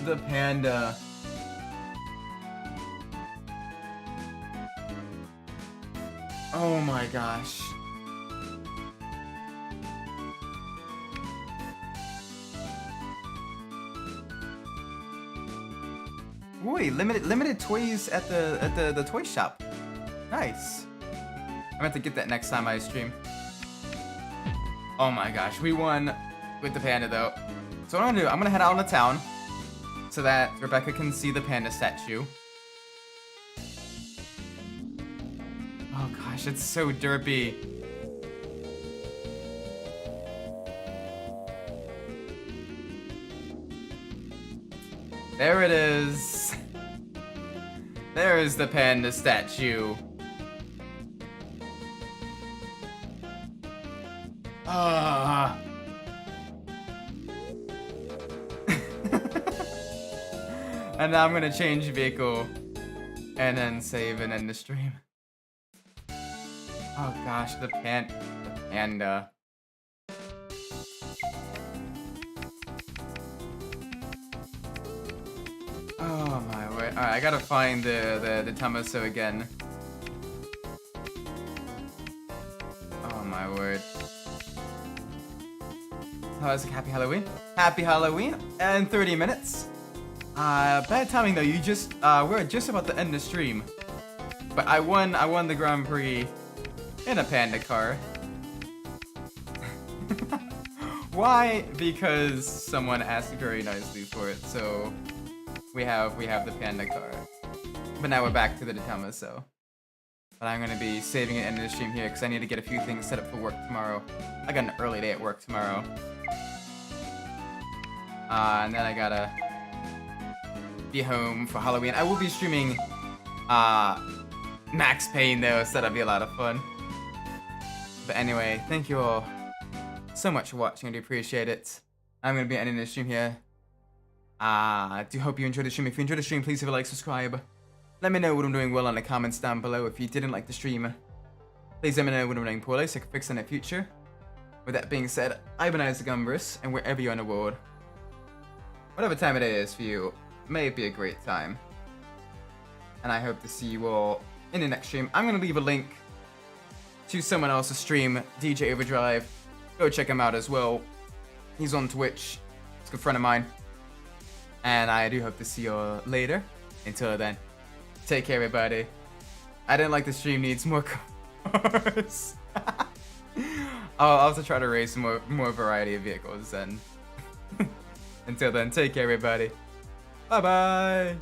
[SPEAKER 1] The panda. Oh my gosh. Wait, limited toys at the toy shop. Nice. I'm gonna have to get that next time I stream. Oh my gosh, we won with the panda though. So what I'm gonna do, I'm gonna head out into town so that Rebecca can see the panda statue. Oh gosh, it's so derpy. There it is. There is the panda statue. Ah. And now I'm gonna change vehicle and then save and end the stream. Oh gosh, the panda. Oh my word. Alright, I gotta find the Tomaso again. Oh my word. Oh, it's like Happy Halloween. Happy Halloween in 30 minutes. Bad timing though, we're just about to end the stream. But I won the Grand Prix in a panda car. Why? Because someone asked very nicely for it, so we have the panda car. But now we're back to the Tomaso. But I'm gonna be saving it in the stream here because I need to get a few things set up for work tomorrow. I got an early day at work tomorrow. And then I gotta be home for Halloween. I will be streaming Max Payne though, so that'll be a lot of fun. But anyway, thank you all so much for watching. I do appreciate it. I'm gonna be ending the stream here. I do hope you enjoyed the stream. If you enjoyed the stream, please leave a like, subscribe. Let me know what I'm doing well in the comments down below. If you didn't like the stream, please let me know what I'm doing poorly so I can fix it in the future. With that being said, I've been Isaac Umbras, and wherever you're in the world, whatever time it is for you, may it be a great time. And I hope to see you all in the next stream. I'm going to leave a link to someone else's stream, DJ Overdrive. Go check him out as well. He's on Twitch. He's a good friend of mine. And I do hope to see you all later. Until then, take care, everybody. I didn't like the stream needs more cars. I'll also try to race more variety of vehicles. And until then, take care, everybody. Bye-bye.